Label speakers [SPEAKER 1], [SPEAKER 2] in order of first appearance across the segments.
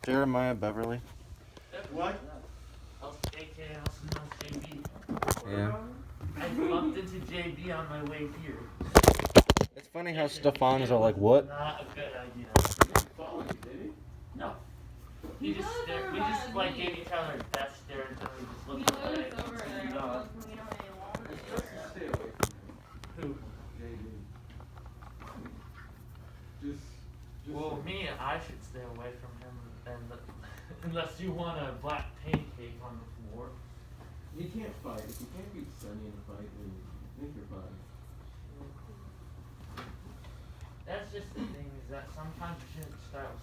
[SPEAKER 1] Jeremiah Beverly.
[SPEAKER 2] What?
[SPEAKER 3] AKA also known as JB.
[SPEAKER 1] Yeah.
[SPEAKER 3] I bumped into JB on my way here.
[SPEAKER 1] It's funny how Stephans are like, what?
[SPEAKER 3] Not a good idea.
[SPEAKER 2] He didn't follow you, did he?
[SPEAKER 3] No. He just stared. We just like gave each other a death stare until we just looked away.
[SPEAKER 2] Just stay away from him.
[SPEAKER 3] Who?
[SPEAKER 2] JB. Just
[SPEAKER 3] Well, me, I should stay away from him, and unless you want a black pancake on the floor.
[SPEAKER 2] he can't fight. If you can't beat Sonny in a fight, then I think you're fine.
[SPEAKER 3] That's just the thing, is that sometimes you shouldn't start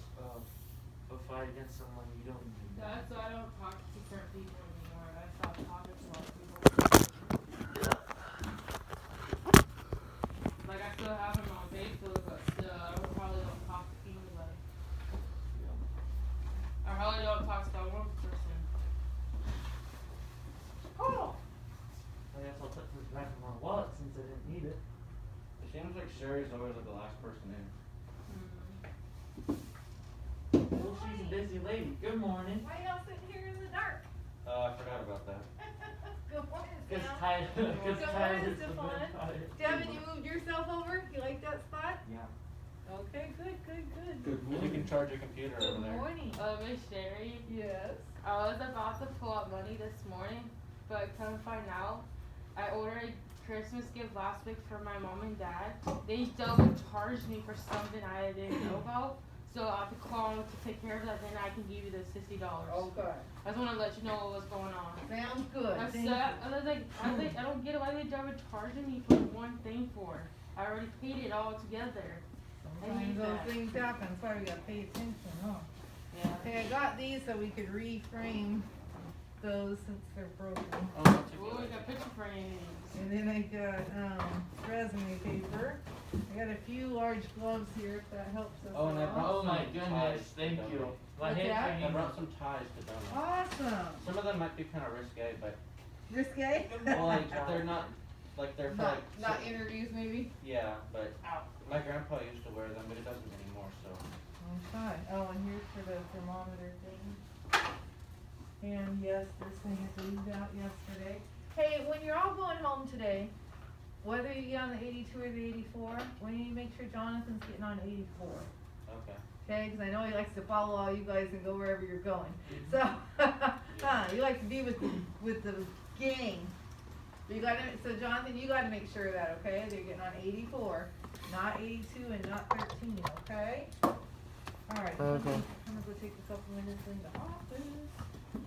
[SPEAKER 3] a fight against someone you don't even know.
[SPEAKER 4] That's why I don't talk to certain people anymore. I stopped talking to a lot of people. Like, I still have him on Facebook, but still, I probably don't talk to anybody. I probably don't talk to that one person.
[SPEAKER 3] Oh! I guess I'll put this back in my wallet since I didn't need it.
[SPEAKER 5] It seems like Sherry's always like the last person in.
[SPEAKER 3] Well, she's a busy lady. Good morning.
[SPEAKER 6] Why y'all sitting here in the dark?
[SPEAKER 5] I forgot about that.
[SPEAKER 6] Good morning,
[SPEAKER 3] Gets
[SPEAKER 6] Sam.
[SPEAKER 3] tired. Gets
[SPEAKER 6] Good
[SPEAKER 3] tired.
[SPEAKER 6] morning,
[SPEAKER 3] It's a bit
[SPEAKER 6] Stefan.
[SPEAKER 3] tired.
[SPEAKER 6] Devin, you moved yourself over? You like that spot?
[SPEAKER 3] Yeah.
[SPEAKER 6] Okay, good.
[SPEAKER 2] Good
[SPEAKER 5] You
[SPEAKER 2] morning.
[SPEAKER 5] can charge your computer
[SPEAKER 6] Good
[SPEAKER 5] over there.
[SPEAKER 6] morning.
[SPEAKER 4] Miss Sherry,
[SPEAKER 6] Yes.
[SPEAKER 4] I was about to pull out money this morning, but come to find out, I ordered a Christmas gift last week for my mom and dad. They double charged me for something I didn't know about. So I have to call to take care of that, then I can give you the $60.
[SPEAKER 6] Okay.
[SPEAKER 4] I just want to let you know what was going on.
[SPEAKER 6] Sounds good.
[SPEAKER 4] I
[SPEAKER 6] Thank
[SPEAKER 4] said,
[SPEAKER 6] you.
[SPEAKER 4] I was like, I don't get it. Why they double charging me for one thing for? I already paid it all together.
[SPEAKER 6] Sometimes
[SPEAKER 4] need
[SPEAKER 6] those
[SPEAKER 4] that.
[SPEAKER 6] things happen. That's why we gotta pay attention, huh?
[SPEAKER 4] Yeah.
[SPEAKER 6] Okay, I got these so we could reframe those since they're broken.
[SPEAKER 5] Oh, that's a
[SPEAKER 4] Ooh, we
[SPEAKER 5] good
[SPEAKER 4] got
[SPEAKER 5] idea.
[SPEAKER 4] picture frames.
[SPEAKER 6] And then I got resume paper. I got a few large gloves here if that helps us
[SPEAKER 5] Oh, and I
[SPEAKER 6] out.
[SPEAKER 5] brought
[SPEAKER 3] Oh my
[SPEAKER 5] some
[SPEAKER 3] goodness,
[SPEAKER 5] ties to
[SPEAKER 3] thank
[SPEAKER 5] donate.
[SPEAKER 3] you. My
[SPEAKER 6] What's
[SPEAKER 3] hands
[SPEAKER 6] that?
[SPEAKER 3] are
[SPEAKER 5] I
[SPEAKER 3] using.
[SPEAKER 5] brought some ties to donate.
[SPEAKER 6] Awesome.
[SPEAKER 5] Some of them might be kind of risque, but
[SPEAKER 6] Risque?
[SPEAKER 5] well, like they're not like they're for
[SPEAKER 6] Not,
[SPEAKER 5] like
[SPEAKER 6] not interviews maybe?
[SPEAKER 5] yeah, but
[SPEAKER 3] Ow.
[SPEAKER 5] my grandpa used to wear them, but he doesn't anymore. So
[SPEAKER 6] Okay. Oh, and here's for the thermometer thing. And yes, this thing is leaved out yesterday. Hey, when you're all going home today, whether you get on the 82 or the 84, we need to make sure Jonathan's getting on 84.
[SPEAKER 5] okay.
[SPEAKER 6] Okay, because I know he likes to follow all you guys and go wherever you're going. So, you like to be with the gang. You gotta, so Jonathan, you gotta make sure of that, okay? They're getting on 84, not 82 and not 13, okay? Alright, I'm
[SPEAKER 3] Okay.
[SPEAKER 6] gonna go take the supplementary in the office.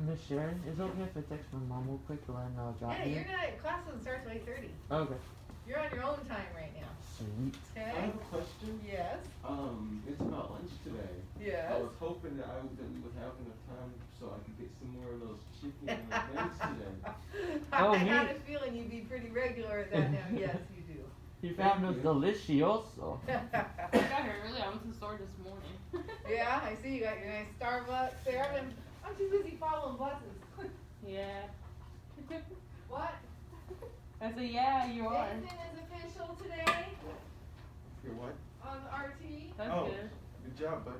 [SPEAKER 3] Miss Sharon, is it okay if I text my mom real quick to let her know I got
[SPEAKER 6] Yeah,
[SPEAKER 3] you?
[SPEAKER 6] you're not, class doesn't start till 8:30.
[SPEAKER 3] Okay.
[SPEAKER 6] You're on your own time right now,
[SPEAKER 3] Sweet.
[SPEAKER 2] I
[SPEAKER 6] okay?
[SPEAKER 2] have a question.
[SPEAKER 6] Yes,
[SPEAKER 2] It's about lunch today.
[SPEAKER 6] yes.
[SPEAKER 2] I was hoping that we would have enough time so I could get some more of those chicken and eggs today.
[SPEAKER 3] Oh,
[SPEAKER 6] I had
[SPEAKER 3] me-
[SPEAKER 6] a feeling you'd be pretty regular at that now, yes, you do.
[SPEAKER 3] You found us
[SPEAKER 2] you.
[SPEAKER 3] delicioso.
[SPEAKER 4] I got here early. I went to the store this morning.
[SPEAKER 6] Yeah, I see you got your nice Starbucks there. I'm too busy following buses.
[SPEAKER 4] Yeah.
[SPEAKER 6] What?
[SPEAKER 4] I said, yeah, you are.
[SPEAKER 6] Nathan is official today
[SPEAKER 2] Your what?
[SPEAKER 6] on the RT.
[SPEAKER 4] That's
[SPEAKER 2] Oh.
[SPEAKER 4] good.
[SPEAKER 2] Good job, bud.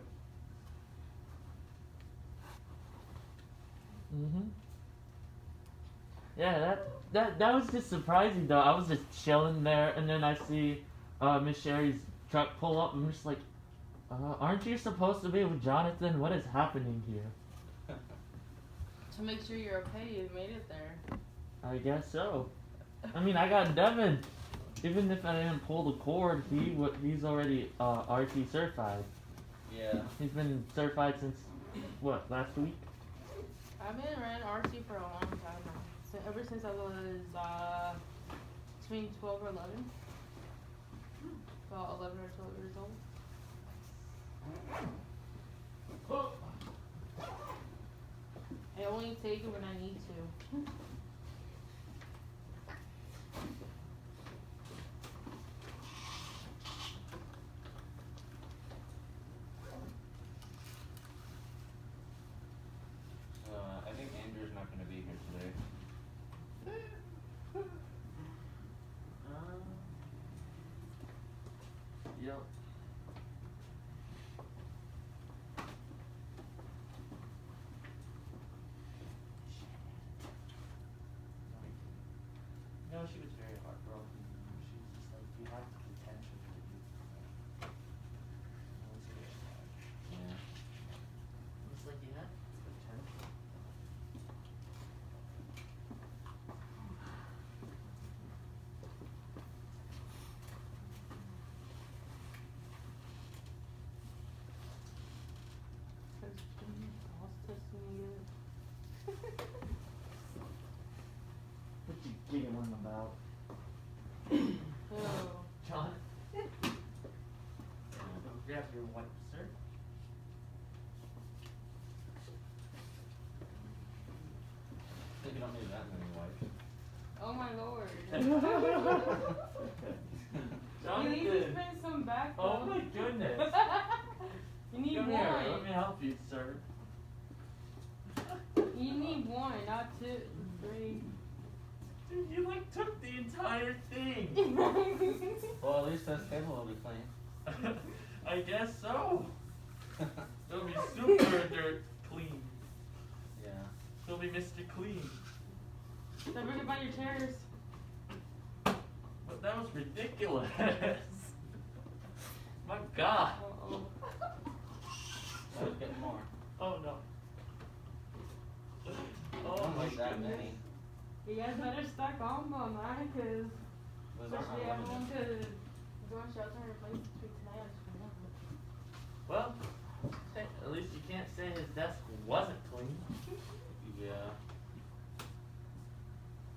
[SPEAKER 3] Mhm. Yeah, that was just surprising though. I was just chilling there, and then I see Miss Sherry's truck pull up. I'm just like, aren't you supposed to be with Jonathan? What is happening here?
[SPEAKER 4] To make sure you're okay, you made it there.
[SPEAKER 3] I guess so. I mean, I got Devin. Even if I didn't pull the cord, he's already RT certified.
[SPEAKER 5] Yeah.
[SPEAKER 3] He's been certified since what, last week?
[SPEAKER 4] I've been around RT for a long time now. So ever since I was between 12 or 11. About 11 or 12 years old. I only take it when I need to.
[SPEAKER 5] I think Andrew's not going to be here today.
[SPEAKER 3] Yep. know, she was very heartbroken. She was just like, you have the potential to do that. I was very sad.
[SPEAKER 5] Yeah.
[SPEAKER 3] It's like, you have potential.
[SPEAKER 4] Cause boss testing me good.
[SPEAKER 3] What you giggling about?
[SPEAKER 4] Oh.
[SPEAKER 3] John? Grab your wipe, sir.
[SPEAKER 5] I think you don't need that many wipes.
[SPEAKER 4] Oh my lord.
[SPEAKER 3] Jonathan.
[SPEAKER 4] You need to spin some back though.
[SPEAKER 3] Oh my goodness.
[SPEAKER 4] You need
[SPEAKER 3] Come
[SPEAKER 4] one.
[SPEAKER 3] here, let me help you, sir.
[SPEAKER 4] You need one, not two, three.
[SPEAKER 3] Dude, you like took the entire thing.
[SPEAKER 5] Well, at least this table will be clean.
[SPEAKER 3] I guess so. It'll be super dirt clean.
[SPEAKER 5] Yeah.
[SPEAKER 3] It'll be Mr. Clean.
[SPEAKER 4] Don't forget about your chairs.
[SPEAKER 3] But that was ridiculous. My God.
[SPEAKER 4] Uh-oh.
[SPEAKER 5] I was getting more.
[SPEAKER 3] Oh no. Oh
[SPEAKER 5] Don't
[SPEAKER 3] my
[SPEAKER 5] like that
[SPEAKER 3] goodness.
[SPEAKER 5] many.
[SPEAKER 4] You guys better stack on them, man, cause
[SPEAKER 5] Those aren't
[SPEAKER 4] especially everyone
[SPEAKER 5] unlimited.
[SPEAKER 4] could go and shelter in place between tonight and tomorrow.
[SPEAKER 3] Well, at least you can't say his desk wasn't clean.
[SPEAKER 5] Yeah.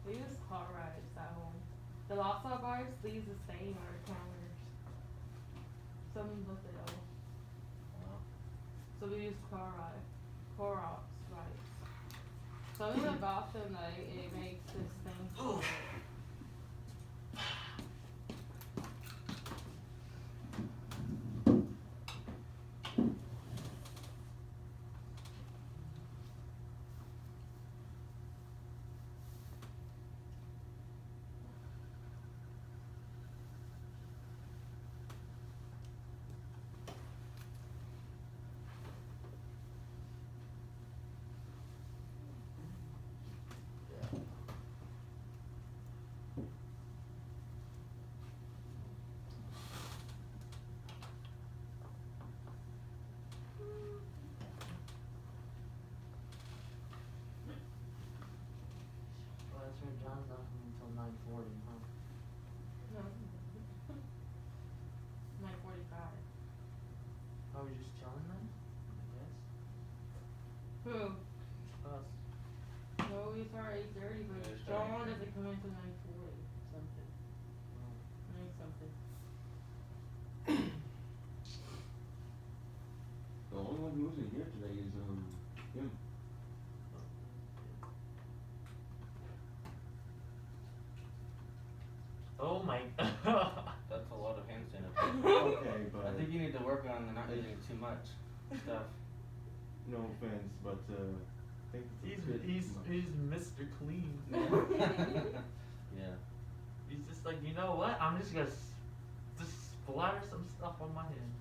[SPEAKER 4] We use car rides at home. The Lhasa bars, they use the same on our counters. Some look it all.
[SPEAKER 5] Well,
[SPEAKER 4] So we use Clorox wipes. Something about them that it makes this thing.
[SPEAKER 3] Ooh. Well, that's where John's not coming until 9:40, huh?
[SPEAKER 4] No. 9:45.
[SPEAKER 3] Are we just chilling then? I guess.
[SPEAKER 4] Who?
[SPEAKER 3] Us.
[SPEAKER 4] No, we start at 8:30, but
[SPEAKER 5] Yeah, we start at
[SPEAKER 4] John
[SPEAKER 5] 8:30.
[SPEAKER 4] doesn't come until 9:40 something.
[SPEAKER 3] Oh.
[SPEAKER 4] 9 something.
[SPEAKER 2] The only one who isn't here today is him.
[SPEAKER 3] Oh my.
[SPEAKER 5] that's a lot of hand sanitizer.
[SPEAKER 2] Okay, but
[SPEAKER 5] I think you need to work on not using too much stuff.
[SPEAKER 2] no offense, but I think it's a bit much.
[SPEAKER 3] He's Mr. Clean.
[SPEAKER 5] Yeah.
[SPEAKER 3] He's just like, you know what? I'm just gonna just splatter some stuff on my hands.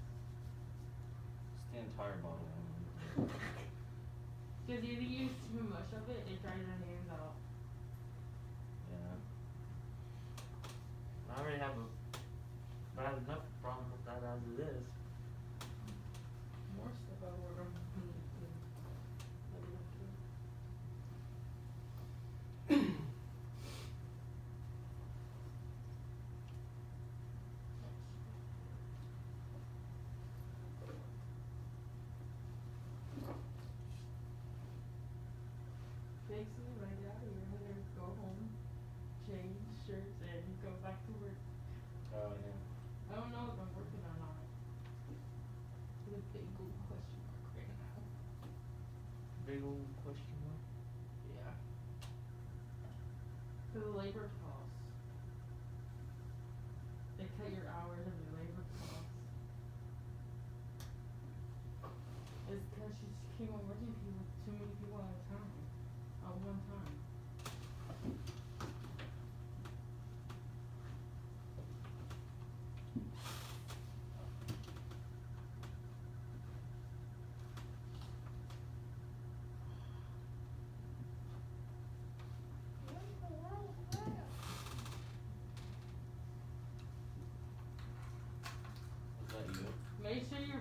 [SPEAKER 5] It's the entire bottle.
[SPEAKER 4] Because if you use too much of it, it dries your hands out.
[SPEAKER 5] Yeah.
[SPEAKER 3] I already have a bad enough problem with that as it is.
[SPEAKER 4] More stuff I order. Basically, right now, you're gonna go home, change shirts, and go back to work.
[SPEAKER 5] Oh yeah.
[SPEAKER 4] I don't know if I'm working or not. It's a big old question mark right now.
[SPEAKER 3] Big old question mark.
[SPEAKER 4] Yeah. For the labor costs. They cut your hours of your labor costs. It's because she just keep on working people, too many people at a time, at one time.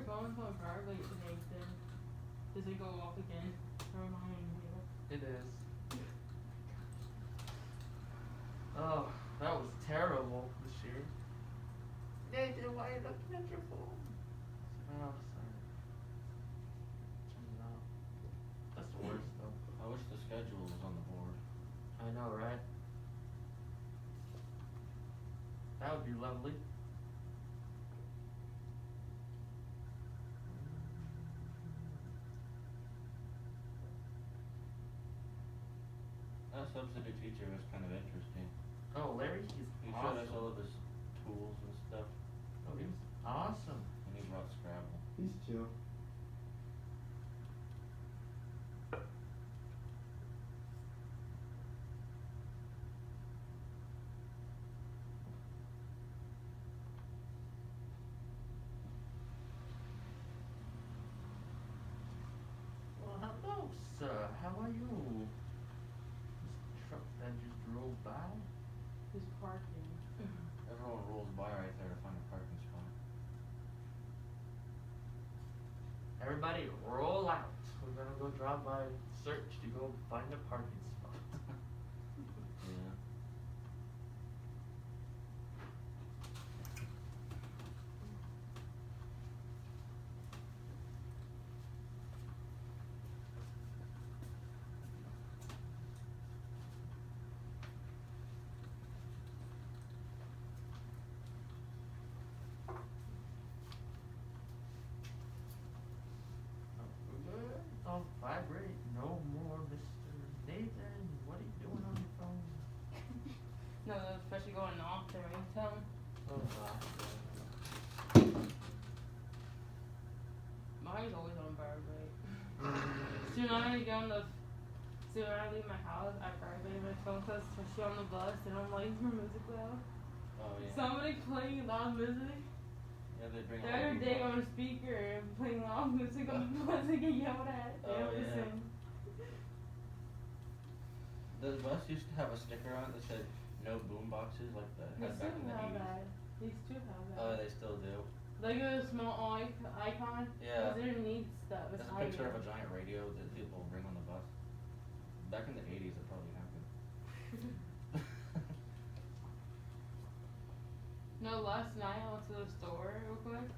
[SPEAKER 4] phone's on vibrate today, then does it go off again? Remind me.
[SPEAKER 3] It is. Oh, that was terrible this year.
[SPEAKER 6] Nathan, why are you looking at your phone?
[SPEAKER 3] Oh, sorry. Turn it off. That's the worst though.
[SPEAKER 5] I wish the schedule was on the board.
[SPEAKER 3] I know, right? That would be lovely.
[SPEAKER 5] That substitute teacher was kind of interesting.
[SPEAKER 3] Oh, Larry, he's
[SPEAKER 5] He showed us
[SPEAKER 3] awesome.
[SPEAKER 5] all of his tools and stuff,
[SPEAKER 3] Oh, he's awesome.
[SPEAKER 5] and he brought Scrabble.
[SPEAKER 2] He's chill.
[SPEAKER 3] Well, hello, sir. How are you? This truck that just drove by.
[SPEAKER 4] Who's parking?
[SPEAKER 5] Everyone rolls by right there to find a parking spot.
[SPEAKER 3] Everybody, roll out. We're gonna go drive by search to go find a parking spot.
[SPEAKER 5] Yeah.
[SPEAKER 3] Don't vibrate no more, Mr. Nathan. What are you doing on your phone?
[SPEAKER 4] No, especially going off the ringtone.
[SPEAKER 3] Oh, God.
[SPEAKER 4] Mine's always on vibrate. Soon I get on the. Soon I leave my house, I vibrate my phone because especially on the bus, and I'm like, my music loud.
[SPEAKER 5] Oh yeah.
[SPEAKER 4] Somebody playing loud music.
[SPEAKER 5] Yeah, they bring
[SPEAKER 4] The
[SPEAKER 5] all
[SPEAKER 4] other
[SPEAKER 5] the
[SPEAKER 4] day
[SPEAKER 5] people.
[SPEAKER 4] on a speaker and playing loud music on the bus and get yelled at. They
[SPEAKER 5] Oh,
[SPEAKER 4] don't
[SPEAKER 5] yeah.
[SPEAKER 4] listen.
[SPEAKER 5] The bus used to have a sticker on it that said no boom boxes like the
[SPEAKER 4] They
[SPEAKER 5] had
[SPEAKER 4] still
[SPEAKER 5] back in the
[SPEAKER 4] have
[SPEAKER 5] 80s.
[SPEAKER 4] that. They still have that.
[SPEAKER 5] Oh, they still do.
[SPEAKER 4] Like a small icon.
[SPEAKER 5] Yeah.
[SPEAKER 4] Cause there needs stuff.
[SPEAKER 5] That's a
[SPEAKER 4] beside
[SPEAKER 5] picture
[SPEAKER 4] it.
[SPEAKER 5] of a giant radio that people bring on the bus. Back in the 80s, it probably happened.
[SPEAKER 4] No, last night I went to the store real quick.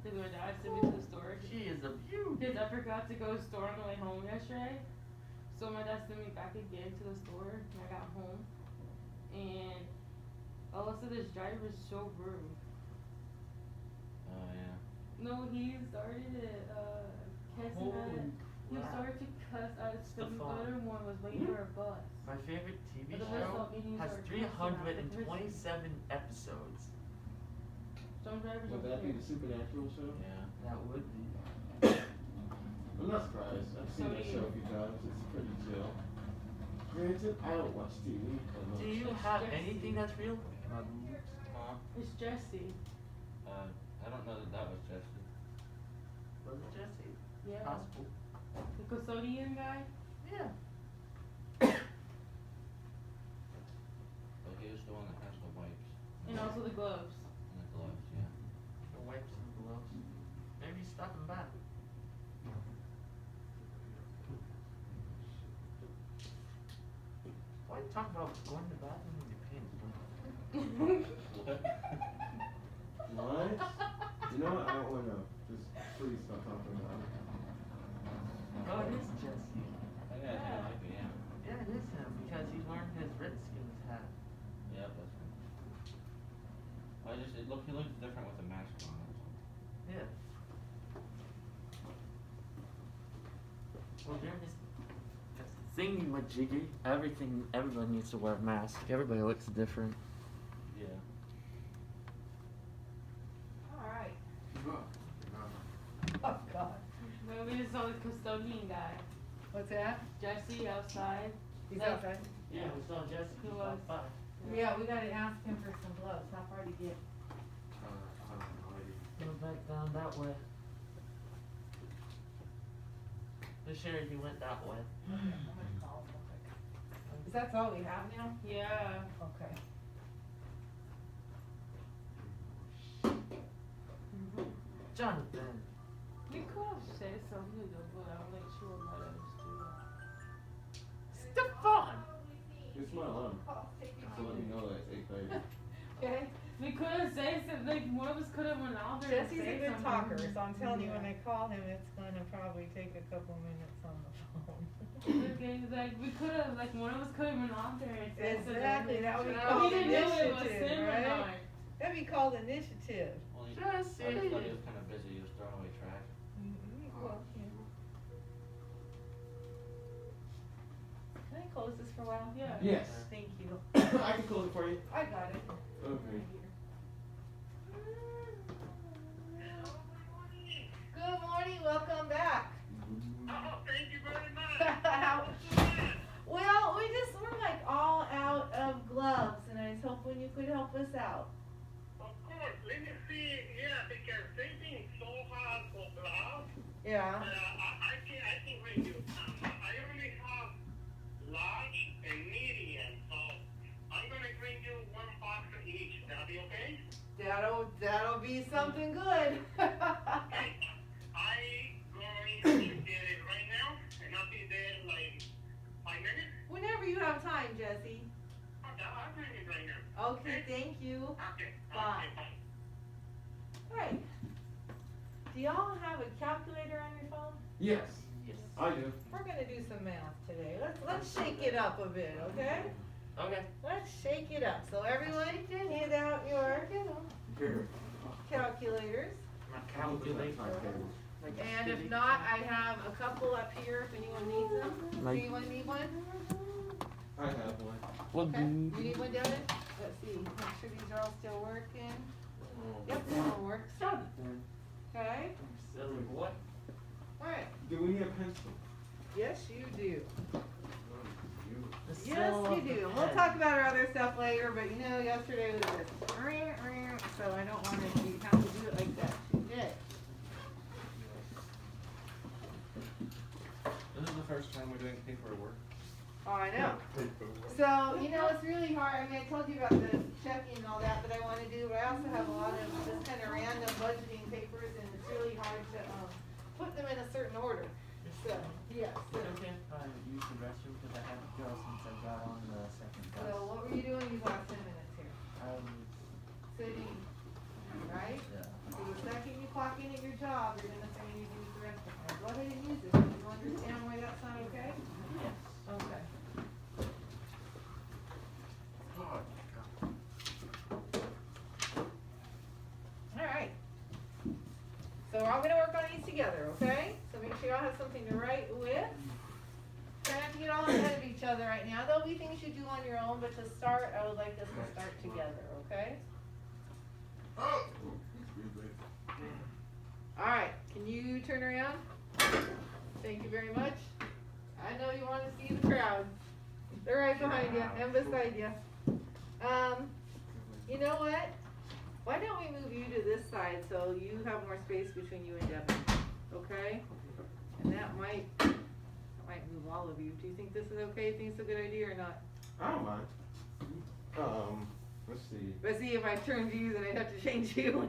[SPEAKER 4] Cause my dad sent me to the store.
[SPEAKER 3] She is a beauty.
[SPEAKER 4] Cause I forgot to go to the store on the way home yesterday. So my dad sent me back again to the store when I got home. And all of a sudden this driver is so rude.
[SPEAKER 5] Oh yeah.
[SPEAKER 4] No, he started to cuss me out.
[SPEAKER 3] Holy
[SPEAKER 4] He
[SPEAKER 3] crap.
[SPEAKER 4] started to cuss out. The
[SPEAKER 3] Stefan.
[SPEAKER 4] other one was waiting for a bus.
[SPEAKER 3] My favorite TV
[SPEAKER 4] But the bus
[SPEAKER 3] show
[SPEAKER 4] stop meeting
[SPEAKER 3] has
[SPEAKER 4] started cussing out the person.
[SPEAKER 3] 327 episodes.
[SPEAKER 4] Some drivers
[SPEAKER 2] Would
[SPEAKER 4] don't
[SPEAKER 2] that be
[SPEAKER 4] care.
[SPEAKER 2] the Supernatural show?
[SPEAKER 5] Yeah.
[SPEAKER 3] That would be.
[SPEAKER 2] I'm not surprised. I've seen
[SPEAKER 4] So
[SPEAKER 2] that
[SPEAKER 4] do
[SPEAKER 2] show
[SPEAKER 4] you.
[SPEAKER 2] a few times. It's pretty chill. Granted, I don't watch TV.
[SPEAKER 3] Do you
[SPEAKER 4] It's
[SPEAKER 3] have
[SPEAKER 4] Jesse.
[SPEAKER 3] anything that's real?
[SPEAKER 5] Huh?
[SPEAKER 4] It's Jesse.
[SPEAKER 5] I don't know that was Jesse.
[SPEAKER 3] Was it Jesse?
[SPEAKER 4] Yeah.
[SPEAKER 3] Possible.
[SPEAKER 4] The custodian guy.
[SPEAKER 3] Yeah.
[SPEAKER 5] But he was the one that has the wipes
[SPEAKER 4] And also the gloves.
[SPEAKER 5] and the gloves. Yeah.
[SPEAKER 3] The wipes and gloves. Maybe he's stopping by. Why you talk about going to the bathroom with your pants down?
[SPEAKER 5] What?
[SPEAKER 2] What? You know what? I don't want to. Just please stop talking about it.
[SPEAKER 3] Oh, it is Jesse.
[SPEAKER 5] I think that might be him.
[SPEAKER 3] Yeah, it is him because he's wearing his Redskins hat.
[SPEAKER 5] Yep, that's him. He looks different with a mask on. That's all.
[SPEAKER 3] Yeah. Well, during this thingy majiggy, everybody needs to wear a mask. Everybody looks different.
[SPEAKER 5] Yeah.
[SPEAKER 6] Alright. Oh, God.
[SPEAKER 4] Well, we just saw the custodian guy.
[SPEAKER 6] What's that?
[SPEAKER 4] Jesse outside.
[SPEAKER 6] He's
[SPEAKER 4] Like-
[SPEAKER 6] outside.
[SPEAKER 3] Yeah, we saw Jesse
[SPEAKER 4] Who
[SPEAKER 3] walk
[SPEAKER 4] was?
[SPEAKER 3] by.
[SPEAKER 6] Yeah, we gotta ask him for some gloves. How far to get?
[SPEAKER 3] Go back down that way. This year he went that way.
[SPEAKER 6] I'm gonna call him real quick. Is that all we have now?
[SPEAKER 4] Yeah.
[SPEAKER 6] Okay.
[SPEAKER 3] Jonathan,
[SPEAKER 4] We could have said something though, but I'm like she will let us do that.
[SPEAKER 3] Stefan!
[SPEAKER 2] It's my alarm.
[SPEAKER 6] I'll take you
[SPEAKER 2] To let me know that 8:30.
[SPEAKER 6] Okay.
[SPEAKER 4] We could have said something, like one of us could have went out there and
[SPEAKER 6] Jesse's a
[SPEAKER 4] said
[SPEAKER 6] good
[SPEAKER 4] something.
[SPEAKER 6] talker, so I'm telling you, when
[SPEAKER 4] Yeah.
[SPEAKER 6] I call him, it's gonna probably take a couple minutes on the phone.
[SPEAKER 4] Okay, like we could have, like one of us could have went out there and said
[SPEAKER 6] Exactly,
[SPEAKER 4] something.
[SPEAKER 6] that would be
[SPEAKER 4] But
[SPEAKER 6] called
[SPEAKER 4] we didn't know it was
[SPEAKER 6] initiative,
[SPEAKER 4] him or
[SPEAKER 6] right?
[SPEAKER 4] not.
[SPEAKER 6] That'd be called initiative.
[SPEAKER 5] Well, he,
[SPEAKER 3] Just
[SPEAKER 5] I just thought he
[SPEAKER 3] it.
[SPEAKER 5] was kind of busy. He was throwing away trash.
[SPEAKER 6] Well, yeah. Can I close this for a while?
[SPEAKER 4] Yeah.
[SPEAKER 2] Yes.
[SPEAKER 6] Thank you.
[SPEAKER 2] I can close it for you.
[SPEAKER 6] I got it.
[SPEAKER 2] Okay.
[SPEAKER 6] Good morning, welcome back.
[SPEAKER 7] Oh, thank you very much.
[SPEAKER 6] Well, we're like all out of gloves, and I was hoping you could help us out.
[SPEAKER 7] Of course, let me see. Yeah, because they've been so hard for gloves.
[SPEAKER 6] Yeah.
[SPEAKER 7] I can bring you. I only have large and medium, so I'm gonna bring you one box of each. That'll be okay?
[SPEAKER 6] That'll be something good.
[SPEAKER 7] Okay. I'm going to get it right now, and I'll be there in like 5 minutes.
[SPEAKER 6] Whenever you have time, Jesse.
[SPEAKER 7] Okay, I'll bring it right now.
[SPEAKER 6] Okay, thank you.
[SPEAKER 7] Okay.
[SPEAKER 6] Bye.
[SPEAKER 7] Okay, bye.
[SPEAKER 6] Alright. Do y'all have a calculator on your phone?
[SPEAKER 2] Yes,
[SPEAKER 3] Yes.
[SPEAKER 2] I do.
[SPEAKER 6] We're gonna do some math today. Let's shake it up a bit, okay?
[SPEAKER 3] Okay.
[SPEAKER 6] Let's shake it up. So everyone can hand out your
[SPEAKER 2] Here.
[SPEAKER 6] calculators.
[SPEAKER 3] My calculator.
[SPEAKER 6] And if not, I have a couple up here if anyone needs them. Do anyone need one?
[SPEAKER 2] I have one.
[SPEAKER 3] Well,
[SPEAKER 6] Okay. You need one, Devin? Let's see. Make sure these are all still working. Yep, this one works. Okay.
[SPEAKER 3] silly boy.
[SPEAKER 6] Alright.
[SPEAKER 2] Do we need a pencil?
[SPEAKER 6] Yes, you do.
[SPEAKER 3] The
[SPEAKER 6] Yes,
[SPEAKER 3] seal
[SPEAKER 6] you
[SPEAKER 3] of the
[SPEAKER 6] do. We'll
[SPEAKER 3] pen.
[SPEAKER 6] talk about our other stuff later, but you know, yesterday was just so I don't want to have to do it like that today.
[SPEAKER 5] This is the first time we're doing paperwork.
[SPEAKER 6] Oh, I know. So, you know, it's really hard. I mean, I told you about the checking and all that that I want to do, but I also have a lot of this kind of random budgeting papers, and it's really hard to put them in a certain order. So, yes.
[SPEAKER 3] Is it okay if I use the restroom because I have to go since I got on the second
[SPEAKER 6] So,
[SPEAKER 3] bus?
[SPEAKER 6] what were you doing these last 10 minutes here?
[SPEAKER 3] I was,
[SPEAKER 6] Sitting, right?
[SPEAKER 3] yeah.
[SPEAKER 6] So the second you clock in at your job, you're gonna say you need to use the restroom. Now, go ahead and use it. Do you understand why that's not okay?
[SPEAKER 3] Yes.
[SPEAKER 6] Okay. Alright. So we're all gonna work on these together, okay? So make sure y'all have something to write with. Try not to get all ahead of each other right now. There'll be things you do on your own, but to start, I would like us to start together, okay? Alright, can you turn around? Thank you very much. I know you want to see the crowd. They're right behind you and beside you. You know what? Why don't we move you to this side so you have more space between you and Devin? Okay? And that might move all of you. Do you think this is okay? Do you think it's a good idea or not?
[SPEAKER 2] I don't mind. Let's see.
[SPEAKER 6] But see, if I turn to you, then I'd have to change you.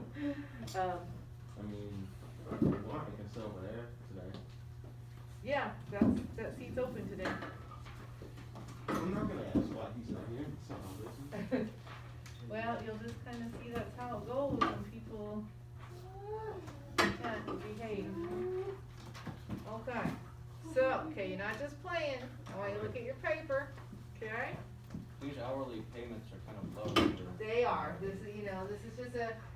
[SPEAKER 2] I mean, if you want, I can sit over there today.
[SPEAKER 6] Yeah, that seat's open today.
[SPEAKER 2] I'm not gonna ask why he's not here. So I'll listen.
[SPEAKER 6] Well, you'll just kind of see that's how it goes when people can't behave. Okay. So, okay, you're not just playing. I want you to look at your paper. Okay?
[SPEAKER 5] These hourly payments are kind of low.
[SPEAKER 6] They are. This is,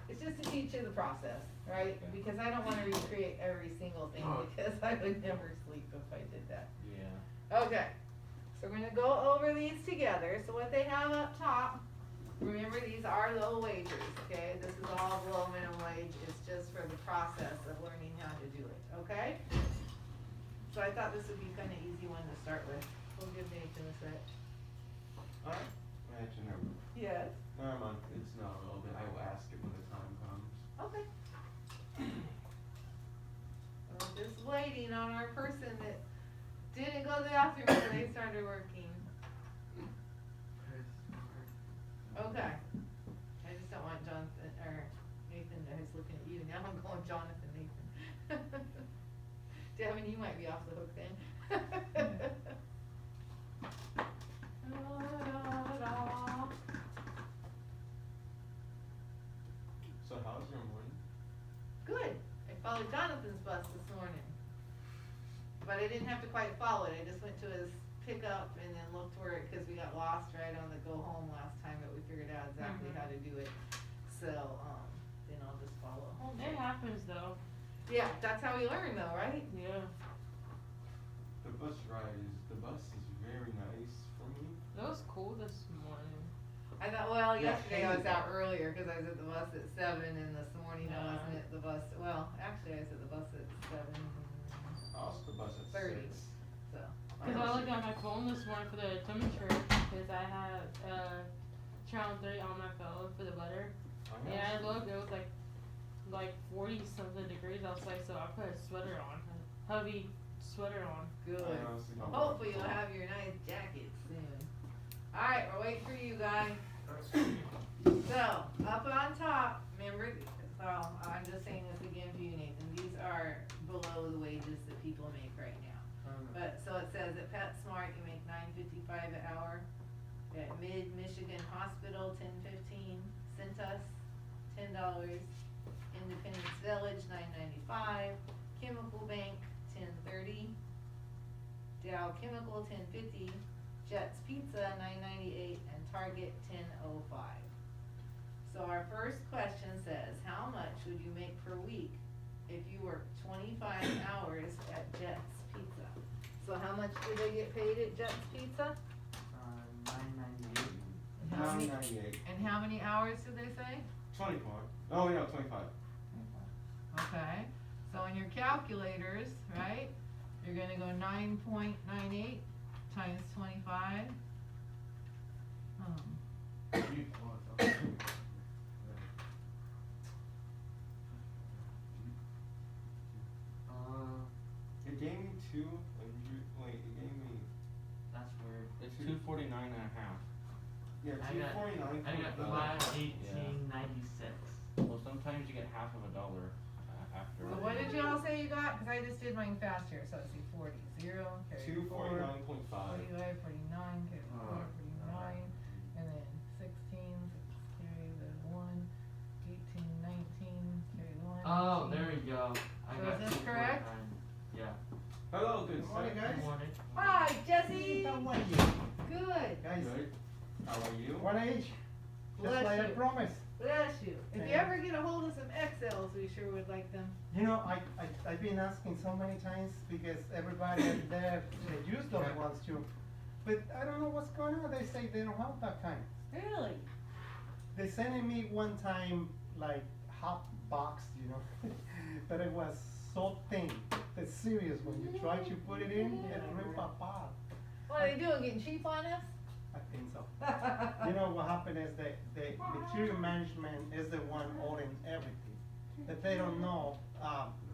[SPEAKER 6] it's just to teach you the process, right?
[SPEAKER 5] Okay.
[SPEAKER 6] Because I don't want to recreate every single thing because I would never sleep if I did that.
[SPEAKER 5] Yeah.
[SPEAKER 6] Okay, so we're gonna go over these together. So what they have up top, remember these are low wages, okay? This is all below minimum wage. It's just for the process of learning how to do it, okay? So I thought this would be kind of easy one to start with. We'll give Nathan a sec.
[SPEAKER 2] Alright. Actually, never mind.
[SPEAKER 6] Yes.
[SPEAKER 2] Never mind. It's not relevant. I will ask it when the time comes.
[SPEAKER 6] Okay. We're just waiting on our person that didn't go to the bathroom until they started working. Okay. I just don't want Jonathan, or Nathan, I was looking at you, now I'm going Jonathan, Nathan. 7, you might be off the hook then.
[SPEAKER 2] So how's your morning?
[SPEAKER 6] Good. I followed Jonathan's bus this morning. But I didn't have to quite follow it. I just went to his pickup and then looked where it, cause we got lost right on the go home last time, but we figured out exactly how to do it. So, then I'll just follow home.
[SPEAKER 4] It happens though.
[SPEAKER 6] Yeah, that's how we learn though, right?
[SPEAKER 4] Yeah.
[SPEAKER 2] The bus is very nice for me.
[SPEAKER 4] It was cool this morning.
[SPEAKER 6] I thought, well,
[SPEAKER 2] Yeah,
[SPEAKER 6] yesterday I was
[SPEAKER 2] hey.
[SPEAKER 6] out earlier because I was at the bus at 7, and this morning I wasn't
[SPEAKER 4] Yeah.
[SPEAKER 6] at the bus. Well, actually, I was at the bus at 7:30.
[SPEAKER 2] I was the bus at 6.
[SPEAKER 6] So.
[SPEAKER 4] Cause I looked at my phone this morning for the temperature, cause I had channel 3 on my phone for the weather. And I looked, it was like 40 something degrees outside, so I put a sweater on, a heavy sweater on.
[SPEAKER 6] Good.
[SPEAKER 2] I honestly don't
[SPEAKER 6] Well, hopefully
[SPEAKER 2] know.
[SPEAKER 6] you'll have your nice jacket soon. Alright, we're waiting for you guys. So, up on top, remember, so I'm just saying this again for you, Nathan, these are below the wages that people make right now. But, so it says at PetSmart, you make $9.55 an hour. At Mid-Michigan Hospital, $10.15. Cintas, $10. Independence Village, $9.95. Chemical Bank, $10.30. Dow Chemical, $10.50. Jets Pizza, $9.98. And Target, $10.05. So our first question says, how much would you make per week if you worked 25 hours at Jets Pizza? So how much do they get paid at Jets Pizza?
[SPEAKER 5] $9.98.
[SPEAKER 6] And how many,
[SPEAKER 2] 998.
[SPEAKER 6] and how many hours did they say?
[SPEAKER 2] 24. Oh yeah, 25.
[SPEAKER 6] Okay, so in your calculators, right, you're gonna go 9.98 times 25.
[SPEAKER 2] It gave me 200. Wait, it gave me
[SPEAKER 5] That's weird.
[SPEAKER 2] It's
[SPEAKER 5] It's 249 and a half.
[SPEAKER 2] yeah
[SPEAKER 3] I got-
[SPEAKER 2] 249.
[SPEAKER 3] I got 518.96.
[SPEAKER 5] Well, sometimes you get half of a dollar after.
[SPEAKER 6] So what did you all say you got? Cause I just did mine fast here, so let's see, 40, 0, carry 4,
[SPEAKER 2] 249.5.
[SPEAKER 6] 45, 49, carry 4, 49, and then 16, carry the 1, 18, 19, carry 1.
[SPEAKER 3] Oh,
[SPEAKER 6] 18.
[SPEAKER 3] there we go. I
[SPEAKER 6] So
[SPEAKER 3] got
[SPEAKER 6] is this correct?
[SPEAKER 3] 249. Yeah.
[SPEAKER 2] Hello, good
[SPEAKER 8] morning,
[SPEAKER 2] sir.
[SPEAKER 8] guys.
[SPEAKER 3] Good morning.
[SPEAKER 6] Hi, Jesse.
[SPEAKER 8] How are you?
[SPEAKER 6] Good.
[SPEAKER 8] Guys,
[SPEAKER 2] Good. How are you?
[SPEAKER 8] one age,
[SPEAKER 6] Bless
[SPEAKER 8] just like I
[SPEAKER 6] you.
[SPEAKER 8] promised.
[SPEAKER 6] Bless you. If you
[SPEAKER 8] Yeah.
[SPEAKER 6] ever get a hold of some XLs, we sure would like them.
[SPEAKER 8] You know, I've been asking so many times because everybody there, they use those ones too. But I don't know what's going on. They say they don't have that kind.
[SPEAKER 6] Really?
[SPEAKER 8] They sent me one time like hot box, you know, but it was so thin. That's serious. When you try to put it in, it rip apart.
[SPEAKER 6] What are they doing, getting cheap on us?
[SPEAKER 8] I think so. You know what happened is that the material management is the one owning everything. That they don't know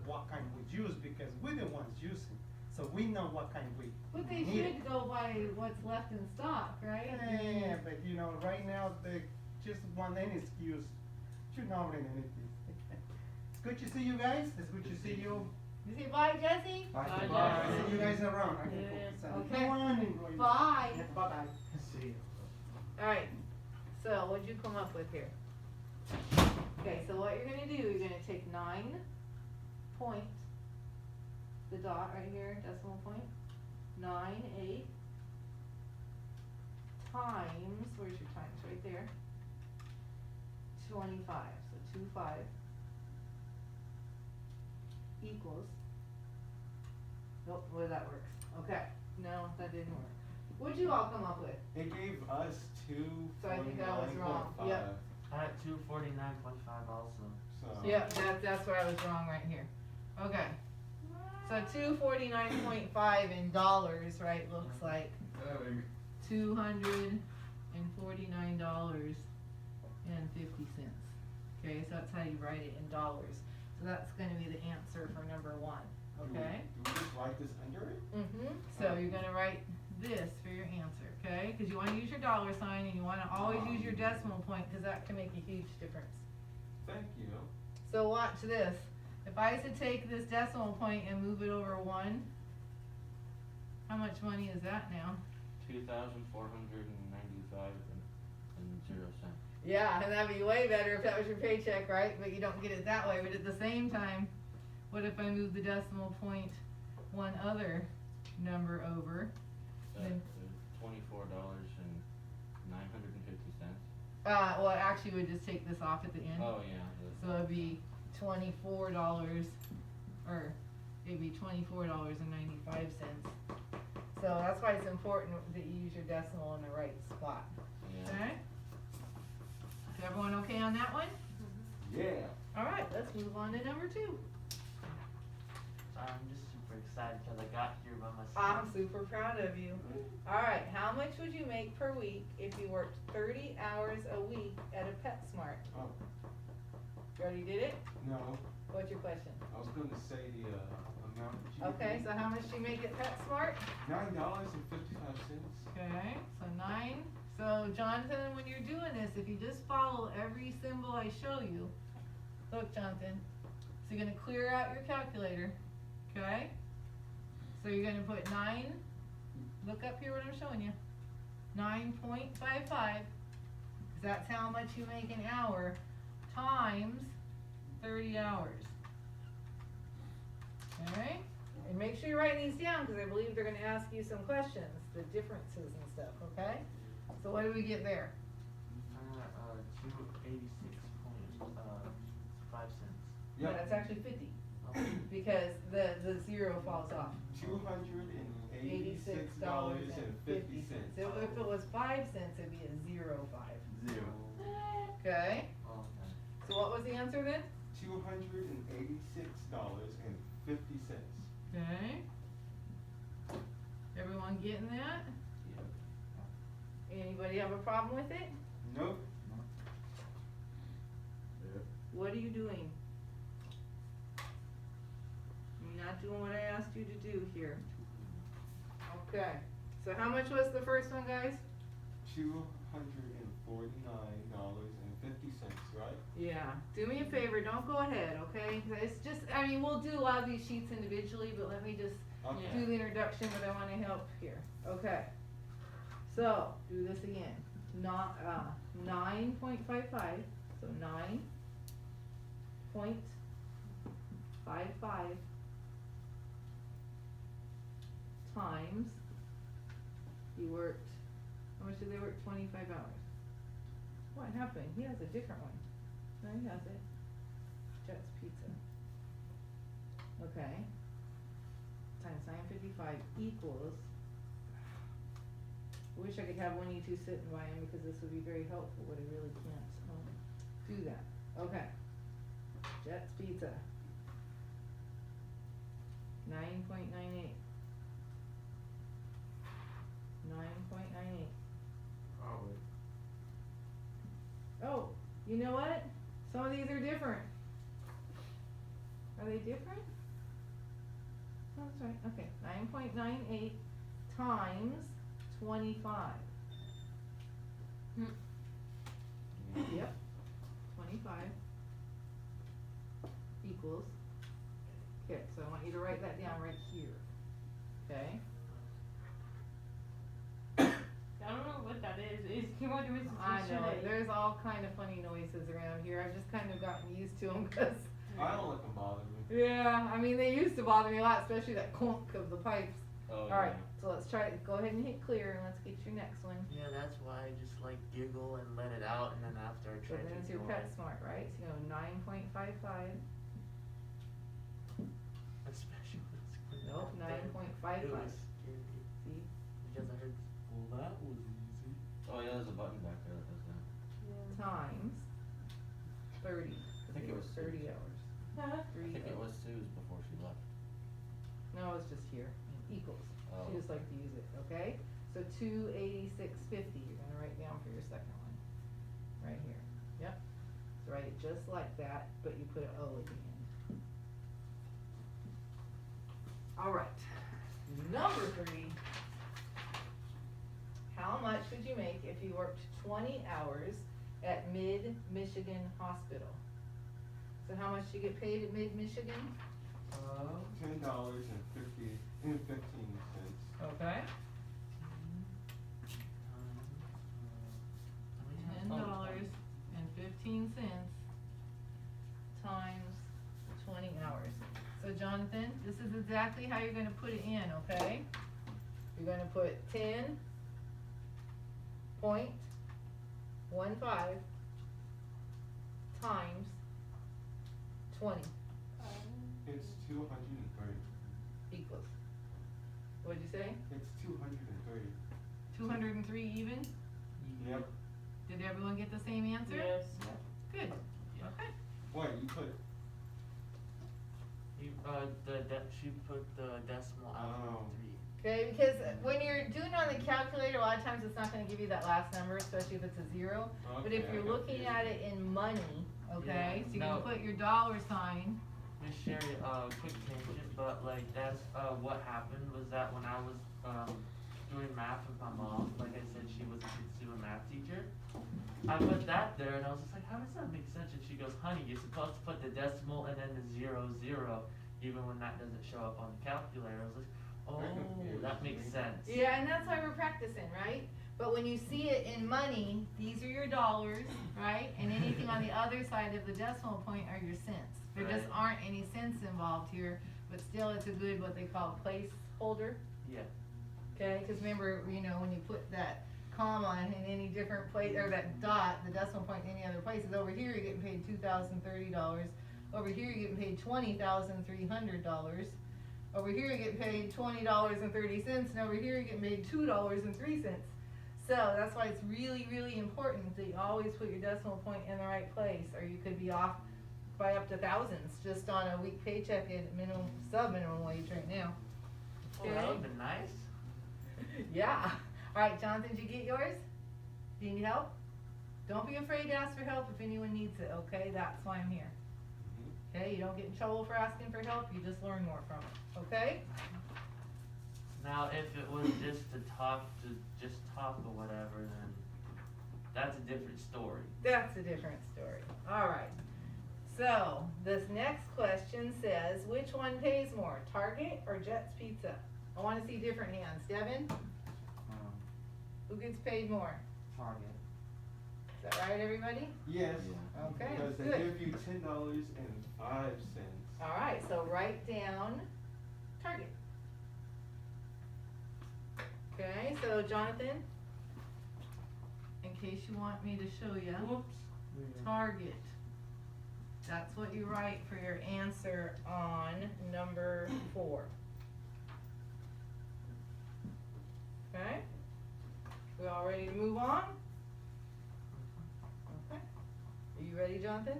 [SPEAKER 8] what kind we use because we're the ones using. So we know what kind we
[SPEAKER 6] But they
[SPEAKER 8] need.
[SPEAKER 6] should go by what's left in stock, right?
[SPEAKER 8] Yeah, but you know, right now they just want any excuse. You're not owning anything. It's good to see you guys. It's good to see you.
[SPEAKER 6] You say bye, Jesse?
[SPEAKER 3] Bye,
[SPEAKER 8] Bye.
[SPEAKER 3] Jesse.
[SPEAKER 8] See you guys around. I can
[SPEAKER 4] Yeah.
[SPEAKER 8] focus on
[SPEAKER 6] Okay.
[SPEAKER 8] Go on, enjoy your-
[SPEAKER 6] Bye.
[SPEAKER 8] Yeah, bye-bye. See you.
[SPEAKER 6] Alright, so what'd you come up with here? Okay, so what you're gonna do, you're gonna take 9 point, the dot right here, decimal point, 9.8 times, where's your times, right there, 25, so 25 equals, nope, well that works, okay, no, that didn't work. What'd you all come up with?
[SPEAKER 2] It gave us 249.5.
[SPEAKER 6] So I think I was wrong. Yep.
[SPEAKER 3] I had 249.5 also.
[SPEAKER 2] So
[SPEAKER 6] Yep, that's where I was wrong right here. Okay. So 249.5 in dollars, right, looks like $249.50. Okay, so that's how you write it in dollars. So that's gonna be the answer for number 1, okay?
[SPEAKER 2] Do we just write this under it?
[SPEAKER 6] Mm-hmm, so you're gonna write this for your answer, okay? Cause you wanna use your dollar sign and you wanna always use your decimal point, cause that can make a huge difference.
[SPEAKER 2] Thank you.
[SPEAKER 6] So watch this. If I was to take this decimal point and move it over one, how much money is that now?
[SPEAKER 5] 2,495 and 0 cents.
[SPEAKER 6] Yeah, and that'd be way better if that was your paycheck, right? But you don't get it that way. But at the same time, what if I move the decimal point one other number over? Then-
[SPEAKER 5] $24.950.
[SPEAKER 6] Well, actually, we'd just take this off at the end.
[SPEAKER 5] Oh yeah.
[SPEAKER 6] So it'd be $24, or it'd be $24.95. So that's why it's important that you use your decimal in the right spot.
[SPEAKER 5] Yeah.
[SPEAKER 6] Okay? Is everyone okay on that one?
[SPEAKER 2] Yeah.
[SPEAKER 6] All right, let's move on to number 2.
[SPEAKER 3] I'm just super excited because I got here by myself.
[SPEAKER 6] I'm super proud of you. All right, how much would you make per week if you worked 30 hours a week at a PetSmart?
[SPEAKER 2] Oh,
[SPEAKER 6] You already did it?
[SPEAKER 2] no.
[SPEAKER 6] What's your question?
[SPEAKER 2] I was gonna say the amount that you
[SPEAKER 6] Okay, so how much do you make at PetSmart?
[SPEAKER 2] $9.55.
[SPEAKER 6] Okay, so 9. So Jonathan, when you're doing this, if you just follow every symbol I show you, look Jonathan, so you're gonna clear out your calculator, okay? So you're gonna put 9, look up here what I'm showing you, 9.55, 'cause that's how much you make an hour, times 30 hours. Okay? And make sure you're writing these down, because I believe they're gonna ask you some questions, the differences and stuff, okay? So what do we get there?
[SPEAKER 3] 286.5 cents.
[SPEAKER 6] No,
[SPEAKER 2] Yep.
[SPEAKER 6] that's actually 50,
[SPEAKER 3] Oh,
[SPEAKER 6] because the 0 falls off.
[SPEAKER 2] $286.50.
[SPEAKER 6] So if it was 5 cents, it'd be a 0.5.
[SPEAKER 2] Zero.
[SPEAKER 6] Okay,
[SPEAKER 3] okay.
[SPEAKER 6] so what was the answer then?
[SPEAKER 2] $286.50.
[SPEAKER 6] Okay. Everyone getting that? Anybody have a problem with it?
[SPEAKER 2] Nope.
[SPEAKER 6] What are you doing? You're not doing what I asked you to do here. Okay, so how much was the first one, guys?
[SPEAKER 2] $249.50, right?
[SPEAKER 6] Yeah, do me a favor, don't go ahead, okay? 'Cause it's just, I mean, we'll do a lot of these sheets individually, but let me just
[SPEAKER 2] Okay.
[SPEAKER 6] do the introduction, but I wanna help here. Okay. So, do this again. Not, 9.55, so 9.55 times, you worked, how much did they work? 25 hours. What happened? He has a different one. No, he has it. Jets Pizza. Okay. Times 9.55 equals, I wish I could have one of you two sitting by him because this would be very helpful, but I really can't do that. Okay. Jets Pizza. 9.98. 9.98. Oh, you know what? Some of these are different. Are they different? Oh, that's right. Okay. 9.98 times 25. Yep. 25 equals. Okay, so I want you to write that down right here. Okay?
[SPEAKER 4] I don't know what that is. He want to do it since
[SPEAKER 6] I know,
[SPEAKER 4] yesterday.
[SPEAKER 6] there's all kind of funny noises around here. I've just kind of gotten used to them because,
[SPEAKER 2] I don't let them bother me.
[SPEAKER 6] yeah, I mean, they used to bother me a lot, especially that clunk of the pipes.
[SPEAKER 5] Oh
[SPEAKER 6] Alright,
[SPEAKER 5] yeah.
[SPEAKER 6] so let's try it. Go ahead and hit clear and let's get your next one.
[SPEAKER 3] Yeah, that's why I just like giggle and let it out, and then after I
[SPEAKER 6] So
[SPEAKER 3] try
[SPEAKER 6] then
[SPEAKER 3] to
[SPEAKER 6] it's your
[SPEAKER 3] ignore it.
[SPEAKER 6] PetSmart, right? So you go 9.55.
[SPEAKER 3] Especially when it's quick.
[SPEAKER 6] Nope,
[SPEAKER 3] It
[SPEAKER 6] 9.55.
[SPEAKER 3] was scary.
[SPEAKER 6] See?
[SPEAKER 3] Because I heard, well, that was easy.
[SPEAKER 5] Oh yeah, there's a button back there that does that.
[SPEAKER 6] Times 30.
[SPEAKER 5] I think it was
[SPEAKER 6] 30 hours.
[SPEAKER 4] Huh?
[SPEAKER 5] I
[SPEAKER 6] 3
[SPEAKER 5] think it
[SPEAKER 6] hours.
[SPEAKER 5] was Sue's before she left.
[SPEAKER 6] No, it's just here. Equals.
[SPEAKER 5] Oh.
[SPEAKER 6] She just liked to use it, okay? So 286.50, you're gonna write down for your second one. Right here. Yep. So write it just like that, but you put an O at the end. Alright. Number 3. How much would you make if you worked 20 hours at Mid-Michigan Hospital? So how much do you get paid at Mid-Michigan?
[SPEAKER 2] $10.15.
[SPEAKER 6] Okay. $10.15 times 20 hours. So Jonathan, this is exactly how you're gonna put it in, okay? You're gonna put 10.15 times 20
[SPEAKER 2] It's 230.
[SPEAKER 6] equals. What'd you say?
[SPEAKER 2] It's 230.
[SPEAKER 6] 203 even?
[SPEAKER 2] Yep.
[SPEAKER 6] Did everyone get the same answer?
[SPEAKER 3] Yes.
[SPEAKER 6] Good. Okay.
[SPEAKER 2] What, you put?
[SPEAKER 3] You, she put the decimal after
[SPEAKER 2] Oh.
[SPEAKER 3] 3.
[SPEAKER 6] Okay, because when you're doing on the calculator, a lot of times it's not gonna give you that last number, especially if it's a 0. But if
[SPEAKER 2] Okay,
[SPEAKER 6] you're
[SPEAKER 2] I got
[SPEAKER 6] looking
[SPEAKER 2] you.
[SPEAKER 6] at it in money, okay,
[SPEAKER 3] Yeah,
[SPEAKER 6] so you're gonna
[SPEAKER 3] no.
[SPEAKER 6] put your dollar sign.
[SPEAKER 3] Miss Sherry, quick tangent, but like that's what happened was that when I was doing math with my mom, like I said, she was a consumer math teacher. I put that there and I was just like, how does that make sense? And she goes, honey, you're supposed to put the decimal and then the 0, 0, even when that doesn't show up on the calculator. I was like, oh, that makes sense.
[SPEAKER 6] Yeah, and that's why we're practicing, right? But when you see it in money, these are your dollars, right? And anything on the other side of the decimal point are your cents. There just
[SPEAKER 3] Right.
[SPEAKER 6] aren't any cents involved here, but still it's a good, what they call placeholder.
[SPEAKER 3] Yeah.
[SPEAKER 6] Okay, because remember, you know, when you put that comma in any different place, or that dot, the decimal point in any other places, over here you're getting paid $2,030. Over here you're getting paid $20,300. Over here you're getting paid $20.30, and over here you're getting paid $2.03. So that's why it's really, really important that you always put your decimal point in the right place, or you could be off by up to thousands just on a week paycheck at minimum, sub-minimum wage right now.
[SPEAKER 3] Oh, that would've been nice.
[SPEAKER 6] Yeah. Alright, Jonathan, did you get yours? Do you need help? Don't be afraid to ask for help if anyone needs it, okay? That's why I'm here. Okay, you don't get in trouble for asking for help, you just learn more from it, okay?
[SPEAKER 3] Now, if it was just to talk or whatever, then that's a different story.
[SPEAKER 6] That's a different story. Alright. So, this next question says, which one pays more, Target or Jet's Pizza? I wanna see different hands. Devin, who gets paid more?
[SPEAKER 3] Target.
[SPEAKER 6] Is that right, everybody?
[SPEAKER 2] Yes.
[SPEAKER 6] Okay,
[SPEAKER 2] Because they
[SPEAKER 6] good.
[SPEAKER 2] give you $10.05.
[SPEAKER 6] Alright, so write down Target. Okay, so Jonathan, in case you want me to show you,
[SPEAKER 3] Whoops.
[SPEAKER 6] Target. That's what you write for your answer on number 4. Okay? We all ready to move on? Okay. Are you ready, Jonathan?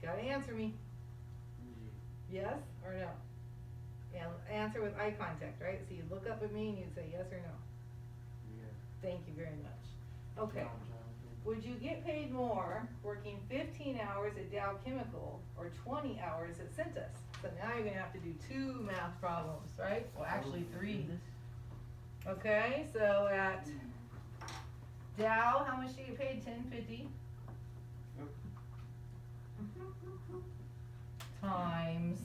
[SPEAKER 6] Gotta answer me. Yes or no? Yeah, answer with eye contact, right? So you look up at me and you say yes or no. Thank you very much. Okay. Would you get paid more working 15 hours at Dow Chemical or 20 hours at Cintas? So now you're gonna have to do 2 math problems, right? Well, actually 3. Okay, so at Dow, how much do you get paid? $10.50 times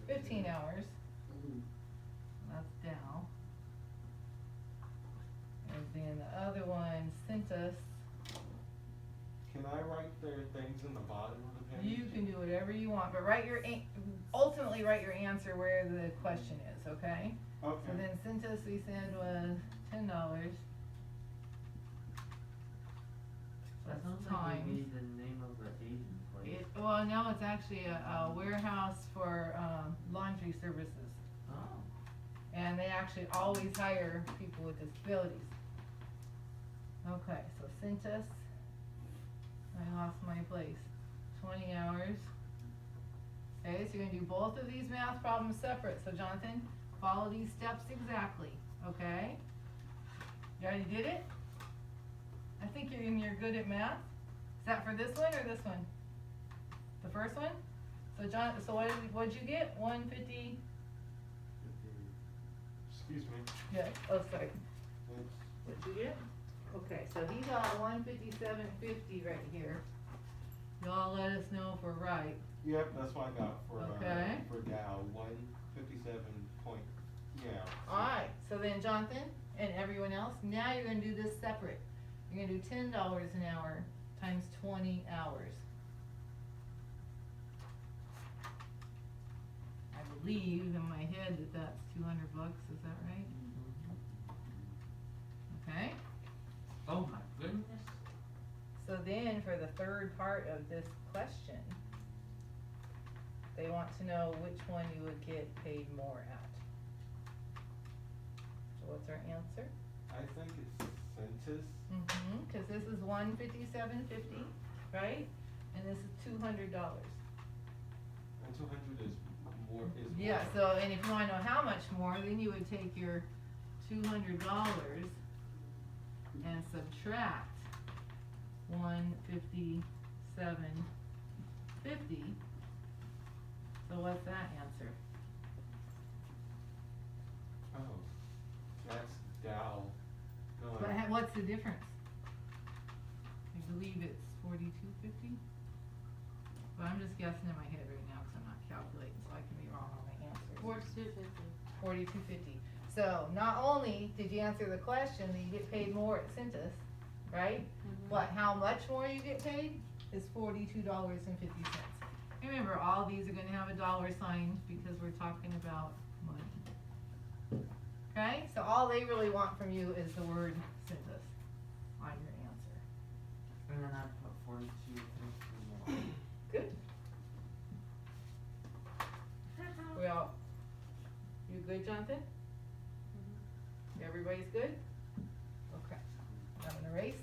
[SPEAKER 6] 15 hours. That's Dow. And then the other one, Cintas.
[SPEAKER 2] Can I write their things in the bottom of the page?
[SPEAKER 6] You can do whatever you want, but write your ultimately write your answer where the question is, okay?
[SPEAKER 2] Okay.
[SPEAKER 6] So then Cintas we said was $10.
[SPEAKER 3] That sounds like
[SPEAKER 6] times.
[SPEAKER 3] we need the name of the Asian place.
[SPEAKER 6] Well, no, it's actually a warehouse for laundry services,
[SPEAKER 3] Oh.
[SPEAKER 6] and they actually always hire people with disabilities. Okay, so Cintas. I lost my place. 20 hours. Okay, so you're gonna do both of these math problems separate. So Jonathan, follow these steps exactly, okay? You already did it? I think you're good at math. Is that for this one or this one? The first one? So so what'd you get? 150?
[SPEAKER 2] Excuse me.
[SPEAKER 6] Yeah, oh sorry.
[SPEAKER 2] It's
[SPEAKER 6] What'd you get? Okay, so he got 157.50 right here. Y'all let us know if we're right.
[SPEAKER 2] Yep, that's what I got
[SPEAKER 6] Okay.
[SPEAKER 2] for Dow, 157 point, yeah.
[SPEAKER 6] Alright, so then Jonathan and everyone else, now you're gonna do this separate. You're gonna do $10 an hour times 20 hours. I believe in my head that that's 200 bucks, is that right? Okay,
[SPEAKER 3] Oh my goodness.
[SPEAKER 6] so then for the third part of this question, they want to know which one you would get paid more at. So what's our answer?
[SPEAKER 2] I think it's census.
[SPEAKER 6] Mm-hmm, cause this is 157.50, right? And this is $200.
[SPEAKER 2] And 200 is more,
[SPEAKER 6] Yeah, so, and if you wanna know how much more, then you would take your $200 and subtract 157.50. So what's that answer?
[SPEAKER 2] Oh, that's Dow. No,
[SPEAKER 6] But what's the difference? I believe it's 42.50. But I'm just guessing in my head right now, cause I'm not calculating, so I can be wrong on my answers.
[SPEAKER 4] 42.50.
[SPEAKER 6] 42.50. So not only did you answer the question that you get paid more at Centus, right? But how much more you get paid is $42.50. Remember, all these are gonna have a dollar sign because we're talking about money. Okay, so all they really want from you is the word Centus on your answer.
[SPEAKER 3] And then I put 42.50 more.
[SPEAKER 6] Good. Well, you good, Jonathan? Everybody's good? Okay. I'm gonna erase.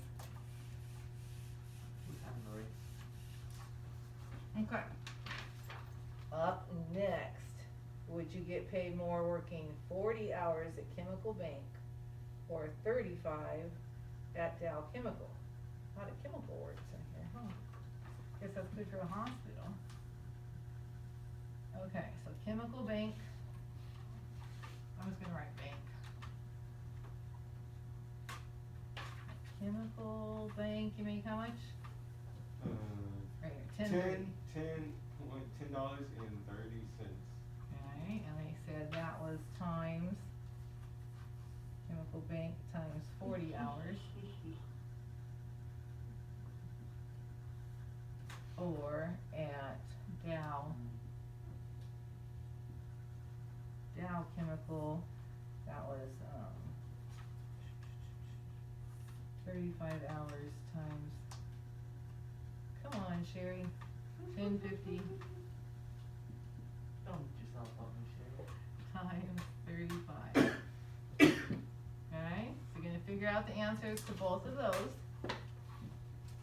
[SPEAKER 3] Who's having a race?
[SPEAKER 6] Okay. Up next, would you get paid more working 40 hours at Chemical Bank or 35 at Dow Chemical? A lot of chemical words in here, huh? Guess that's good for a hospital. Okay, so Chemical Bank, I'm just gonna write bank. Chemical Bank, you make how much? Right here, 10.30.
[SPEAKER 2] $10.30.
[SPEAKER 6] Okay, and they said that was times, Chemical Bank times 40 hours. Or at Dow Chemical, that was, 35 hours times, come on, Sherry, 10.50
[SPEAKER 3] Don't beat yourself up, Michelle.
[SPEAKER 6] times 35. Okay, so you're gonna figure out the answers to both of those,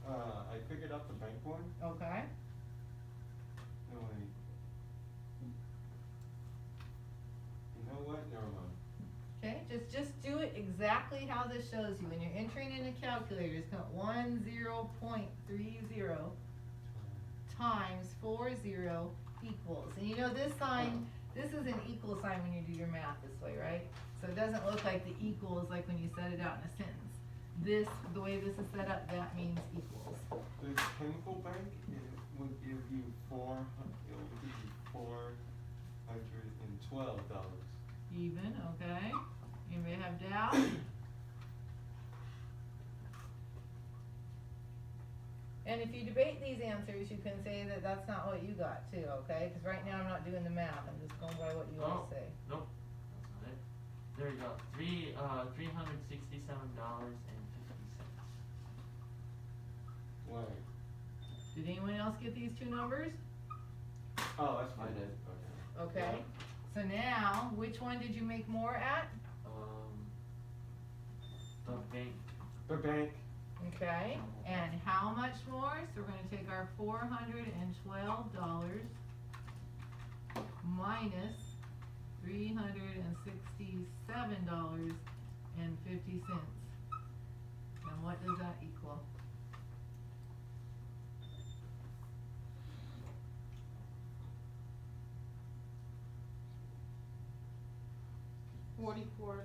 [SPEAKER 2] I figured out the bank one.
[SPEAKER 6] okay?
[SPEAKER 2] No, wait. You know what? Never mind.
[SPEAKER 6] Okay, just do it exactly how this shows you. When you're entering in a calculator, it's got 10.30 times 40 equals. And you know this sign, this is an equal sign when you do your math this way, right? So it doesn't look like the equals like when you set it out in a sentence. This, the way this is set up, that means equals.
[SPEAKER 2] The chemical bank would give you $412.
[SPEAKER 6] Even, okay? Anybody have doubt? And if you debate these answers, you can say that that's not what you got too, okay? Because right now I'm not doing the math, I'm just going by what you all say.
[SPEAKER 3] Nope, that's not it. There you go. $367.50.
[SPEAKER 2] Why?
[SPEAKER 6] Did anyone else get these two numbers?
[SPEAKER 2] Oh, that's fine.
[SPEAKER 1] I did.
[SPEAKER 2] Okay.
[SPEAKER 6] Okay, so now, which one did you make more at?
[SPEAKER 3] The bank.
[SPEAKER 2] The bank.
[SPEAKER 6] Okay, and how much more? So we're gonna take our $412 minus $367.50. And what does that equal?
[SPEAKER 4] $44.50.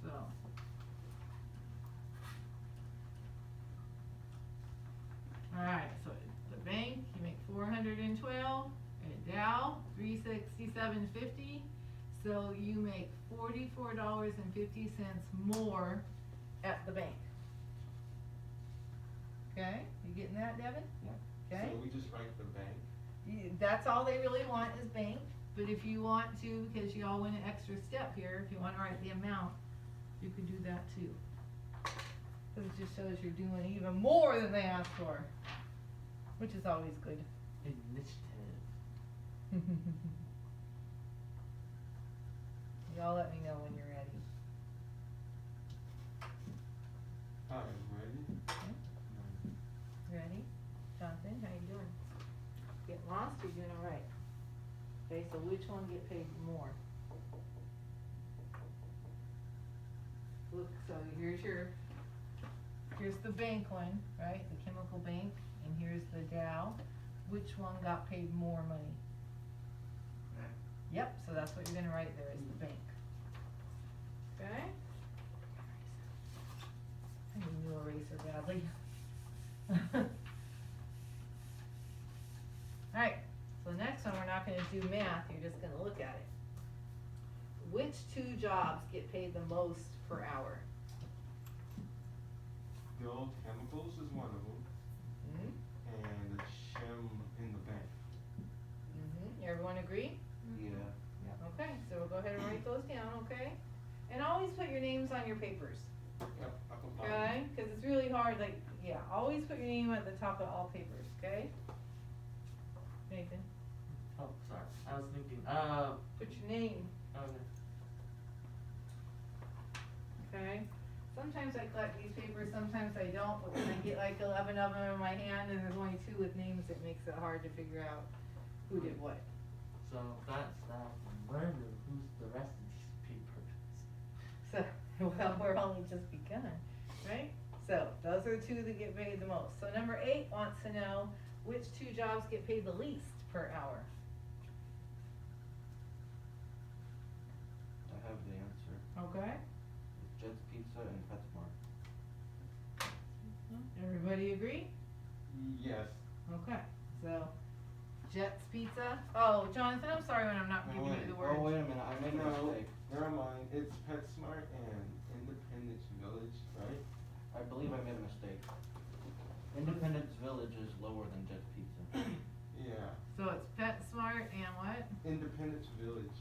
[SPEAKER 6] So, $112, at Dow, $367.50. So you make $44.50 more at the bank. Okay, you getting that, Devin? Okay.
[SPEAKER 2] So we just write the bank.
[SPEAKER 6] That's all they really want is bank, but if you want to, because y'all went an extra step here, if you wanna write the amount, you could do that too. Cause it just shows you're doing even more than they asked for, which is always good.
[SPEAKER 3] Initiative.
[SPEAKER 6] Y'all let me know when you're ready.
[SPEAKER 2] I'm ready.
[SPEAKER 6] Ready? Jonathan, how you doing? Getting lost or you doing alright? Okay, so which one get paid more? Look, so here's the bank one, right, the chemical bank, and here's the Dow. Which one got paid more money? Yep, so that's what you're gonna write there, is the bank. Okay? I need a new eraser badly. Alright, so the next one, we're not gonna do math, you're just gonna look at it. Which two jobs get paid the most per hour?
[SPEAKER 2] The old chemicals is one of them,
[SPEAKER 6] Mm-hmm.
[SPEAKER 2] and the shim in the bank.
[SPEAKER 6] Mm-hmm, everyone agree?
[SPEAKER 5] Yeah.
[SPEAKER 6] Okay, so we'll go ahead and write those down, okay? And always put your names on your papers,
[SPEAKER 2] Yep, up above.
[SPEAKER 6] okay? Cause it's really hard, like, yeah, always put your name at the top of all papers, okay? Nathan,
[SPEAKER 3] Oh, sorry. I was thinking.
[SPEAKER 6] put your name,
[SPEAKER 3] Okay.
[SPEAKER 6] okay? Sometimes I collect these papers, sometimes I don't, but when I get like 11 of them in my hand and there's only 2 with names, it makes it hard to figure out who did what.
[SPEAKER 3] So that's that. Who's the rest of these papers?
[SPEAKER 6] So, well, we're only just begun, right? So, those are the 2 that get paid the most. So number 8 wants to know which 2 jobs get paid the least per hour.
[SPEAKER 5] I have the answer.
[SPEAKER 6] Okay?
[SPEAKER 5] It's Jet's Pizza and PetSmart.
[SPEAKER 6] Everybody agree?
[SPEAKER 2] Yes.
[SPEAKER 6] Okay, so Jet's Pizza. Oh, Jonathan, I'm sorry when I'm not
[SPEAKER 2] No,
[SPEAKER 6] giving
[SPEAKER 2] wait.
[SPEAKER 6] you the words.
[SPEAKER 5] Oh, wait a minute, I made a
[SPEAKER 2] No,
[SPEAKER 5] mistake.
[SPEAKER 2] never mind. It's PetSmart and Independence Village, right?
[SPEAKER 5] I believe I made a mistake. Independence Village is lower than Jet's Pizza.
[SPEAKER 2] Yeah.
[SPEAKER 6] So it's PetSmart and what?
[SPEAKER 2] Independence Village.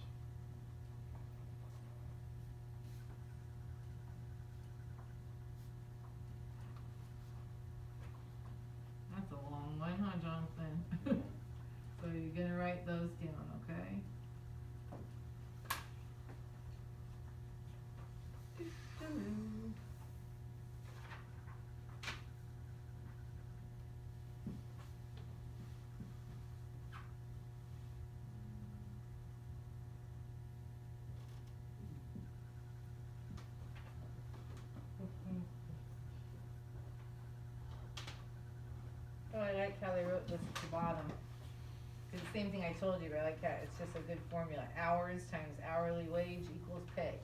[SPEAKER 6] That's a long one, huh, Jonathan? So you're gonna write those down, okay? Doo-doo. Oh, I like how they wrote this at the bottom. It's the same thing I told you, I like that, it's just a good formula. Hours times hourly wage equals pay.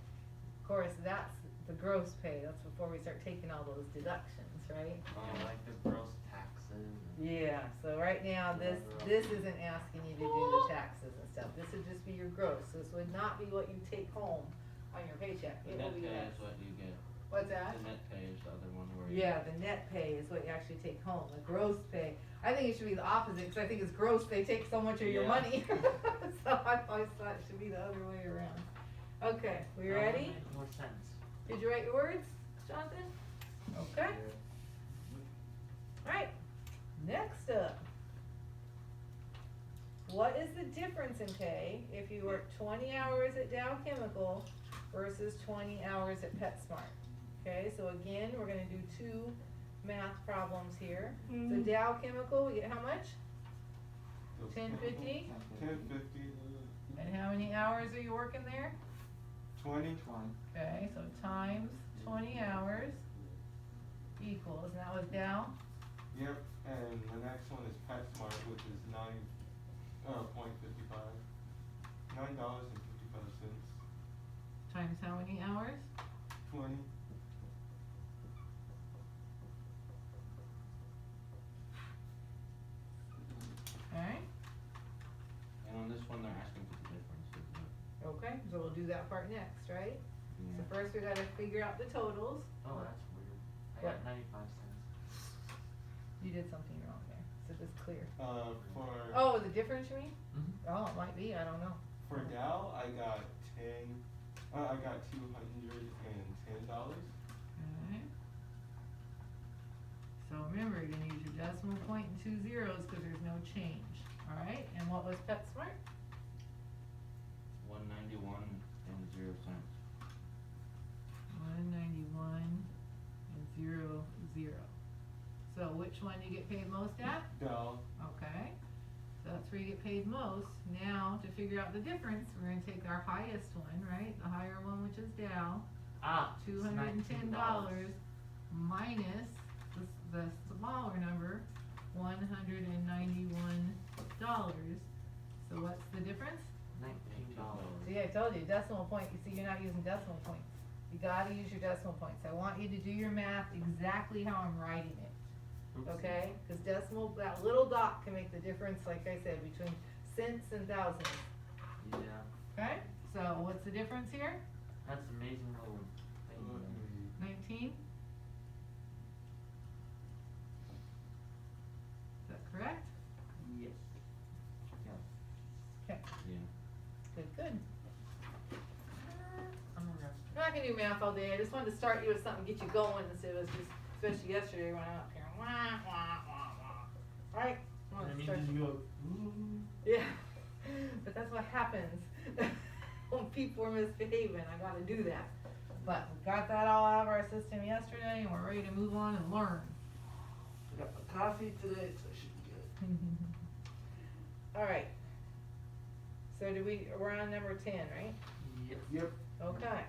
[SPEAKER 6] Of course, that's the gross pay, that's before we start taking all those deductions, right?
[SPEAKER 3] Like the gross taxes.
[SPEAKER 6] Yeah, so right now, this isn't asking you to do the taxes and stuff, this would just be your gross, this would not be what you take home on your paycheck,
[SPEAKER 5] The
[SPEAKER 6] it will
[SPEAKER 5] net
[SPEAKER 6] be
[SPEAKER 5] pay
[SPEAKER 6] less.
[SPEAKER 5] is what you get.
[SPEAKER 6] What's that?
[SPEAKER 5] The net pay is the other one where you.
[SPEAKER 6] Yeah, the net pay is what you actually take home, the gross pay, I think it should be the opposite, cause I think it's gross, they take so much of your
[SPEAKER 5] Yeah.
[SPEAKER 6] money. So I always thought it should be the other way around. Okay, we
[SPEAKER 3] That would
[SPEAKER 6] ready?
[SPEAKER 3] make more sense.
[SPEAKER 6] Did you write your words, Jonathan? Okay, alright, next up. What is the difference in pay if you work 20 hours at Dow Chemical versus 20 hours at PetSmart? Okay, so again, we're gonna do 2 math problems here. So Dow Chemical, we get how much?
[SPEAKER 2] Those
[SPEAKER 6] 10.50?
[SPEAKER 2] 10.50.
[SPEAKER 6] And how many hours are you working there?
[SPEAKER 2] 20.
[SPEAKER 6] Okay, so times 20 hours equals, and that was Dow?
[SPEAKER 2] Yep. And the next one is PetSmart, which is $9.55. $9.55.
[SPEAKER 6] Times how many hours?
[SPEAKER 2] 20.
[SPEAKER 6] Alright, do that part next, right?
[SPEAKER 5] Yeah.
[SPEAKER 6] So first we gotta figure out the totals.
[SPEAKER 3] Oh, that's weird. I
[SPEAKER 6] What?
[SPEAKER 3] got 95 cents.
[SPEAKER 6] You did something wrong there, so just clear.
[SPEAKER 2] For
[SPEAKER 6] Oh, the difference you mean?
[SPEAKER 3] Mhm.
[SPEAKER 6] Oh, it might be, I don't know.
[SPEAKER 2] for Dow, I got $210.
[SPEAKER 6] Okay. So remember, you're gonna use your decimal point and 2 zeros, cause there's no change, alright? And what was PetSmart?
[SPEAKER 5] 191 and 0 cents.
[SPEAKER 6] 191 and 0 0. So which one do you get paid most at?
[SPEAKER 2] Dow.
[SPEAKER 6] Okay, so that's where you get paid most. Now, to figure out the difference, we're gonna take our highest one, right? The higher one, which is Dow,
[SPEAKER 3] Ah, it's
[SPEAKER 6] $210 minus the smaller number, $191. So what's the difference?
[SPEAKER 3] $19.
[SPEAKER 6] See, I told you, decimal point, you see, you're not using decimal points. You gotta use your decimal points. I want you to do your math exactly how I'm writing it.
[SPEAKER 3] Oopsie.
[SPEAKER 6] Okay, cause decimal, that little dot can make the difference, like I said, between cents and thousands,
[SPEAKER 3] Yeah,
[SPEAKER 6] okay? So what's the difference here?
[SPEAKER 3] that's amazing little thing. there.
[SPEAKER 6] 19? Is that correct?
[SPEAKER 3] Yes.
[SPEAKER 6] Okay,
[SPEAKER 5] Yeah.
[SPEAKER 6] good.
[SPEAKER 3] I'm arrested.
[SPEAKER 6] I'm not gonna do math all day, I just wanted to start you with something, get you going, instead of just, especially yesterday when I went up here, wah, wah, wah, wah. Right? I wanted to start you-
[SPEAKER 3] go, ooh.
[SPEAKER 6] Yeah, but that's what happens when people are misbehaving. I gotta do that. But we got that all out of our system yesterday, and we're ready to move on and learn.
[SPEAKER 3] I got my coffee today, so I should be good.
[SPEAKER 6] All right. So we're on number 10, right?
[SPEAKER 3] Yep.
[SPEAKER 6] Okay.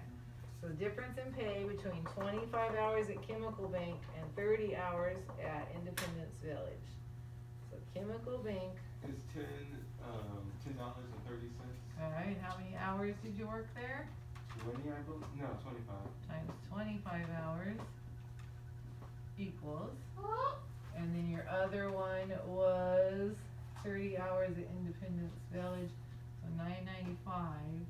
[SPEAKER 6] So the difference in pay between 25 hours at Chemical Bank and 30 hours at Independence Village. So Chemical Bank,
[SPEAKER 2] It's $10.30.
[SPEAKER 6] all right, how many hours did you work there?
[SPEAKER 2] 20, I believe. No, 25.
[SPEAKER 6] Times 25 hours equals, and then your other one was 30 hours at Independence Village, so $9.95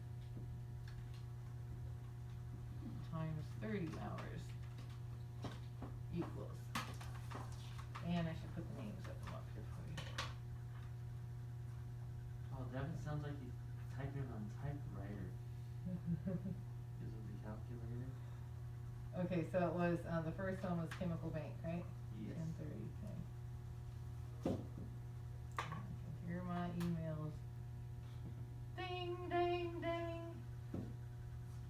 [SPEAKER 6] times 30 hours equals, and I should put the names of them up here for you.
[SPEAKER 3] Oh, Devin sounds like he's typing on typewriter. Is it the calculator?
[SPEAKER 6] Okay, so it was, the first one was Chemical Bank, right?
[SPEAKER 3] Yes.
[SPEAKER 6] 10:30, okay. I can hear my emails. Ding, ding, ding.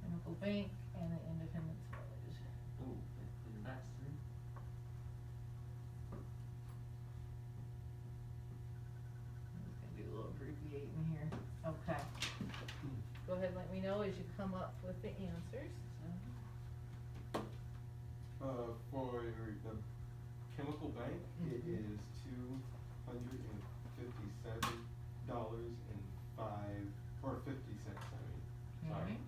[SPEAKER 6] Chemical Bank and the Independence Village.
[SPEAKER 3] Ooh, that's three.
[SPEAKER 6] I'm just gonna do a little abbreviating here. Okay. Go ahead and let me know as you come up with the answers.
[SPEAKER 2] For the Chemical Bank, it
[SPEAKER 6] Mhm.
[SPEAKER 2] is $257.50. Sorry.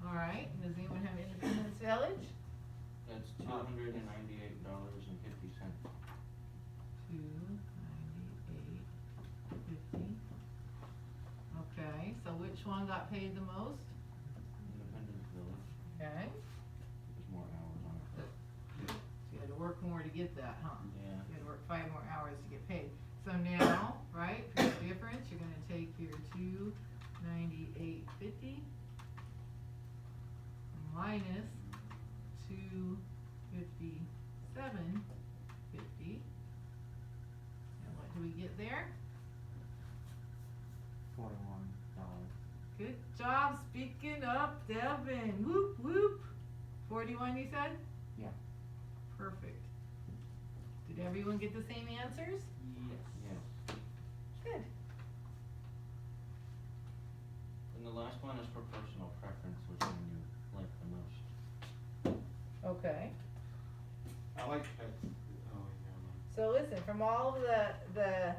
[SPEAKER 6] Alright, does anyone have Independence Village?
[SPEAKER 5] That's $298.50.
[SPEAKER 6] 298.50. Okay, so which one got paid the most?
[SPEAKER 5] Independence Village.
[SPEAKER 6] Okay,
[SPEAKER 5] There's more hours on it.
[SPEAKER 6] so you had to work more to get that, huh?
[SPEAKER 5] Yeah.
[SPEAKER 6] You had to work 5 more hours to get paid. So now, right, for the difference, you're gonna take your 298.50 minus 257.50. And what do we get there?
[SPEAKER 3] $41.
[SPEAKER 6] Good job speaking up, Devin. Whoop, whoop. 41 you said?
[SPEAKER 3] Yeah.
[SPEAKER 6] Perfect. Did everyone get the same answers?
[SPEAKER 3] Yes.
[SPEAKER 5] Yes.
[SPEAKER 6] Good.
[SPEAKER 5] And the last one is for personal preference, which one you like the most.
[SPEAKER 6] Okay.
[SPEAKER 2] I like pets. Oh, yeah.
[SPEAKER 6] So listen, from all of the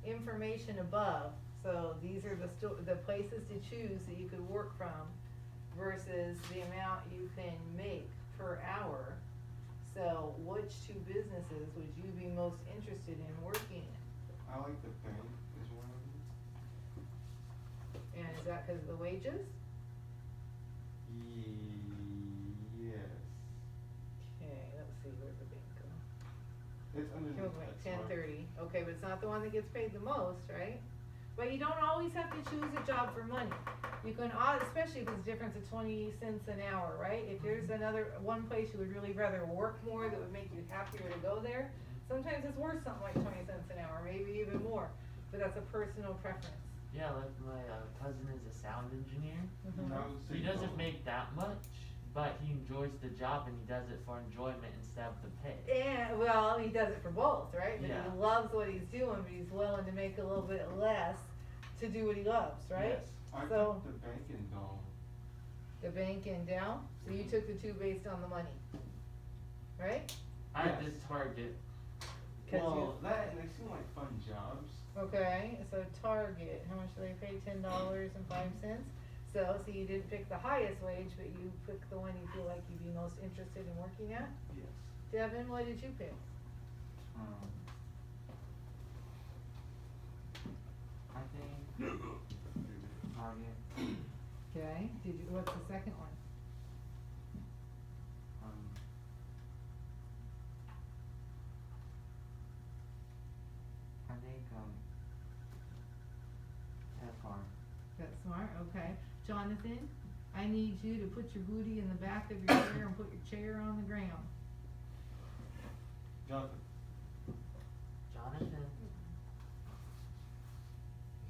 [SPEAKER 6] information above, so these are the places to choose that you could work from versus the amount you can make per hour. So which two businesses would you be most interested in working in?
[SPEAKER 2] I like the bank as one of them.
[SPEAKER 6] And is that because of the wages?
[SPEAKER 2] Yes.
[SPEAKER 6] Okay, let's see, where's the bank go?
[SPEAKER 2] It's underneath
[SPEAKER 6] Chemical bank,
[SPEAKER 2] that smart.
[SPEAKER 6] 1030, okay, but it's not the one that gets paid the most, right? But you don't always have to choose a job for money. You can, especially if it's a difference of 20 cents an hour, right? If there's one place you would really rather work more that would make you happier to go there, sometimes it's worth something like 20 cents an hour, maybe even more, but that's a personal preference.
[SPEAKER 3] Yeah, like my cousin is a sound engineer.
[SPEAKER 6] Mhm.
[SPEAKER 2] I would say
[SPEAKER 3] He doesn't
[SPEAKER 2] no.
[SPEAKER 3] make that much, but he enjoys the job and he does it for enjoyment instead of the pay.
[SPEAKER 6] And, well, he does it for both, right? But
[SPEAKER 3] Yeah.
[SPEAKER 6] he loves what he's doing, but he's willing to make a little bit less to do what he loves, right?
[SPEAKER 3] Yes.
[SPEAKER 2] I
[SPEAKER 6] So-
[SPEAKER 2] took the banking down.
[SPEAKER 6] The bank and down, so you took the two based on the money, right?
[SPEAKER 3] I
[SPEAKER 2] Yes.
[SPEAKER 3] did Target.
[SPEAKER 6] 'Cause
[SPEAKER 2] Well, that and they seem like fun jobs.
[SPEAKER 6] Okay, so Target, how much do they pay? $10.05. So you didn't pick the highest wage, but you picked the one you feel like you'd be most interested in working at.
[SPEAKER 2] Yes.
[SPEAKER 6] Devin, what did you pick?
[SPEAKER 5] I think Target,
[SPEAKER 6] Okay, what's the second one?
[SPEAKER 5] I think, FR.
[SPEAKER 6] That's smart, okay. Jonathan, I need you to put your booty in the back of your chair and put your chair on the ground.
[SPEAKER 2] Jonathan,
[SPEAKER 3] Jonathan,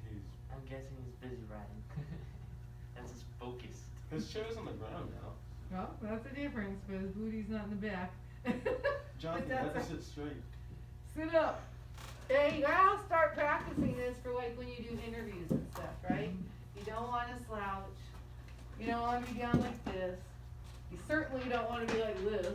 [SPEAKER 2] he's
[SPEAKER 3] I'm guessing he's busy writing. That's his focus.
[SPEAKER 2] his chair's on the ground now.
[SPEAKER 6] Well, that's the difference, but his booty's not in the back.
[SPEAKER 2] Jonathan, you
[SPEAKER 6] But
[SPEAKER 2] have
[SPEAKER 6] that's
[SPEAKER 2] to sit straight.
[SPEAKER 6] Sit up. Okay, you gotta start practicing this for like when you do interviews and stuff, right? You don't wanna slouch. You don't wanna be down like this. You certainly don't wanna be like this.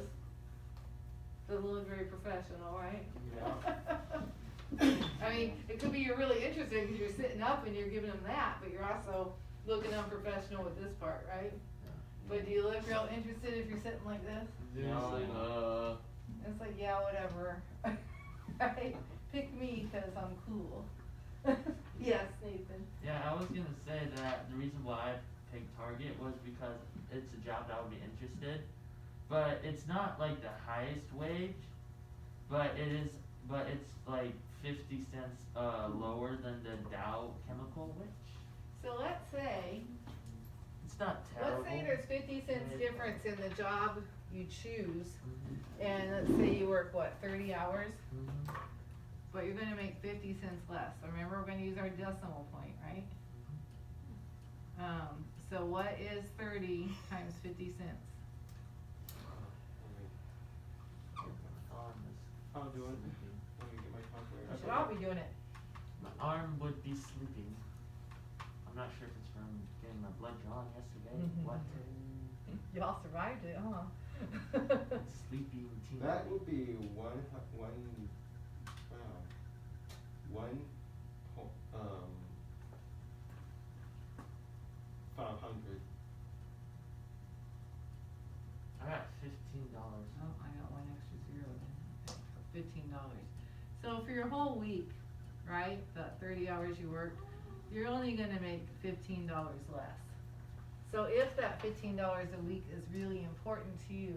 [SPEAKER 6] Doesn't look very professional, right?
[SPEAKER 2] Yeah.
[SPEAKER 6] I mean, it could be you're really interested because you're sitting up and you're giving them that, but you're also looking unprofessional with this part, right? But do you look real interested if you're sitting like this?
[SPEAKER 3] No,
[SPEAKER 6] It's like, yeah, whatever. Right? Pick me because I'm cool. Yes, Nathan.
[SPEAKER 3] Yeah, I was gonna say that the reason why I picked Target was because it's a job that I would be interested, but it's not like the highest wage, but it's like 50 cents lower than the Dow Chemical wage.
[SPEAKER 6] So let's say,
[SPEAKER 3] It's not terrible.
[SPEAKER 6] let's say there's 50 cents difference in the job you choose,
[SPEAKER 3] Mhm.
[SPEAKER 6] and let's say you work, what, 30 hours?
[SPEAKER 3] Mhm.
[SPEAKER 6] But you're gonna make 50 cents less. So remember, we're gonna use our decimal point, right? So what is 30 times 50 cents?
[SPEAKER 2] I'll do it. Let me get my calculator.
[SPEAKER 6] We should all be doing it.
[SPEAKER 3] My arm would be sleeping. I'm not sure if it's from getting my blood drawn yesterday. What?
[SPEAKER 6] Y'all survived it, huh?
[SPEAKER 3] Sleeping teen.
[SPEAKER 2] That would be one, 500.
[SPEAKER 3] I got $15.
[SPEAKER 6] Oh, I got one extra zero then. $15. So for your whole week, right, the 30 hours you worked, you're only gonna make $15 less. So if that $15 a week is really important to you,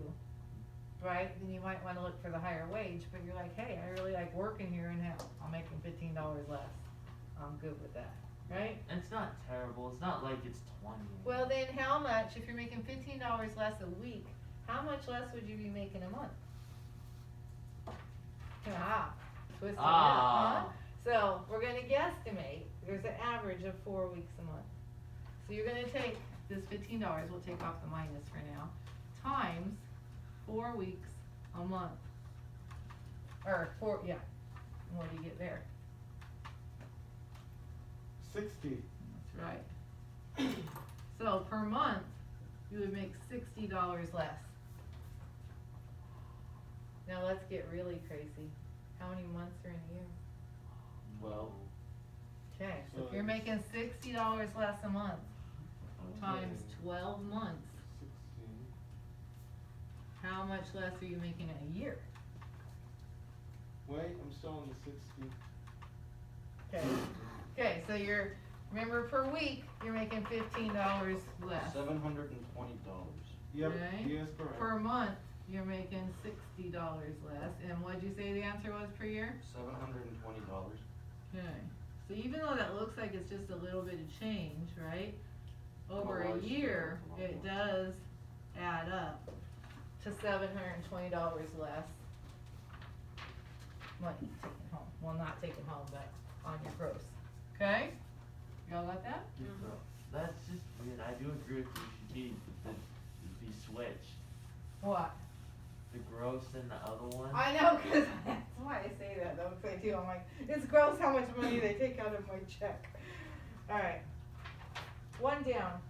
[SPEAKER 6] right, then you might wanna look for the higher wage, but you're like, hey, I really like working here and hell, I'm making $15 less. I'm good with that, right?
[SPEAKER 3] It's not terrible. It's not like it's 20.
[SPEAKER 6] Well, then how much, if you're making $15 less a week, how much less would you be making a month? Ah, twisted it up, huh?
[SPEAKER 3] Ah.
[SPEAKER 6] So, we're gonna guesstimate, there's an average of 4 weeks a month. So you're gonna take this $15, we'll take off the minus for now, times 4 weeks a month. Or yeah, and what do you get there?
[SPEAKER 2] 60.
[SPEAKER 6] That's right. So per month, you would make $60 less. Now let's get really crazy. How many months are in a year?
[SPEAKER 3] Well,
[SPEAKER 6] Okay, so
[SPEAKER 2] So
[SPEAKER 6] if you're
[SPEAKER 2] it's-
[SPEAKER 6] making $60 less a month, times
[SPEAKER 2] Okay.
[SPEAKER 6] 12 months,
[SPEAKER 2] 16.
[SPEAKER 6] how much less are you making in a year?
[SPEAKER 2] Wait, I'm still on the 60.
[SPEAKER 6] Okay, okay, so you're Remember, per week, you're making $15 less.
[SPEAKER 5] $720.
[SPEAKER 8] Yep,
[SPEAKER 6] Okay.
[SPEAKER 8] yes, correct.
[SPEAKER 6] Per month, you're making $60 less. And what'd you say the answer was per year?
[SPEAKER 5] $720.
[SPEAKER 6] Okay. So even though that looks like it's just a little bit of change, right? Over
[SPEAKER 5] Oh,
[SPEAKER 6] a
[SPEAKER 5] I see.
[SPEAKER 6] year,
[SPEAKER 5] That's a lot
[SPEAKER 6] it
[SPEAKER 5] more.
[SPEAKER 6] does add up to $720 less money taken home. Well, not taken home, but on your gross. Okay? Y'all got that?
[SPEAKER 3] So, that's just weird. I do agree with you. Should be switched.
[SPEAKER 6] What?
[SPEAKER 3] The gross and the other one.
[SPEAKER 6] I know, cause that's why I say that though, cause I do, I'm like, it's gross how much money they take out of my check. Alright, one down.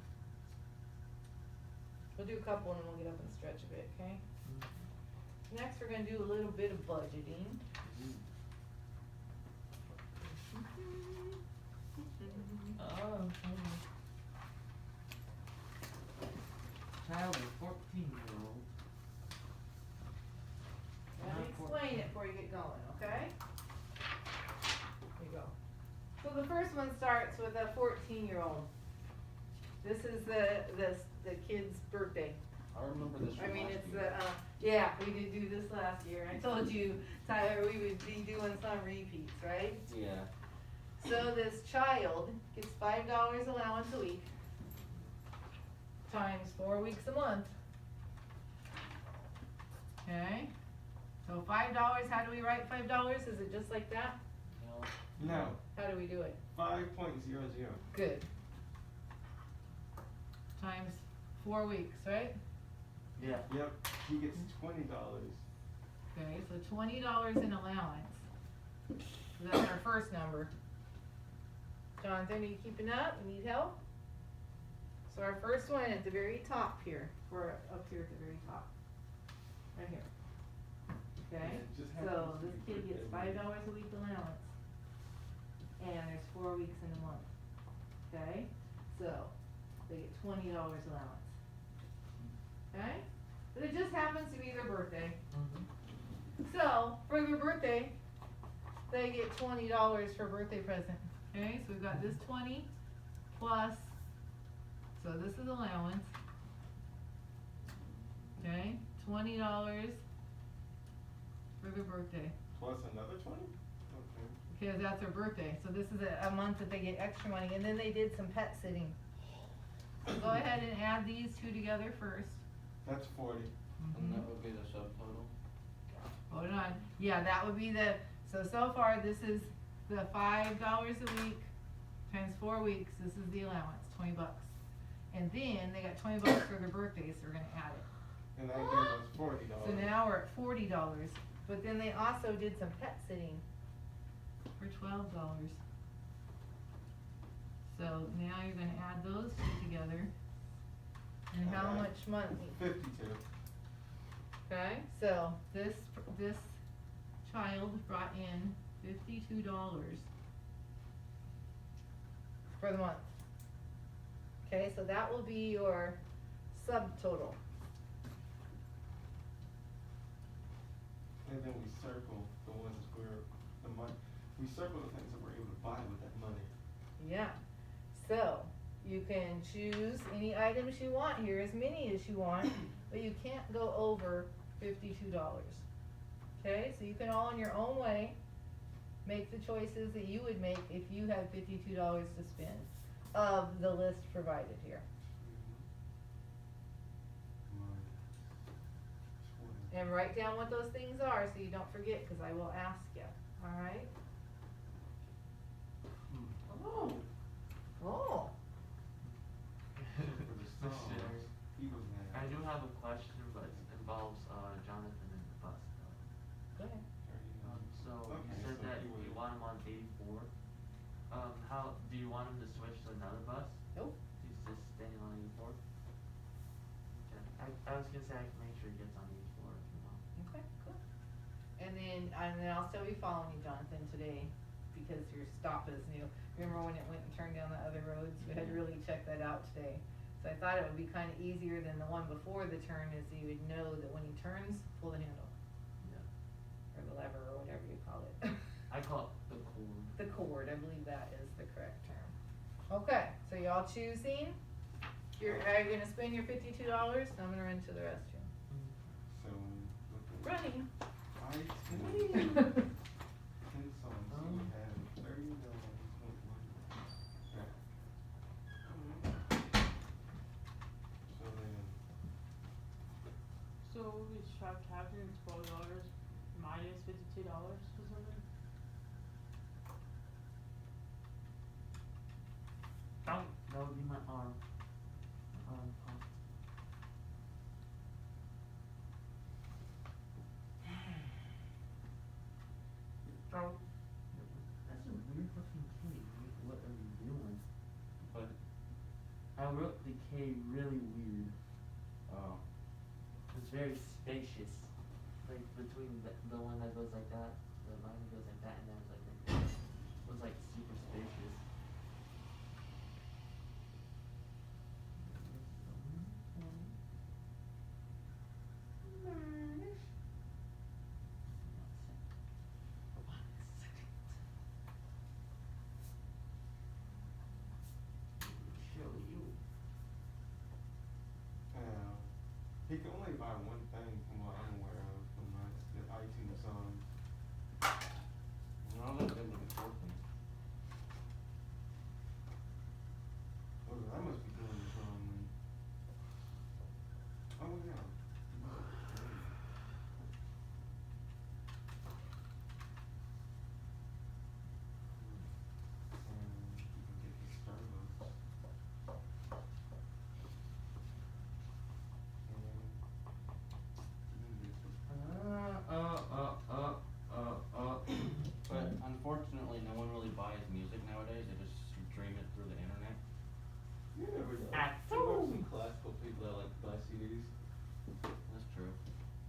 [SPEAKER 6] We'll do a couple and then we'll get up and stretch a bit, okay? Next, we're gonna do a little bit of budgeting.
[SPEAKER 3] Oh, child or 14-year-old.
[SPEAKER 6] Let me explain it before you get going, okay? Here you go. So the first one starts with a 14-year-old. This is the kid's birthday.
[SPEAKER 5] I remember this
[SPEAKER 6] I
[SPEAKER 5] from
[SPEAKER 6] mean,
[SPEAKER 5] last
[SPEAKER 6] it's
[SPEAKER 5] year.
[SPEAKER 6] yeah, we did do this last year. I told you, Tyler, we would be doing some repeats, right?
[SPEAKER 5] Yeah.
[SPEAKER 6] So this child gets $5 allowance a week, times 4 weeks a month. Okay? So $5, how do we write $5? Is it just like that?
[SPEAKER 3] No.
[SPEAKER 8] No,
[SPEAKER 6] How do we do it?
[SPEAKER 8] 5.00.
[SPEAKER 6] Good. Times 4 weeks, right?
[SPEAKER 3] Yeah.
[SPEAKER 8] Yep, he gets $20.
[SPEAKER 6] Okay, so $20 in allowance. So that's our first number. Jonathan, are you keeping up? You need help? So our first one at the very top here, we're up here at the very top. Right here. Okay,
[SPEAKER 8] It just
[SPEAKER 6] so
[SPEAKER 8] happens to
[SPEAKER 6] this
[SPEAKER 8] be
[SPEAKER 6] kid gets
[SPEAKER 8] every
[SPEAKER 6] $5 a week allowance. And there's 4 weeks in a month. Okay, so they get $20 allowance. Okay, but it just happens to be their birthday. So, for their birthday, they get $20 for birthday present. Okay, so we've got this 20 plus, so this is allowance. Okay, $20 for their birthday.
[SPEAKER 8] Plus another 20? Okay.
[SPEAKER 6] Because that's their birthday. So this is a month that they get extra money. And then they did some pet sitting. So go ahead and add these two together first.
[SPEAKER 8] That's 40.
[SPEAKER 5] And that would be the subtotal.
[SPEAKER 6] Hold on. Yeah, that would be so far this is the $5 a week times 4 weeks. This is the allowance, $20. And then they got $20 for their birthday, so we're gonna add it.
[SPEAKER 8] And that gives us $40.
[SPEAKER 6] So now we're at $40. But then they also did some pet sitting for $12. So now you're gonna add those two together. And how
[SPEAKER 8] Okay.
[SPEAKER 6] much money?
[SPEAKER 8] 52.
[SPEAKER 6] Okay, so this child brought in $52 for the month. Okay, so that will be your subtotal.
[SPEAKER 8] And then we circle the ones the money. We circle the things that we're able to buy with that money.
[SPEAKER 6] Yeah, so you can choose any items you want here, as many as you want, but you can't go over $52. Okay, so you can all in your own way make the choices that you would make if you had $52 to spend of the list provided here. And write down what those things are so you don't forget, because I will ask you. Alright? Oh. Oh.
[SPEAKER 3] For sure.
[SPEAKER 8] Eagles
[SPEAKER 3] I do have a question, but it involves Jonathan and the bus though.
[SPEAKER 6] Go ahead.
[SPEAKER 3] So
[SPEAKER 8] Okay,
[SPEAKER 3] you said
[SPEAKER 8] so
[SPEAKER 3] that
[SPEAKER 8] he
[SPEAKER 3] you
[SPEAKER 8] would-
[SPEAKER 3] want him on 84. How do you want him to switch to another bus?
[SPEAKER 6] Nope.
[SPEAKER 3] He's just staying on 84. Okay. I was gonna say I can make sure he gets on 84 if you want.
[SPEAKER 6] Okay, good. And then I'll still be following you, Jonathan, today, because your stop is new. Remember when it went and turned down the other roads? We had to really check that out today. So I thought it would be kinda easier than the one before the turn, is you would know that when he turns, pull the handle.
[SPEAKER 3] Yeah.
[SPEAKER 6] Or the lever, or whatever you call it.
[SPEAKER 3] I call it the cord.
[SPEAKER 6] The cord, I believe that is the correct term. Okay, so y'all choosing? Are you gonna spend your $52? I'm gonna run to the restroom.
[SPEAKER 2] So,
[SPEAKER 6] Running.
[SPEAKER 2] 5, 10, 10 songs. So we have $30. Yeah. So then,
[SPEAKER 4] So we shop captain is $12 minus $52 or something.
[SPEAKER 3] Ow, that would be my arm. My arm pump. Ow. That's a weird looking K. What are you doing?
[SPEAKER 5] But,
[SPEAKER 3] I wrote the K really weird.
[SPEAKER 5] oh,
[SPEAKER 3] It's very spacious. Like between the one that goes like that, the line that goes like that, and then it was like this. It was like super spacious. Show you.
[SPEAKER 2] he can only buy one thing from what I'm aware of from the iTunes songs.
[SPEAKER 5] no, that didn't even working.
[SPEAKER 2] Oh, I must be doing this wrong then. Oh, yeah. You can get the Starbucks.
[SPEAKER 5] But unfortunately, no one really buys music nowadays. They just stream it through the internet.
[SPEAKER 2] You never know.
[SPEAKER 3] Ah,
[SPEAKER 2] There are some classical people that like to buy CDs.
[SPEAKER 5] That's true.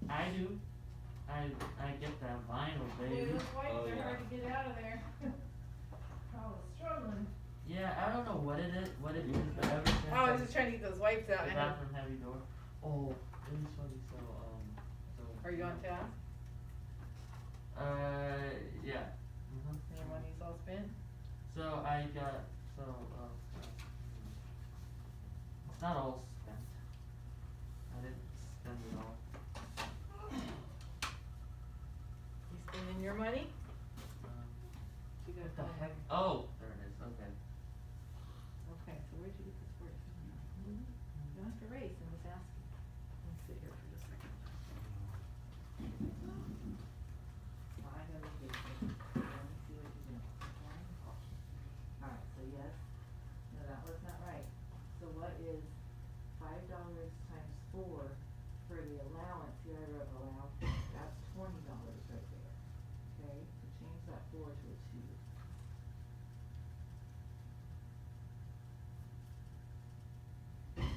[SPEAKER 3] I do. I get that vinyl,
[SPEAKER 6] Boy,
[SPEAKER 3] baby.
[SPEAKER 6] those wipes
[SPEAKER 5] Oh,
[SPEAKER 6] are
[SPEAKER 5] yeah.
[SPEAKER 6] hard to get out of there. I was struggling.
[SPEAKER 3] Yeah, I don't know what it is, but ever since
[SPEAKER 6] Oh, I was just trying to get those wipes out.
[SPEAKER 3] the
[SPEAKER 6] I know.
[SPEAKER 3] bathroom heavy door. Oh, it was funny. So
[SPEAKER 6] Are you on task?
[SPEAKER 3] Yeah.
[SPEAKER 6] And your money's all spent?
[SPEAKER 3] So I got it's not all spent. I didn't spend it all.
[SPEAKER 6] You spending your money? You
[SPEAKER 3] What
[SPEAKER 6] got
[SPEAKER 3] the heck? Oh, there it is. Okay.
[SPEAKER 6] Okay, so where'd you get this word? You don't have to race, I'm just asking. Let me sit here for just a second. I gotta do this. Let me see what you do. Okay? Alright, so yes. No, that was not right. So what is $5 times 4 for the allowance? Here I wrote allow. That's $20 right there. Okay, so change that 4 to a 2. Okay.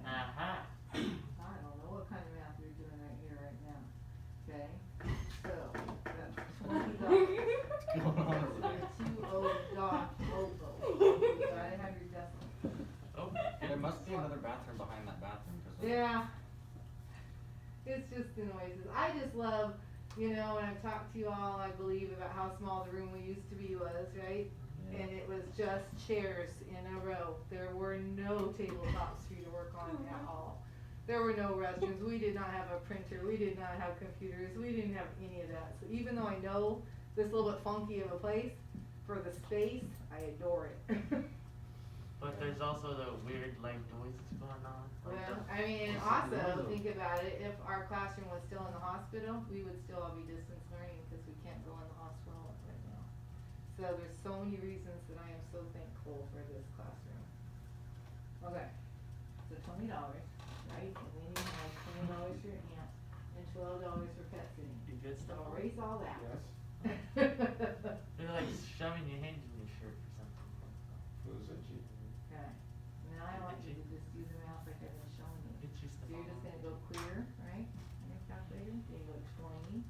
[SPEAKER 3] Aha.
[SPEAKER 6] I don't know what kind of math you're doing right here, right now. Okay, so that's $20. You gotta have your decimal.
[SPEAKER 3] Oh.
[SPEAKER 5] There must be another bathroom behind that bathroom.
[SPEAKER 6] Yeah. It's just the noises. I just love, when I've talked to you all, I believe, about how small the room we used to be was, right?
[SPEAKER 5] Yeah.
[SPEAKER 6] And it was just chairs in a row. There were no tabletops for you to work on at all. There were no restrooms. We did not have a printer. We did not have computers. We didn't have any of that. So even though I know this little bit funky of a place, for the space, I adore it.
[SPEAKER 3] But there's also the weird noises going on.
[SPEAKER 6] Well,
[SPEAKER 3] the-
[SPEAKER 6] I mean, and also, think about it, if our classroom was still in the hospital, we would still all be distance learning because we can't go in the hospital right now. So there's so many reasons that I am so thankful for this classroom. Okay, so $20, right? And then you have $20 for your aunt and $12 for pet sitting.
[SPEAKER 3] You good
[SPEAKER 6] So
[SPEAKER 3] stuff?
[SPEAKER 6] erase all that.
[SPEAKER 2] Yes.
[SPEAKER 3] They're like shoving your hands in your shirt or something.
[SPEAKER 2] Who's that you?
[SPEAKER 6] Okay, now I want you to just do the math like I've been showing you.
[SPEAKER 3] Get you
[SPEAKER 6] So
[SPEAKER 3] stuff
[SPEAKER 6] you're just gonna go clear, right, on your calculator, then you go 20.00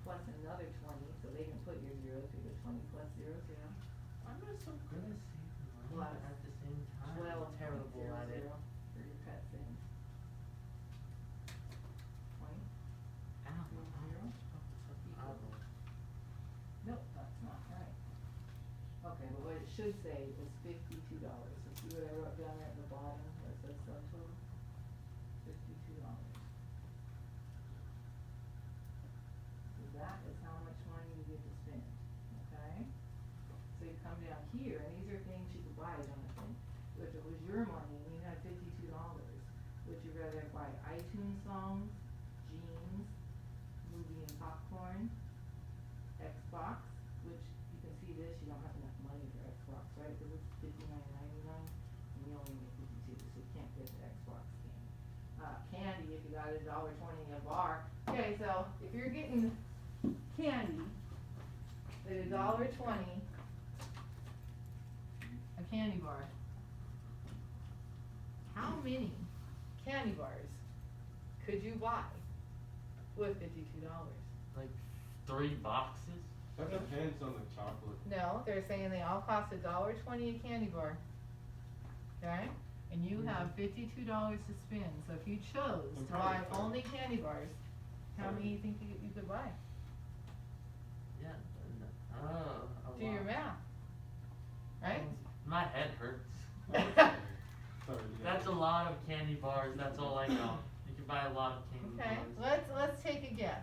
[SPEAKER 6] plus another 20, so they can put your zeros, you go 20 plus 00,
[SPEAKER 3] I'm not so good at saving money,
[SPEAKER 6] Plus
[SPEAKER 3] but at the same time,
[SPEAKER 6] 12
[SPEAKER 3] I'm terrible at it.
[SPEAKER 6] for your pet thing. 20,
[SPEAKER 3] Ow, my arm.
[SPEAKER 6] should say is $52. So see what I wrote down there at the bottom where it says subtotal? $52. So that is how much money you get to spend, okay? So you come down here, and these are things you could buy, Jonathan. If it was your money and you had $52, would you rather buy iTunes songs, jeans, movie and popcorn, Xbox, which you can see this, you don't have enough money for Xbox, right? Because it's $59.99 and you only get 52, so you can't get the Xbox game. Candy, if you got $1.20 a bar. Okay, so if you're getting candy at $1.20, a candy bar, how many candy bars could you buy with $52?
[SPEAKER 3] Like 3 boxes?
[SPEAKER 2] That depends on the chocolate.
[SPEAKER 6] No, they're saying they all cost $1.20 a candy bar. Okay? And you have $52 to spend. So if you chose to buy only candy bars, how many you think you could buy?
[SPEAKER 3] Yeah. A
[SPEAKER 6] Do your
[SPEAKER 3] lot.
[SPEAKER 6] math. Right?
[SPEAKER 3] My head hurts.
[SPEAKER 2] Sorry,
[SPEAKER 3] That's a lot of candy bars. That's all I know. You can buy a lot of candy
[SPEAKER 6] Okay,
[SPEAKER 3] bars.
[SPEAKER 6] let's take a guess.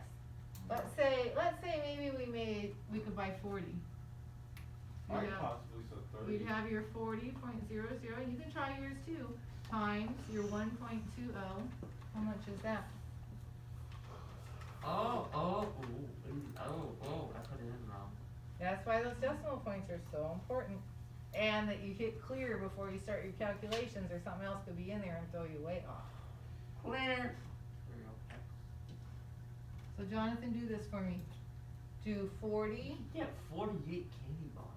[SPEAKER 6] Let's say maybe we could buy 40.
[SPEAKER 2] I
[SPEAKER 6] You'd have-
[SPEAKER 2] possibly so 30.
[SPEAKER 6] You'd have your 40.00, you can try yours too, times your 1.20. How much is that?
[SPEAKER 3] Oh, I put it in wrong.
[SPEAKER 6] That's why those decimal points are so important. And that you hit clear before you start your calculations, or something else could be in there and throw you way off. Clear.
[SPEAKER 3] There you go.
[SPEAKER 6] So Jonathan, do this for me. Do 40.
[SPEAKER 3] Yeah, 48 candy bars.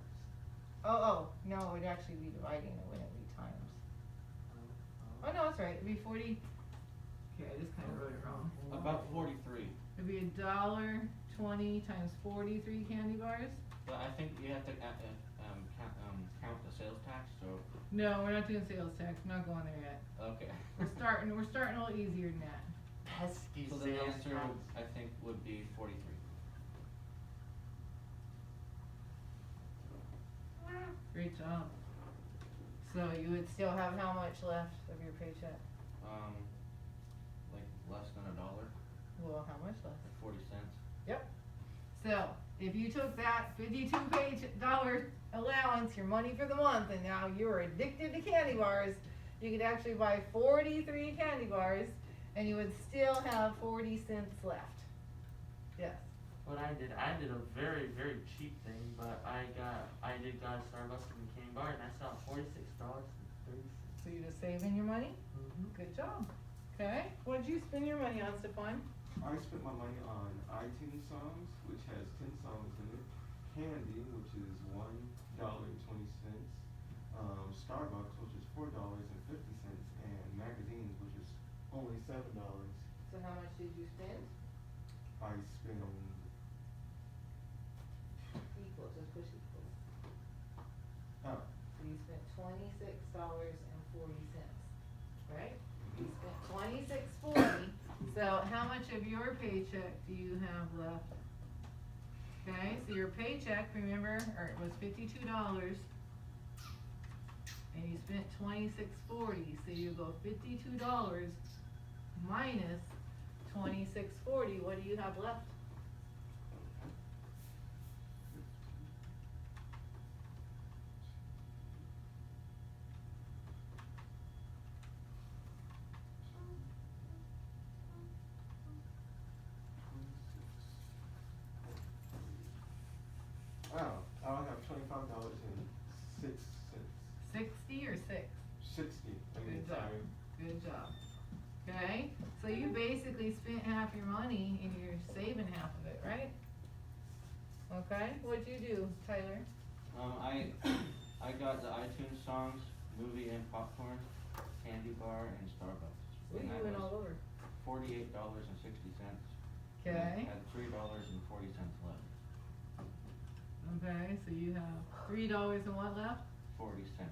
[SPEAKER 6] Oh, no, it'd actually be dividing, it wouldn't be times. Oh, no, that's right, it'd be 40. Okay, I just kinda wrote it wrong.
[SPEAKER 5] About 43.
[SPEAKER 6] It'd be $1.20 times 43 candy bars.
[SPEAKER 5] But I think you have to count the sales tax, so,
[SPEAKER 6] No, we're not doing sales tax, we're not going there yet.
[SPEAKER 5] okay.
[SPEAKER 6] We're starting a little easier than that.
[SPEAKER 3] Pesky
[SPEAKER 5] So the
[SPEAKER 3] sales
[SPEAKER 5] answer,
[SPEAKER 3] tax.
[SPEAKER 5] I think, would be 43.
[SPEAKER 6] Great job. So you would still have how much left of your paycheck?
[SPEAKER 5] Like less than $1,
[SPEAKER 6] Well, how much left?
[SPEAKER 5] like 40 cents.
[SPEAKER 6] Yep. So, if you took that $52 allowance, your money for the month, and now you're addicted to candy bars, you could actually buy 43 candy bars, and you would still have 40 cents left. Yes.
[SPEAKER 3] What I did a very, very cheap thing, but I did got a Starbucks and a candy bar, and I saw $46.30.
[SPEAKER 6] So you're just saving your money?
[SPEAKER 3] Mm-hmm.
[SPEAKER 6] Good job. Okay. What did you spend your money on, Stephon?
[SPEAKER 2] I spent my money on iTunes songs, which has 10 songs in it. Candy, which is $1.20. Starbucks, which is $4.50, and magazines, which is only $7.
[SPEAKER 6] So how much did you spend?
[SPEAKER 2] I spent
[SPEAKER 6] Equal, just push equal.
[SPEAKER 2] oh,
[SPEAKER 6] So you spent $26.40, right? You spent $26.40. So how much of your paycheck do you have left? Okay, so your paycheck, remember, or it was $52, and you spent $26.40. So you go $52 minus $26.40. What do you have left?
[SPEAKER 2] oh, I only have $25.06.
[SPEAKER 6] 60 or 6?
[SPEAKER 2] 60. I mean,
[SPEAKER 6] Good job.
[SPEAKER 2] sorry.
[SPEAKER 6] Good job. Okay, so you basically spent half your money and you're saving half of it, right? Okay, what'd you do, Tyler?
[SPEAKER 5] I got the iTunes songs, movie and popcorn, candy bar, and Starbucks.
[SPEAKER 6] What
[SPEAKER 5] And
[SPEAKER 6] you
[SPEAKER 5] that
[SPEAKER 6] went
[SPEAKER 5] was
[SPEAKER 6] all over?
[SPEAKER 5] $48.60.
[SPEAKER 6] Okay,
[SPEAKER 5] Had $3.40 left.
[SPEAKER 6] okay, so you have $3 and what left?
[SPEAKER 5] 40 cents.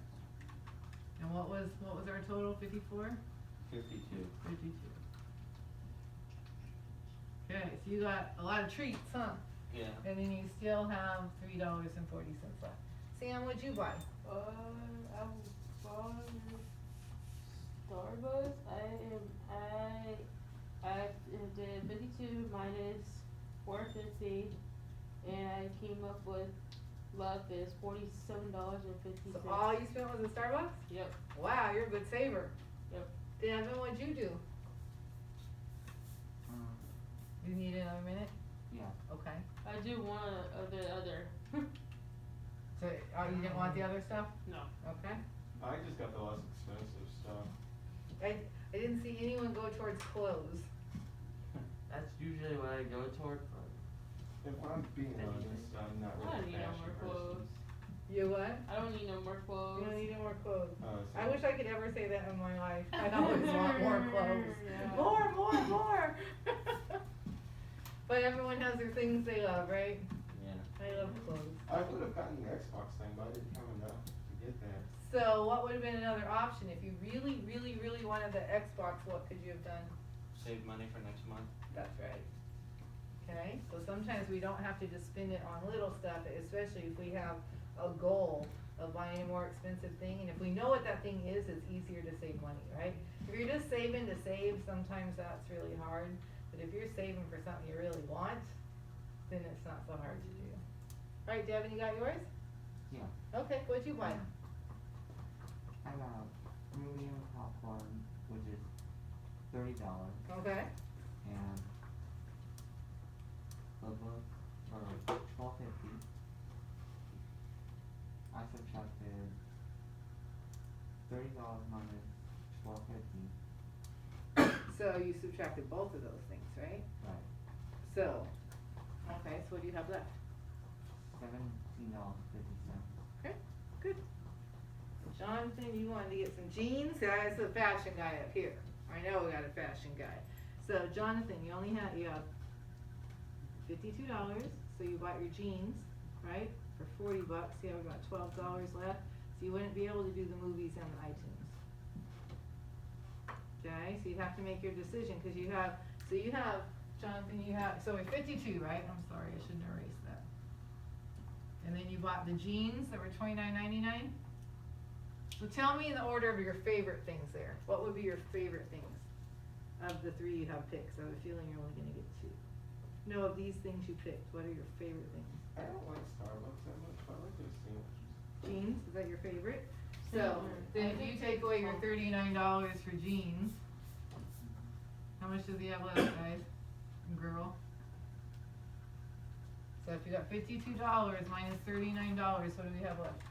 [SPEAKER 6] And what was our total, 54?
[SPEAKER 5] 52.
[SPEAKER 6] 52. Okay, so you got a lot of treats, huh?
[SPEAKER 5] Yeah.
[SPEAKER 6] And then you still have $3.40 left. Sam, what'd you buy?
[SPEAKER 4] I bought Starbucks. I did 52 minus 450, and I came up with left is $47.50.
[SPEAKER 6] So all you spent was at Starbucks?
[SPEAKER 4] Yep.
[SPEAKER 6] Wow, you're a good saver.
[SPEAKER 4] Yep.
[SPEAKER 6] Devin, what'd you do? You need another minute?
[SPEAKER 5] Yeah.
[SPEAKER 6] Okay.
[SPEAKER 4] I do want the other.
[SPEAKER 6] So, you didn't want the other stuff?
[SPEAKER 4] No.
[SPEAKER 6] Okay.
[SPEAKER 2] I just got the less expensive stuff.
[SPEAKER 6] I didn't see anyone go towards clothes.
[SPEAKER 3] That's usually what I go toward, but
[SPEAKER 2] If I'm being honest, I'm not
[SPEAKER 4] I don't
[SPEAKER 2] really
[SPEAKER 4] need
[SPEAKER 2] a
[SPEAKER 4] no
[SPEAKER 2] fashion
[SPEAKER 4] more
[SPEAKER 2] person.
[SPEAKER 4] clothes.
[SPEAKER 6] You what?
[SPEAKER 4] I don't need no more clothes.
[SPEAKER 6] You don't need any more clothes.
[SPEAKER 2] So
[SPEAKER 6] I wish I could ever say that in my life. I always want more clothes.
[SPEAKER 4] Yeah.
[SPEAKER 6] More. But everyone has their things they love, right?
[SPEAKER 5] Yeah.
[SPEAKER 6] I love clothes.
[SPEAKER 2] I would have gotten the Xbox thing, but I didn't have enough to get that.
[SPEAKER 6] So what would have been another option? If you really, really, really wanted the Xbox, what could you have done?
[SPEAKER 5] Save money for next month.
[SPEAKER 6] That's right. Okay, so sometimes we don't have to just spend it on little stuff, especially if we have a goal of buying a more expensive thing, and if we know what that thing is, it's easier to save money, right? If you're just saving to save, sometimes that's really hard, but if you're saving for something you really want, then it's not so hard to do. Right, Devin, you got yours?
[SPEAKER 9] Yeah.
[SPEAKER 6] Okay, what'd you buy?
[SPEAKER 9] I got movie and popcorn, which is $30,
[SPEAKER 6] Okay,
[SPEAKER 9] and the book for $12.50. I subtracted $30 minus $12.50.
[SPEAKER 6] so you subtracted both of those things, right?
[SPEAKER 9] Right.
[SPEAKER 6] So, okay, so what do you have left?
[SPEAKER 9] $17.50.
[SPEAKER 6] Okay, good. Jonathan, you wanted to get some jeans? That's the fashion guy up here. I know we got a fashion guy. So Jonathan, you have $52, so you bought your jeans, right? For $40, you have about $12 left, so you wouldn't be able to do the movies and the iTunes. Okay, so you have to make your decision, cause Jonathan, so we're 52, right? I'm sorry, I shouldn't erase that. And then you bought the jeans that were $29.99? So tell me in the order of your favorite things there. What would be your favorite things of the three you have picked? So I have a feeling you're only gonna get two. No, of these things you picked, what are your favorite things?
[SPEAKER 2] I don't like Starbucks that much, but I like their sandwiches.
[SPEAKER 6] Jeans, is that your favorite? So,
[SPEAKER 4] Mhm.
[SPEAKER 6] then
[SPEAKER 4] I
[SPEAKER 6] if you
[SPEAKER 4] think
[SPEAKER 6] take away your
[SPEAKER 4] so.
[SPEAKER 6] $39 for jeans, how much does he have left, guys and girl? So if you got $52 minus $39, what do we have left?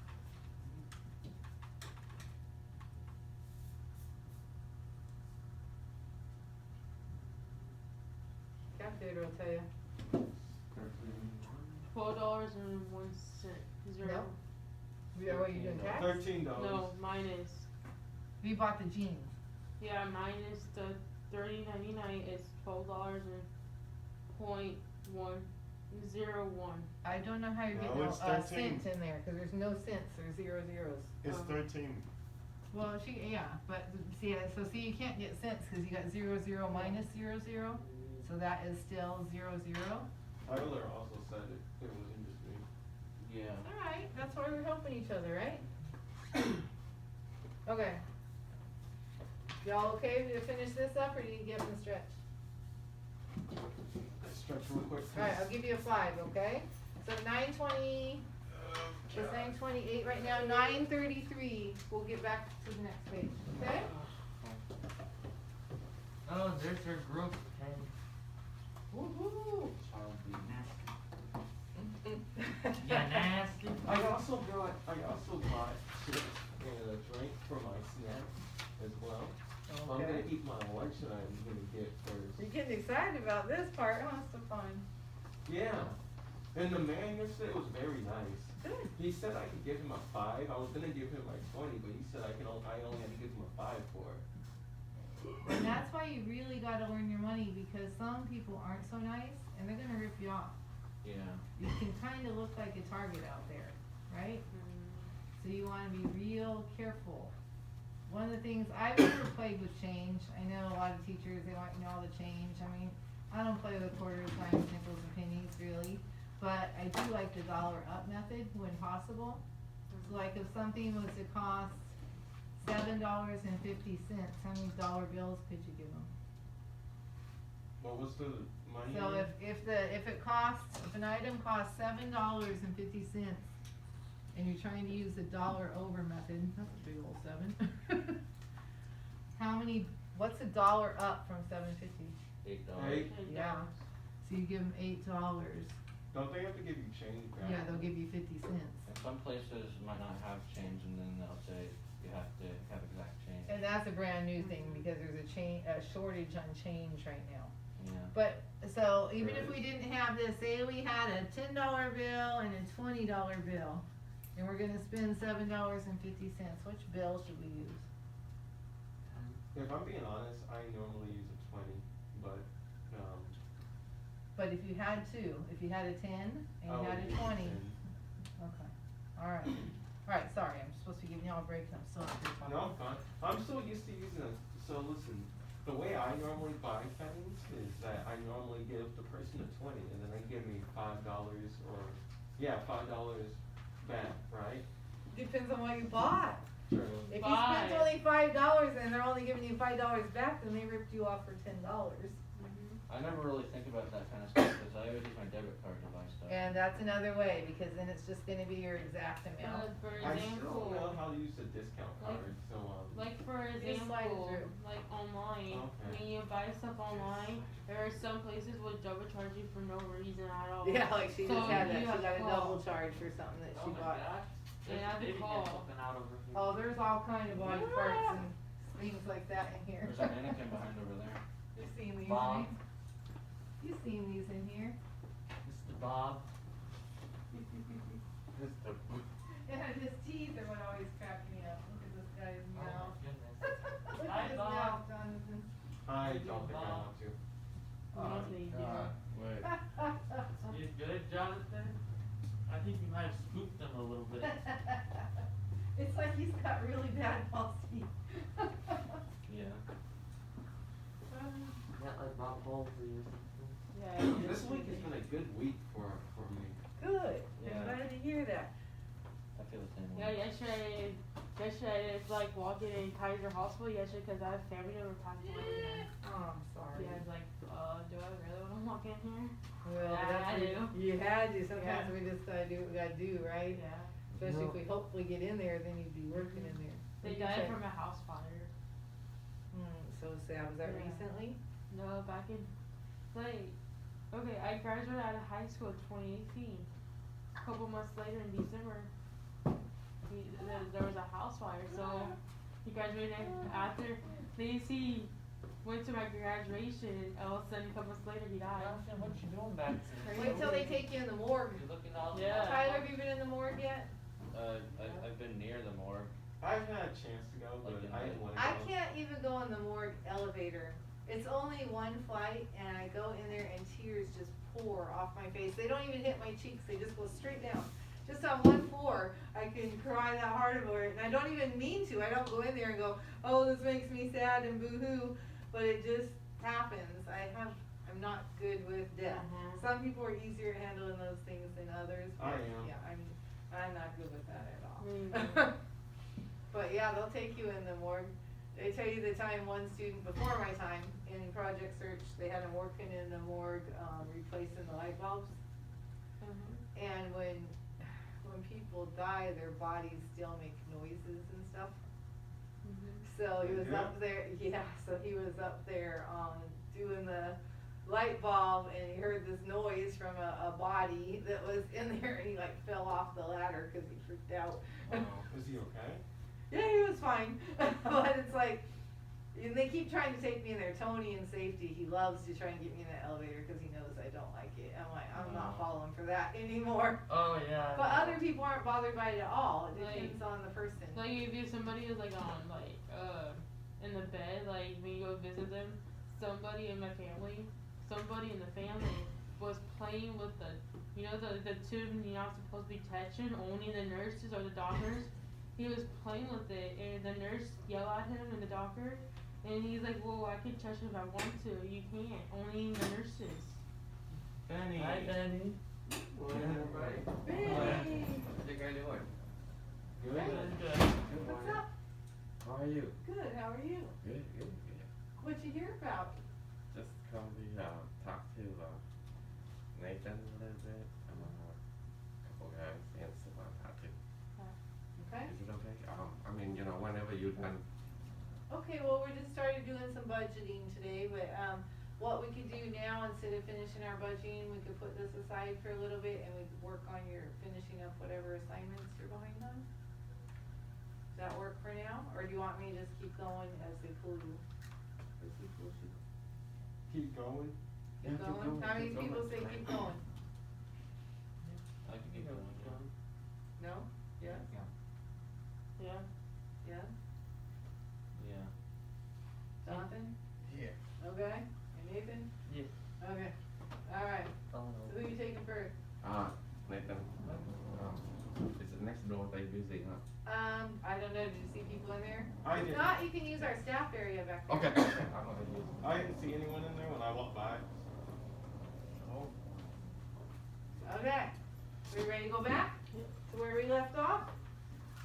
[SPEAKER 6] Calculator will tell you.
[SPEAKER 4] $12.01.
[SPEAKER 6] No. What are you doing, tax?
[SPEAKER 2] $13.
[SPEAKER 4] No, minus.
[SPEAKER 6] We bought the jeans.
[SPEAKER 4] Yeah, minus the $30.99 is $12.01.
[SPEAKER 6] I don't know how you're
[SPEAKER 1] No,
[SPEAKER 6] getting
[SPEAKER 1] it's
[SPEAKER 6] a
[SPEAKER 1] 13.
[SPEAKER 6] cent in there, cause there's no cents, there's zero zeros.
[SPEAKER 1] It's 13.
[SPEAKER 6] Well, see, you can't get cents, cause you got 0 minus 0, so that is still 0.
[SPEAKER 2] Tyler also said it wasn't just me.
[SPEAKER 5] Yeah.
[SPEAKER 6] Alright, that's why we're helping each other, right? Okay. Y'all okay to finish this up, or do you get up and stretch?
[SPEAKER 2] Stretch real quick.
[SPEAKER 6] Alright, I'll give you a 5, okay? So 9:20, it's 9:28 right now, 9:33, we'll get back to the next page, okay?
[SPEAKER 3] oh, there's your group. Hey,
[SPEAKER 6] Woo-hoo!
[SPEAKER 3] yeah, nasty.
[SPEAKER 2] I also brought chips and a drink for my snack as well. I'm
[SPEAKER 6] Okay.
[SPEAKER 2] gonna eat my lunch that I'm gonna get first.
[SPEAKER 6] You're getting excited about this part, huh? That's so fun.
[SPEAKER 2] Yeah. And the man yesterday was very nice.
[SPEAKER 6] Good.
[SPEAKER 2] He said I could give him a 5. I was gonna give him like 20, but he said I only had to give him a 5 for it.
[SPEAKER 6] And that's why you really gotta earn your money, because some people aren't so nice, and they're gonna rip you off.
[SPEAKER 5] Yeah.
[SPEAKER 6] You can kinda look like a target out there, right? So you wanna be real careful. One of the things, I've never played with change. I know a lot of teachers, they want, all the change. I mean, I don't play with quarters, dimes, nickels, and pennies, really. But I do like the dollar up method when possible. So like if something was to cost $7.50, how many dollar bills could you give them?
[SPEAKER 2] What was the money?
[SPEAKER 6] So
[SPEAKER 2] again?
[SPEAKER 6] if an item costs $7.50, and you're trying to use the dollar over method, that's a big old seven. What's a dollar up from $7.50?
[SPEAKER 5] $8.
[SPEAKER 2] Eight?
[SPEAKER 6] Yeah. So you give them $8.
[SPEAKER 2] Don't they have to give you change back?
[SPEAKER 6] Yeah, they'll give you 50 cents.
[SPEAKER 5] And some places might not have change, and then they'll say you have to have exact change.
[SPEAKER 6] And that's a brand new thing because there's a shortage on change right now.
[SPEAKER 5] Yeah.
[SPEAKER 6] But, so even if we didn't have this, say we had a $10 bill and a $20 bill, and we're gonna spend $7.50, which bill should we use?
[SPEAKER 2] If I'm being honest, I normally use a 20, but,
[SPEAKER 6] But if you had two, if you had a 10 and
[SPEAKER 2] I
[SPEAKER 6] you
[SPEAKER 2] would
[SPEAKER 6] had a
[SPEAKER 2] use
[SPEAKER 6] 20,
[SPEAKER 2] 10.
[SPEAKER 6] okay, alright, sorry, I'm supposed to be giving y'all a break, and I'm still up here talking.
[SPEAKER 2] No, I'm fine. I'm so used to using a, so listen, the way I normally buy things is that I normally give the person a 20 and then they give me $5 or, $5 back, right?
[SPEAKER 6] Depends on what you bought.
[SPEAKER 2] True.
[SPEAKER 6] If you spent only $5 and they're only giving you $5 back, then they ripped you off for $10.
[SPEAKER 5] I never really think about that kind of stuff because I always use my debit card to buy stuff.
[SPEAKER 6] And that's another way, because then it's just gonna be your exact amount.
[SPEAKER 4] For
[SPEAKER 2] I still
[SPEAKER 4] example,
[SPEAKER 2] don't know how to use the discount
[SPEAKER 4] Like-
[SPEAKER 2] card, so,
[SPEAKER 4] like for
[SPEAKER 6] Just slide it
[SPEAKER 4] example,
[SPEAKER 6] through.
[SPEAKER 4] like online,
[SPEAKER 2] Okay.
[SPEAKER 4] when you buy stuff online, there are some places would double charge you for no reason at all.
[SPEAKER 6] Yeah, like she just
[SPEAKER 4] So
[SPEAKER 6] had that,
[SPEAKER 4] you
[SPEAKER 6] she
[SPEAKER 4] have
[SPEAKER 6] got a
[SPEAKER 4] to
[SPEAKER 6] double
[SPEAKER 4] call.
[SPEAKER 6] charge for something that she
[SPEAKER 3] Oh my
[SPEAKER 6] bought.
[SPEAKER 3] gosh.
[SPEAKER 4] Yeah,
[SPEAKER 3] There's
[SPEAKER 4] I have to
[SPEAKER 3] baby
[SPEAKER 4] call.
[SPEAKER 3] head poking out over here.
[SPEAKER 6] Oh, there's all kind of body parts and things like that in here.
[SPEAKER 5] There's a mannequin behind over there.
[SPEAKER 6] You've seen these,
[SPEAKER 3] Bob.
[SPEAKER 6] right? You've seen these in here.
[SPEAKER 3] Mr. Bob.
[SPEAKER 6] And his teeth are what always crack me up. Look at this guy's
[SPEAKER 3] Oh my
[SPEAKER 6] mouth.
[SPEAKER 3] goodness.
[SPEAKER 6] Look
[SPEAKER 3] Hi,
[SPEAKER 6] at his
[SPEAKER 3] Bob.
[SPEAKER 6] mouth, Jonathan.
[SPEAKER 2] I don't think I want to.
[SPEAKER 4] Yes, they do.
[SPEAKER 1] Wait.
[SPEAKER 3] You good, Jonathan? I think you might have scooped him a little bit.
[SPEAKER 6] It's like he's got really bad false teeth.
[SPEAKER 5] Yeah.
[SPEAKER 3] Got like Bob Halsey or something.
[SPEAKER 4] Yeah.
[SPEAKER 2] This week has been a good week for me.
[SPEAKER 6] Good.
[SPEAKER 5] Yeah.
[SPEAKER 6] I'm glad to hear that.
[SPEAKER 5] I feel the same
[SPEAKER 4] Yeah,
[SPEAKER 5] way.
[SPEAKER 4] yesterday it's like walking in Kaiser Hospital yesterday because I have family member passed away.
[SPEAKER 6] Oh, I'm sorry.
[SPEAKER 4] Yeah, I was like, do I really want to walk in here?
[SPEAKER 6] Well,
[SPEAKER 4] Yeah,
[SPEAKER 6] that's
[SPEAKER 4] I
[SPEAKER 6] what
[SPEAKER 4] do.
[SPEAKER 6] You had to. Sometimes
[SPEAKER 4] Yeah.
[SPEAKER 6] we just gotta do what we gotta do, right?
[SPEAKER 4] Yeah.
[SPEAKER 6] Especially if we hopefully get in there, then you'd be working in there.
[SPEAKER 4] They
[SPEAKER 6] You
[SPEAKER 4] died
[SPEAKER 6] check-
[SPEAKER 4] from a house fire.
[SPEAKER 6] So sad. Was that
[SPEAKER 4] Yeah.
[SPEAKER 6] recently?
[SPEAKER 4] No, back in, like, okay, I graduated out of high school in 2018. A couple months later in December, there was a house fire. So he graduated after. He went to my graduation, and all of a sudden, a couple months later, he died.
[SPEAKER 3] Jonathan, what you doing back there?
[SPEAKER 6] Wait till they take you in the morgue.
[SPEAKER 3] You're looking all
[SPEAKER 4] Yeah.
[SPEAKER 6] Tyler, have you been in the morgue yet?
[SPEAKER 5] I've been near the morgue.
[SPEAKER 2] I've had a chance to go, but
[SPEAKER 5] Like in
[SPEAKER 2] I didn't want to go.
[SPEAKER 6] I can't even go in the morgue elevator. It's only one flight, and I go in there and tears just pour off my face. They don't even hit my cheeks, they just go straight down. Just on one floor, I can cry that hard over it, and I don't even mean to. I don't go in there and go, oh, this makes me sad and boo-hoo, but it just happens. I'm not good with death.
[SPEAKER 4] Mhm.
[SPEAKER 6] Some people are easier at handling those things than others.
[SPEAKER 2] I
[SPEAKER 6] but
[SPEAKER 2] am.
[SPEAKER 6] Yeah, I'm not good with that at all.
[SPEAKER 4] Me neither.
[SPEAKER 6] But yeah, they'll take you in the morgue. They tell you the time one student before my time in Project Search, they had him working in the morgue, replacing the light bulbs.
[SPEAKER 4] Mhm.
[SPEAKER 6] And when people die, their bodies still make noises and stuff.
[SPEAKER 4] Mhm.
[SPEAKER 6] So he
[SPEAKER 2] They
[SPEAKER 6] was
[SPEAKER 2] do?
[SPEAKER 6] up there, so he was up there, doing the light bulb, and he heard this noise from a body that was in there, and he like fell off the ladder cause he freaked out.
[SPEAKER 2] Is he okay?
[SPEAKER 6] Yeah, he was fine, but it's like, and they keep trying to take me in there. Tony in safety, he loves to try and get me in that elevator because he knows I don't like it. I'm like, I'm not falling for that anymore.
[SPEAKER 3] Oh yeah.
[SPEAKER 6] But other people aren't bothered by it at all. It
[SPEAKER 4] Like-
[SPEAKER 6] depends on the person.
[SPEAKER 4] Like if somebody is like on like in the bed, like when you go visit them, somebody in the family was playing with the tube you're not supposed to be touching, only the nurses or the doctors. He was playing with it, and the nurse yelled at him and the doctor, and he's like, well, I can touch it if I want to. You can't, only the nurses.
[SPEAKER 2] Benny.
[SPEAKER 3] Hi, Benny.
[SPEAKER 2] What, right?
[SPEAKER 6] Benny.
[SPEAKER 5] What's the guy doing?
[SPEAKER 2] Good.
[SPEAKER 6] Hey.
[SPEAKER 3] Good.
[SPEAKER 2] Good
[SPEAKER 6] What's
[SPEAKER 2] morning.
[SPEAKER 6] up?
[SPEAKER 2] How are you?
[SPEAKER 6] Good, how are you?
[SPEAKER 2] Good.
[SPEAKER 6] What you hear about?
[SPEAKER 2] Just come to talk to Nathan a little bit. I'm a couple guys and someone how to.
[SPEAKER 6] Okay.
[SPEAKER 2] Is it okay? I mean, whenever you're done.
[SPEAKER 6] Okay, well, we just started doing some budgeting today, but, what we could do now, instead of finishing our budgeting, we could put this aside for a little bit and we could work on your finishing up whatever assignments you're behind on. Does that work for now, or do you want me to just keep going as they pull you? As he pulls you?
[SPEAKER 2] Keep going.
[SPEAKER 6] Keep going? How many people say keep going?
[SPEAKER 5] I can keep going, yeah.
[SPEAKER 6] No? Yes?
[SPEAKER 9] Yeah.
[SPEAKER 4] Yeah.
[SPEAKER 6] Yes?
[SPEAKER 5] Yeah.
[SPEAKER 6] Jonathan?
[SPEAKER 8] Yeah.
[SPEAKER 6] Okay, and Nathan?
[SPEAKER 3] Yes.
[SPEAKER 6] Okay, alright,
[SPEAKER 3] Oh,
[SPEAKER 6] so who you taking first?
[SPEAKER 2] Nathan. Is it next door? They busy, huh?
[SPEAKER 6] I don't know, did you see people in there?
[SPEAKER 2] I
[SPEAKER 6] If
[SPEAKER 2] didn't.
[SPEAKER 6] not, you can use our staff area back there.
[SPEAKER 2] Okay. I'm gonna use it. I didn't see anyone in there when I walked by. Oh.
[SPEAKER 6] Okay, we ready to go back to where we left off?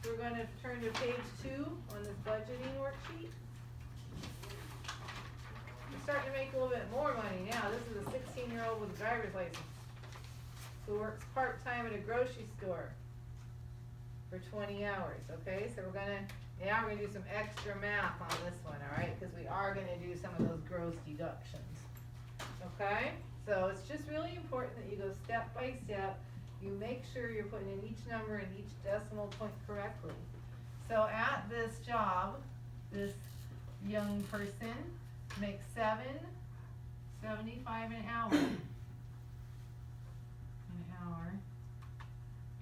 [SPEAKER 6] We're gonna turn to page 2 on this budgeting worksheet. We're starting to make a little bit more money now. This is a 16-year-old with a driver's license who works part-time at a grocery store for 20 hours, okay? So now we're gonna do some extra math on this one, all right? Because we are gonna do some of those gross deductions, okay? So it's just really important that you go step by step. You make sure you're putting in each number and each decimal point correctly. So at this job, this young person makes $7.75 an hour. An hour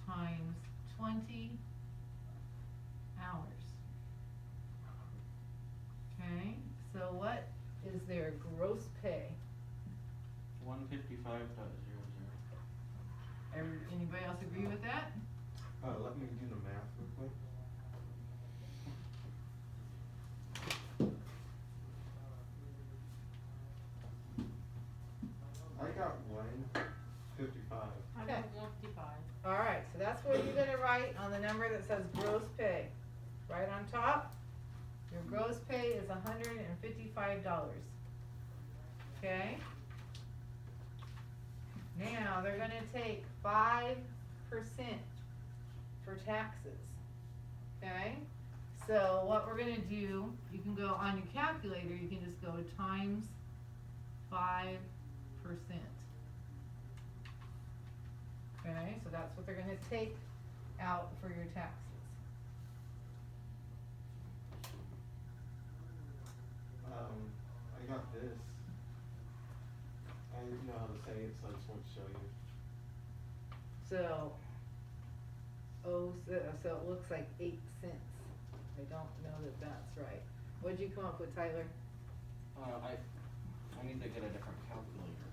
[SPEAKER 6] times 20 hours. Okay, so what is their gross pay?
[SPEAKER 5] 155.00.
[SPEAKER 6] Anybody else agree with that?
[SPEAKER 2] Let me do the math real quick. I got 155.
[SPEAKER 4] I
[SPEAKER 6] Okay.
[SPEAKER 4] got 155.
[SPEAKER 6] Alright, so that's what you're gonna write on the number that says gross pay. Right on top, your gross pay is $155. Okay? Now, they're gonna take 5% for taxes. Okay? So what we're gonna do, you can go on your calculator, you can just go times 5%. Okay, so that's what they're gonna take out for your taxes.
[SPEAKER 2] I got this. I didn't know how to say it, so I just want to show you.
[SPEAKER 6] So, so it looks like 8 cents. I don't know that that's right. What'd you come up with, Tyler?
[SPEAKER 5] I need to get a different calculator.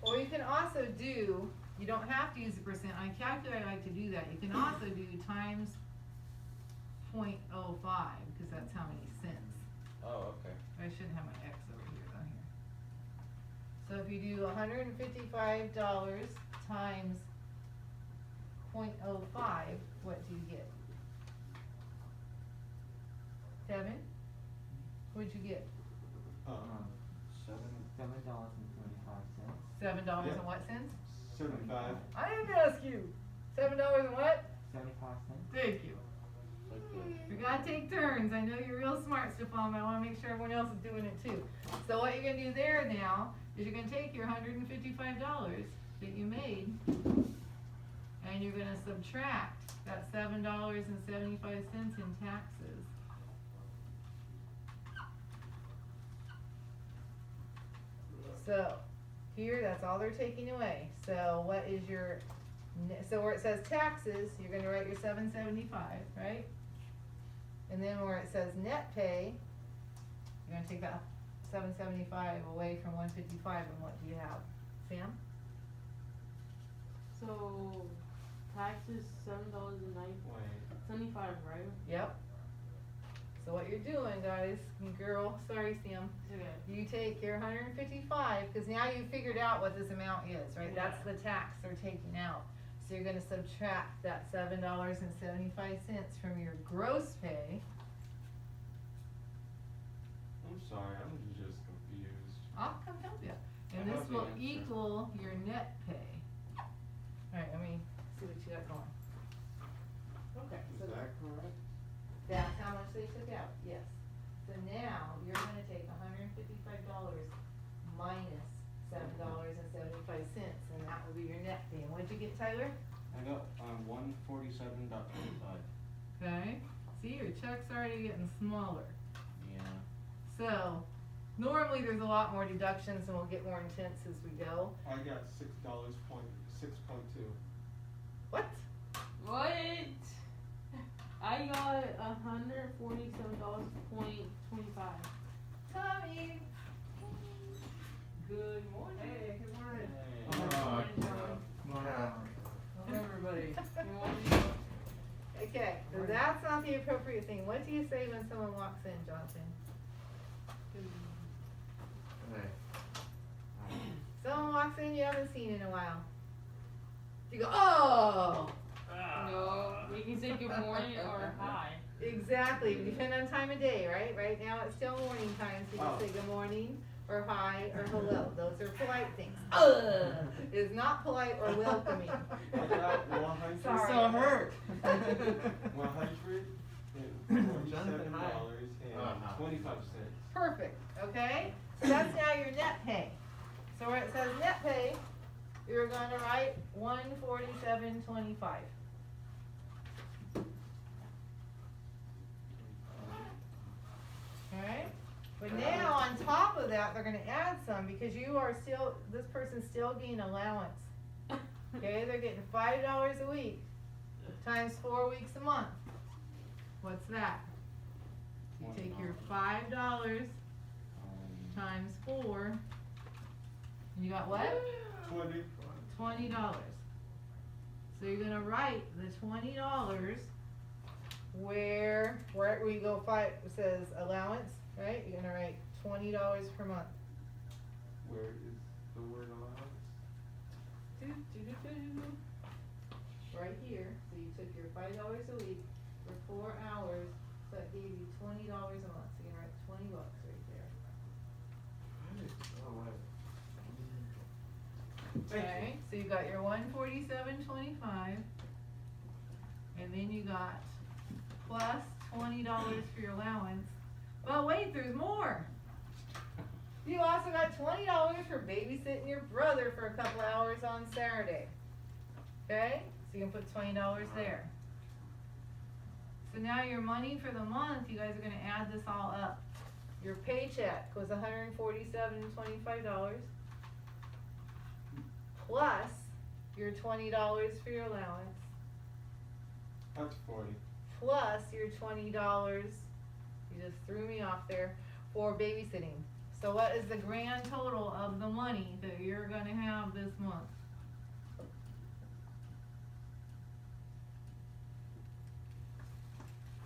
[SPEAKER 6] Or you can also do, you don't have to use the percent, on a calculator I like to do that, you can also do times 0.05, because that's how many cents.
[SPEAKER 5] Oh, okay.
[SPEAKER 6] I shouldn't have my X over here, though, here. So if you do $155 times 0.05, what do you get? Devin? What'd you get? $7
[SPEAKER 9] $7.75.
[SPEAKER 6] and what cents?
[SPEAKER 2] 75.
[SPEAKER 6] I didn't ask you. $7 and what?
[SPEAKER 9] 75 cents.
[SPEAKER 6] Thank you. We gotta take turns. I know you're real smart, Stefan, but I wanna make sure everyone else is doing it too. So what you're gonna do there now is you're gonna take your $155 that you made and you're gonna subtract that $7.75 in taxes. So here, that's all they're taking away. So what is your, so where it says taxes, you're gonna write your $7.75, right? And then where it says net pay, you're gonna take that $7.75 away from $155, and what do you have? Sam?
[SPEAKER 4] So, taxes $7.75, right?
[SPEAKER 6] Yep. So what you're doing, guys, and girl, sorry Sam,
[SPEAKER 4] Okay.
[SPEAKER 6] you take your 155, cause now you figured out what this amount is, right? That's
[SPEAKER 4] Yeah.
[SPEAKER 6] the tax they're taking out. So you're gonna subtract that $7.75 from your gross pay.
[SPEAKER 2] I'm sorry, I'm just confused.
[SPEAKER 6] I'll come help you.
[SPEAKER 5] I
[SPEAKER 6] And this
[SPEAKER 5] have the
[SPEAKER 6] will
[SPEAKER 5] answer.
[SPEAKER 6] equal your net pay. Alright, let me see what you got going. Okay, so
[SPEAKER 2] Is that correct?
[SPEAKER 6] that's how much they took out, yes. So now, you're gonna take $155 minus $7.75, and that will be your net pay. And what'd you get, Tyler?
[SPEAKER 5] I got, 147.25.
[SPEAKER 6] Okay, see, your check's already getting smaller.
[SPEAKER 5] Yeah.
[SPEAKER 6] So, normally there's a lot more deductions and we'll get more intense as we go.
[SPEAKER 2] I got $6.2.
[SPEAKER 6] What?
[SPEAKER 4] What? I got $147.25.
[SPEAKER 6] Tommy! Good morning.
[SPEAKER 8] Hey, good morning.
[SPEAKER 6] Everybody.
[SPEAKER 4] You want me?
[SPEAKER 6] Okay, so that's not the appropriate thing. What do you say when someone walks in, Johnson? Someone walks in you haven't seen in a while. You go, oh!
[SPEAKER 4] No, we can say good morning or hi.
[SPEAKER 6] Exactly, depending on time of day, right? Right now it's still morning time, so you can say good morning, or hi, or hello. Those are polite things. Is not polite or welcoming.
[SPEAKER 2] I got 100.
[SPEAKER 6] Sorry.
[SPEAKER 9] So hurt.
[SPEAKER 2] $147.25.
[SPEAKER 6] Perfect, okay? So that's now your net pay. So where it says net pay, you're gonna write $147.25. Alright? But now, on top of that, they're gonna add some, because you are still, this person's still getting allowance. Okay, they're getting $5 a week, times 4 weeks a month. What's that? You take your $5 times 4, and you got what?
[SPEAKER 2] 20.
[SPEAKER 6] $20. So you're gonna write the $20 where we go five, it says allowance, right? You're gonna write $20 per month.
[SPEAKER 2] Where is the word allowance?
[SPEAKER 6] Right here, so you took your $5 a week for 4 hours, so that gave you $20 a month, so you can write $20 right there. Okay, so you got your $147.25, and then you got plus $20 for your allowance. But wait, there's more. You also got $20 for babysitting your brother for a couple hours on Saturday. Okay, so you can put $20 there. So now your money for the month, you guys are gonna add this all up. Your paycheck was $147.25 plus your $20 for your allowance
[SPEAKER 2] That's 40.
[SPEAKER 6] plus your $20, you just threw me off there, for babysitting. So what is the grand total of the money that you're gonna have this month?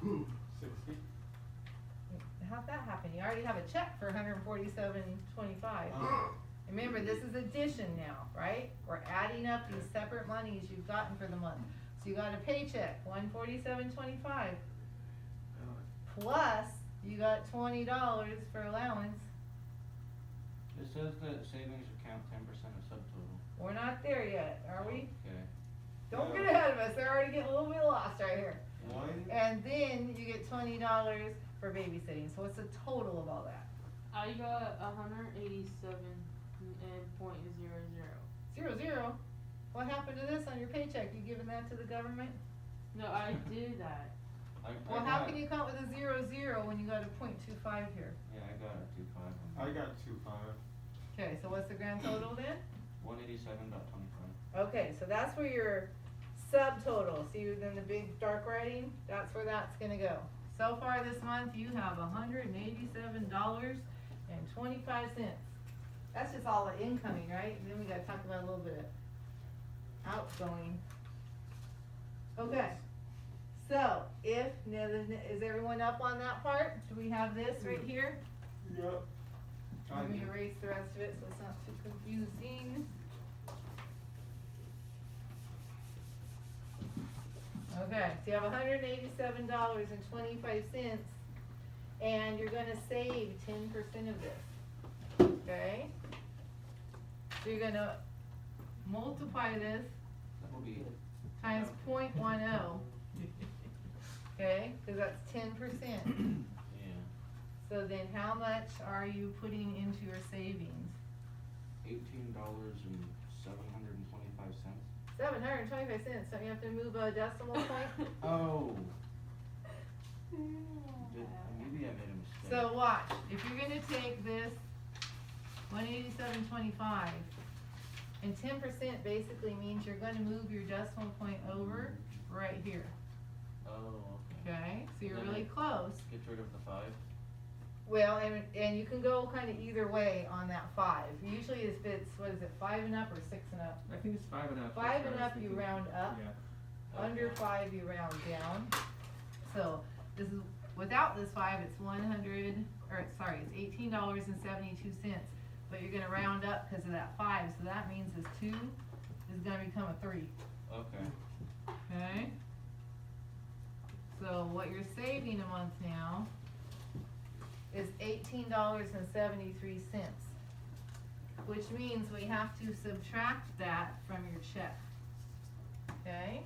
[SPEAKER 2] $60.
[SPEAKER 6] How'd that happen? You already have a check for $147.25. Remember, this is addition now, right? We're adding up these separate monies you've gotten for the month. So you got a paycheck, $147.25. Plus, you got $20 for allowance.
[SPEAKER 5] It says that savings account 10% of subtotal.
[SPEAKER 6] We're not there yet, are we?
[SPEAKER 5] Okay.
[SPEAKER 6] Don't get ahead of us, they're already getting a little bit lost right here.
[SPEAKER 2] One.
[SPEAKER 6] And then you get $20 for babysitting, so what's the total of all that?
[SPEAKER 4] I got 187.00.
[SPEAKER 6] 0. What happened to this on your paycheck? You giving that to the government?
[SPEAKER 4] No, I did that.
[SPEAKER 6] Well, how can you come up with a 0 when you got a .25 here?
[SPEAKER 5] Yeah, I got a 2.5.
[SPEAKER 2] I got 2.5.
[SPEAKER 6] Okay, so what's the grand total then?
[SPEAKER 5] 187.25.
[SPEAKER 6] Okay, so that's where your subtotal, see then the big dark writing? That's where that's gonna go. So far this month, you have $187.25. That's just all the incoming, right? And then we gotta talk about a little bit of outgoing. Okay, so is everyone up on that part? Do we have this right here?
[SPEAKER 2] Yep.
[SPEAKER 6] Let me erase the rest of it so it's not too confusing. Okay, so you have $187.25, and you're gonna save 10% of this, okay? So you're gonna multiply this
[SPEAKER 5] That will be
[SPEAKER 6] times 0.10, okay, cause that's 10%.
[SPEAKER 5] yeah,
[SPEAKER 6] So then how much are you putting into your savings?
[SPEAKER 5] $18.725.
[SPEAKER 6] $725, so you have to move a decimal point?
[SPEAKER 5] Oh. Maybe I made a mistake.
[SPEAKER 6] So watch, if you're gonna take this 187.25, and 10% basically means you're gonna move your decimal point over right here,
[SPEAKER 5] Oh, okay.
[SPEAKER 6] okay? So you're
[SPEAKER 5] Then
[SPEAKER 6] really
[SPEAKER 5] it
[SPEAKER 6] close.
[SPEAKER 5] Get rid of the 5.
[SPEAKER 6] Well, and you can go kinda either way on that 5. Usually if it's, what is it, 5 and up or 6 and up?
[SPEAKER 2] I think it's 5 and up.
[SPEAKER 6] 5 and up, you round up.
[SPEAKER 2] Yeah.
[SPEAKER 6] Under
[SPEAKER 5] Okay.
[SPEAKER 6] 5, you round down. So this is, without this 5, it's it's $18.72. But you're gonna round up because of that 5, so that means this 2 is gonna become a 3,
[SPEAKER 5] Okay.
[SPEAKER 6] okay? So what you're saving a month now is $18.73, which means we have to subtract that from your check, okay?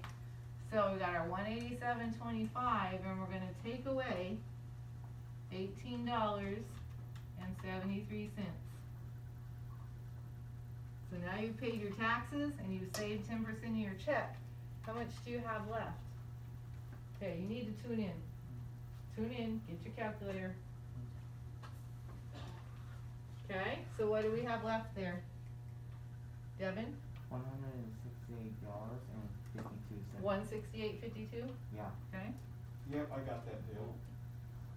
[SPEAKER 6] So we got our 187.25, and we're gonna take away $18.73. So now you've paid your taxes and you've saved 10% of your check. How much do you have left? Okay, you need to tune in. Tune in, get your calculator. Okay, so what do we have left there? Devin,
[SPEAKER 9] $168.52.
[SPEAKER 6] 168.52,
[SPEAKER 9] Yeah.
[SPEAKER 6] okay?
[SPEAKER 2] Yep, I got that bill.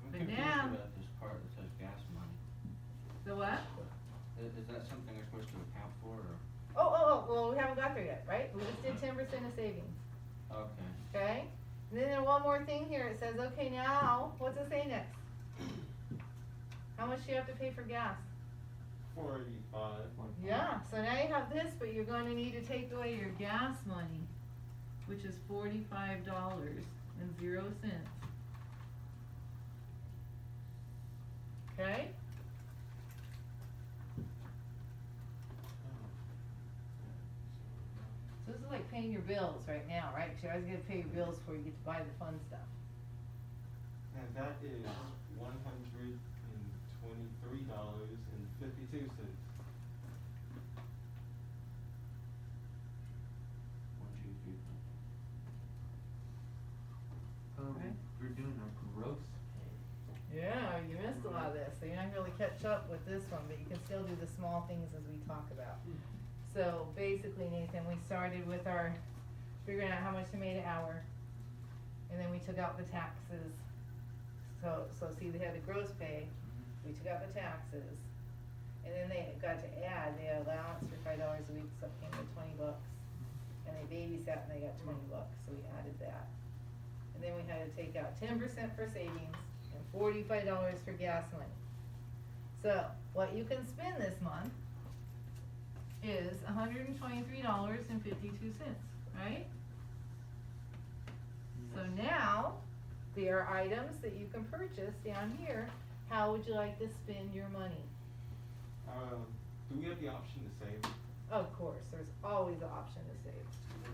[SPEAKER 5] I'm
[SPEAKER 6] But
[SPEAKER 5] confused
[SPEAKER 6] now-
[SPEAKER 5] about this part that says gas money.
[SPEAKER 6] The what?
[SPEAKER 5] Is that something we're supposed to account for, or?
[SPEAKER 6] Well, we haven't got there yet, right? We just did 10% of savings,
[SPEAKER 5] Okay.
[SPEAKER 6] okay? And then there's one more thing here, it says, okay, now, what's it say next? How much do you have to pay for gas?
[SPEAKER 2] 485.
[SPEAKER 6] Yeah, so now you have this, but you're gonna need to take away your gas money, which is $45.00. Okay? So this is like paying your bills right now, right? 'Cause you always gotta pay your bills before you get to buy the fun stuff.
[SPEAKER 2] And that is $123.52.
[SPEAKER 5] 1, 2, 3, 4.
[SPEAKER 6] Okay.
[SPEAKER 3] We're doing a gross pay.
[SPEAKER 6] Yeah, you missed a lot of this, so you're not gonna really catch up with this one, but you can still do the small things as we talk about. So basically, Nathan, we started with our figuring out how much they made an hour, and then we took out the taxes. So see, they had the gross pay, we took out the taxes, and then they got to add the allowance for $5 a week, so it came to $20. And they babysat and they got $20, so we added that. And then we had to take out 10% for savings and $45 for gas money. So what you can spend this month is $123.52, right? So now, there are items that you can purchase down here. How would you like to spend your money?
[SPEAKER 2] Do we have the option to save?
[SPEAKER 6] Of course, there's always the option to save.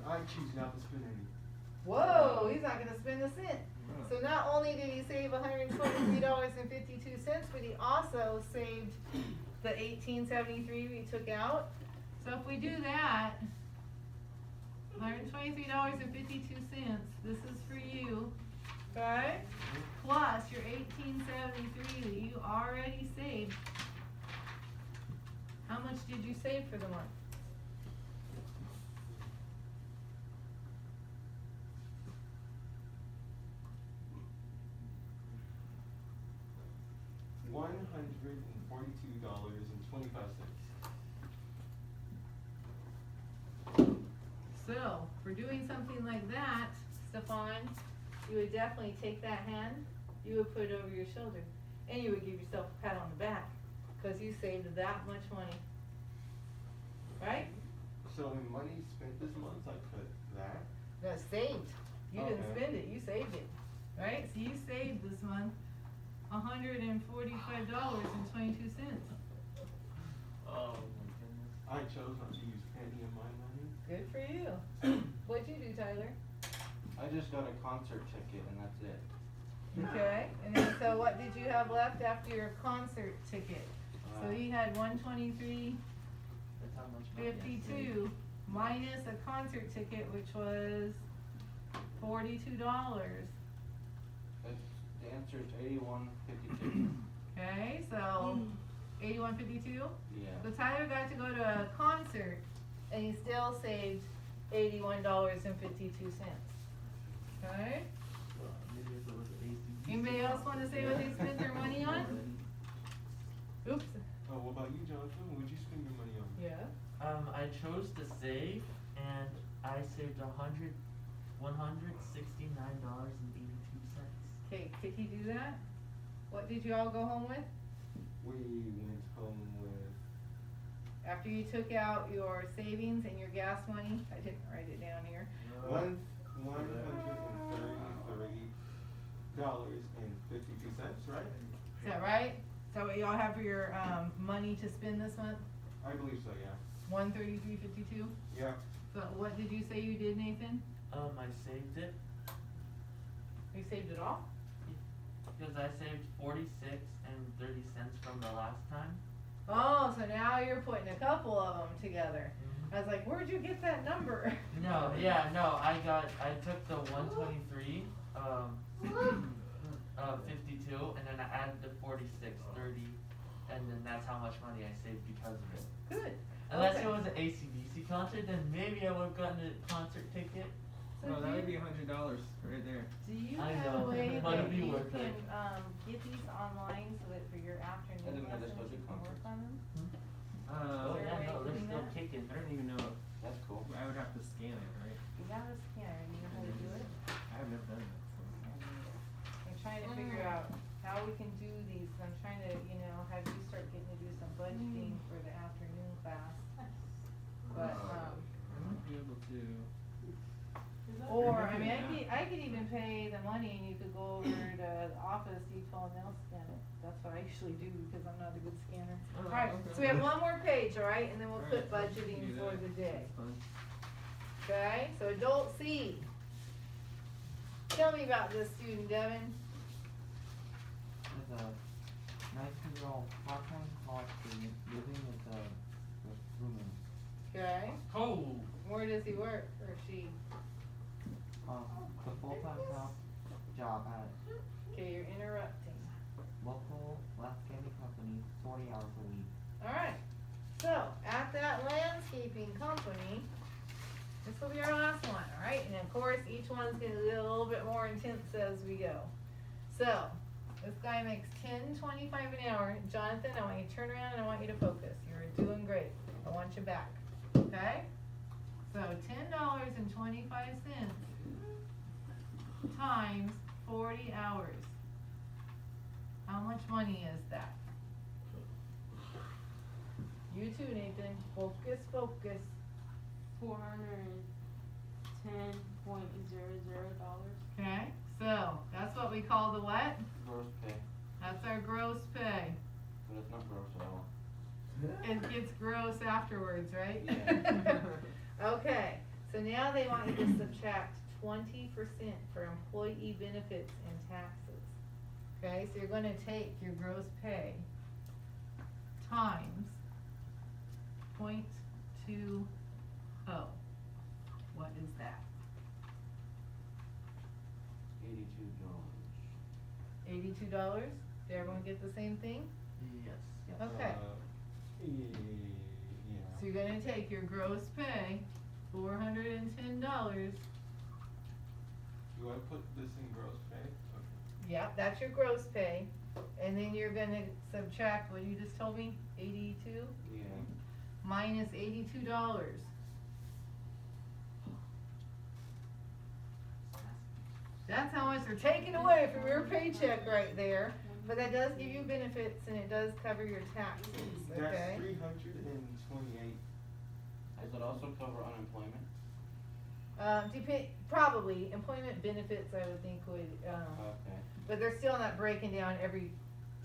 [SPEAKER 2] I choose not to spend any.
[SPEAKER 6] Whoa, he's not gonna spend a cent. So not only did he save $123.52, but he also saved the $18.73 we took out. So if we do that, $123.52, this is for you, okay? Plus your $18.73 that you already saved. How much did you save for the month?
[SPEAKER 2] $142.25.
[SPEAKER 6] So, for doing something like that, Stefan, you would definitely take that hand, you would put it over your shoulder, and you would give yourself a pat on the back, because you saved that much money. Right?
[SPEAKER 2] So in money spent this month, I put that.
[SPEAKER 6] No, saved. You didn't
[SPEAKER 2] Okay.
[SPEAKER 6] spend it, you saved it, right? So you saved this month $145.22.
[SPEAKER 3] Oh my goodness.
[SPEAKER 2] I chose not to use any of my money.
[SPEAKER 6] Good for you. What'd you do, Tyler?
[SPEAKER 5] I just got a concert ticket and that's it.
[SPEAKER 6] Okay, and then, so what did you have left after your concert ticket? So you had $123.52
[SPEAKER 3] That's how much money I saved.
[SPEAKER 6] minus a concert ticket, which was $42.
[SPEAKER 5] That's, the answer is 81.52.
[SPEAKER 6] Okay, so 81.52.
[SPEAKER 5] Yeah.
[SPEAKER 6] So Tyler got to go to a concert, and he still saved $81.52. Okay.
[SPEAKER 3] Maybe if it was AC/DC.
[SPEAKER 6] Anybody else want to say what they spent their money on? Oops.
[SPEAKER 2] Oh, what about you, Jonathan? What would you spend your money on?
[SPEAKER 6] Yeah.
[SPEAKER 3] I chose to save, and I saved $169.82.
[SPEAKER 6] Okay, did he do that? What did you all go home with?
[SPEAKER 2] We went home with
[SPEAKER 6] After you took out your savings and your gas money? I didn't write it down here.
[SPEAKER 2] $133.52, right?
[SPEAKER 6] Is that right? Is that what y'all have for your, money to spend this month?
[SPEAKER 2] I believe so, yeah.
[SPEAKER 6] $133.52?
[SPEAKER 2] Yeah.
[SPEAKER 6] So what did you say you did, Nathan?
[SPEAKER 3] I saved it
[SPEAKER 6] You saved it all?
[SPEAKER 3] because I saved 46 and 30 cents from the last time.
[SPEAKER 6] Oh, so now you're putting a couple of them together. I was like, where'd you get that number?
[SPEAKER 3] No, I took the 123, 52, and then I added the 46, 30, and then that's how much money I saved because of it.
[SPEAKER 6] Good.
[SPEAKER 3] Unless
[SPEAKER 6] Okay.
[SPEAKER 3] it was an AC/DC concert, then maybe I would have gotten a concert ticket.
[SPEAKER 6] So
[SPEAKER 10] No,
[SPEAKER 6] do
[SPEAKER 10] that would
[SPEAKER 6] you-
[SPEAKER 10] be $100 right there.
[SPEAKER 6] Do you
[SPEAKER 3] I
[SPEAKER 6] have
[SPEAKER 3] know.
[SPEAKER 6] a way
[SPEAKER 3] Might
[SPEAKER 6] that
[SPEAKER 3] be
[SPEAKER 6] you
[SPEAKER 3] worth
[SPEAKER 6] can,
[SPEAKER 3] it.
[SPEAKER 6] get these online so that for your
[SPEAKER 5] I
[SPEAKER 6] afternoon
[SPEAKER 5] didn't know this
[SPEAKER 6] lessons
[SPEAKER 5] was a
[SPEAKER 6] you can work
[SPEAKER 5] concert.
[SPEAKER 6] on them?
[SPEAKER 3] Oh
[SPEAKER 6] Is there a
[SPEAKER 3] yeah,
[SPEAKER 6] way
[SPEAKER 3] no,
[SPEAKER 6] of
[SPEAKER 3] they're
[SPEAKER 6] doing
[SPEAKER 3] still
[SPEAKER 6] that?
[SPEAKER 3] kicking.
[SPEAKER 10] I don't even know.
[SPEAKER 5] That's cool.
[SPEAKER 10] I would have to scan it, right?
[SPEAKER 6] You have a scanner, you know how to do it?
[SPEAKER 10] I have never done that.
[SPEAKER 6] I'm trying to figure out how we can do these, I'm trying to, have you start getting to do some budgeting for the afternoon class. But,
[SPEAKER 10] I might be able to.
[SPEAKER 6] or, I mean, I could even pay the money and you could go over to the office depot and they'll scan it. That's what I usually do because I'm not a good scanner.
[SPEAKER 10] Oh,
[SPEAKER 6] Alright,
[SPEAKER 10] okay.
[SPEAKER 6] so we have one more page, alright, and then we'll put
[SPEAKER 10] Alright,
[SPEAKER 6] budgeting
[SPEAKER 10] do
[SPEAKER 6] for
[SPEAKER 10] that.
[SPEAKER 6] the day.
[SPEAKER 10] That's fine.
[SPEAKER 6] Okay, so adult C. Tell me about this student, Devin.
[SPEAKER 9] There's a 19-year-old part-time college student living with roommates.
[SPEAKER 6] Okay,
[SPEAKER 3] Cold.
[SPEAKER 6] where does he work, or she?
[SPEAKER 9] The full-time job at
[SPEAKER 6] Okay, you're interrupting.
[SPEAKER 9] local landscaping company, 40 hours a week.
[SPEAKER 6] Alright, so, at that landscaping company, this will be our last one, alright? And of course, each one's gonna get a little bit more intense as we go. So, this guy makes $10.25 an hour. Jonathan, I want you to turn around and I want you to focus. You're doing great. I want you back, okay? So, $10.25 times 40 hours. How much money is that? You too, Nathan. Focus, focus.
[SPEAKER 4] $410.00.
[SPEAKER 6] Okay, so that's what we call the what?
[SPEAKER 5] Gross pay.
[SPEAKER 6] That's our gross pay.
[SPEAKER 5] But it's not gross at all.
[SPEAKER 6] It gets gross afterwards, right?
[SPEAKER 5] Yeah.
[SPEAKER 6] Okay, so now they want you to subtract 20% for employee benefits and taxes. Okay, so you're gonna take your gross pay times 0.20. What is that?
[SPEAKER 5] $82.
[SPEAKER 6] $82? Did everyone get the same thing?
[SPEAKER 3] Yes.
[SPEAKER 6] Okay.
[SPEAKER 2] Yeah.
[SPEAKER 6] So you're gonna take your gross pay, $410.
[SPEAKER 2] Do I put this in gross pay? Okay.
[SPEAKER 6] Yep, that's your gross pay. And then you're gonna subtract what you just told me, 82
[SPEAKER 5] Yeah.
[SPEAKER 6] minus $82. That's how much they're taking away from your paycheck right there. But that does give you benefits and it does cover your taxes, okay?
[SPEAKER 2] That's 328.
[SPEAKER 5] Does it also cover unemployment?
[SPEAKER 6] Probably, employment benefits I would think would,
[SPEAKER 5] Okay.
[SPEAKER 6] but they're still not breaking down every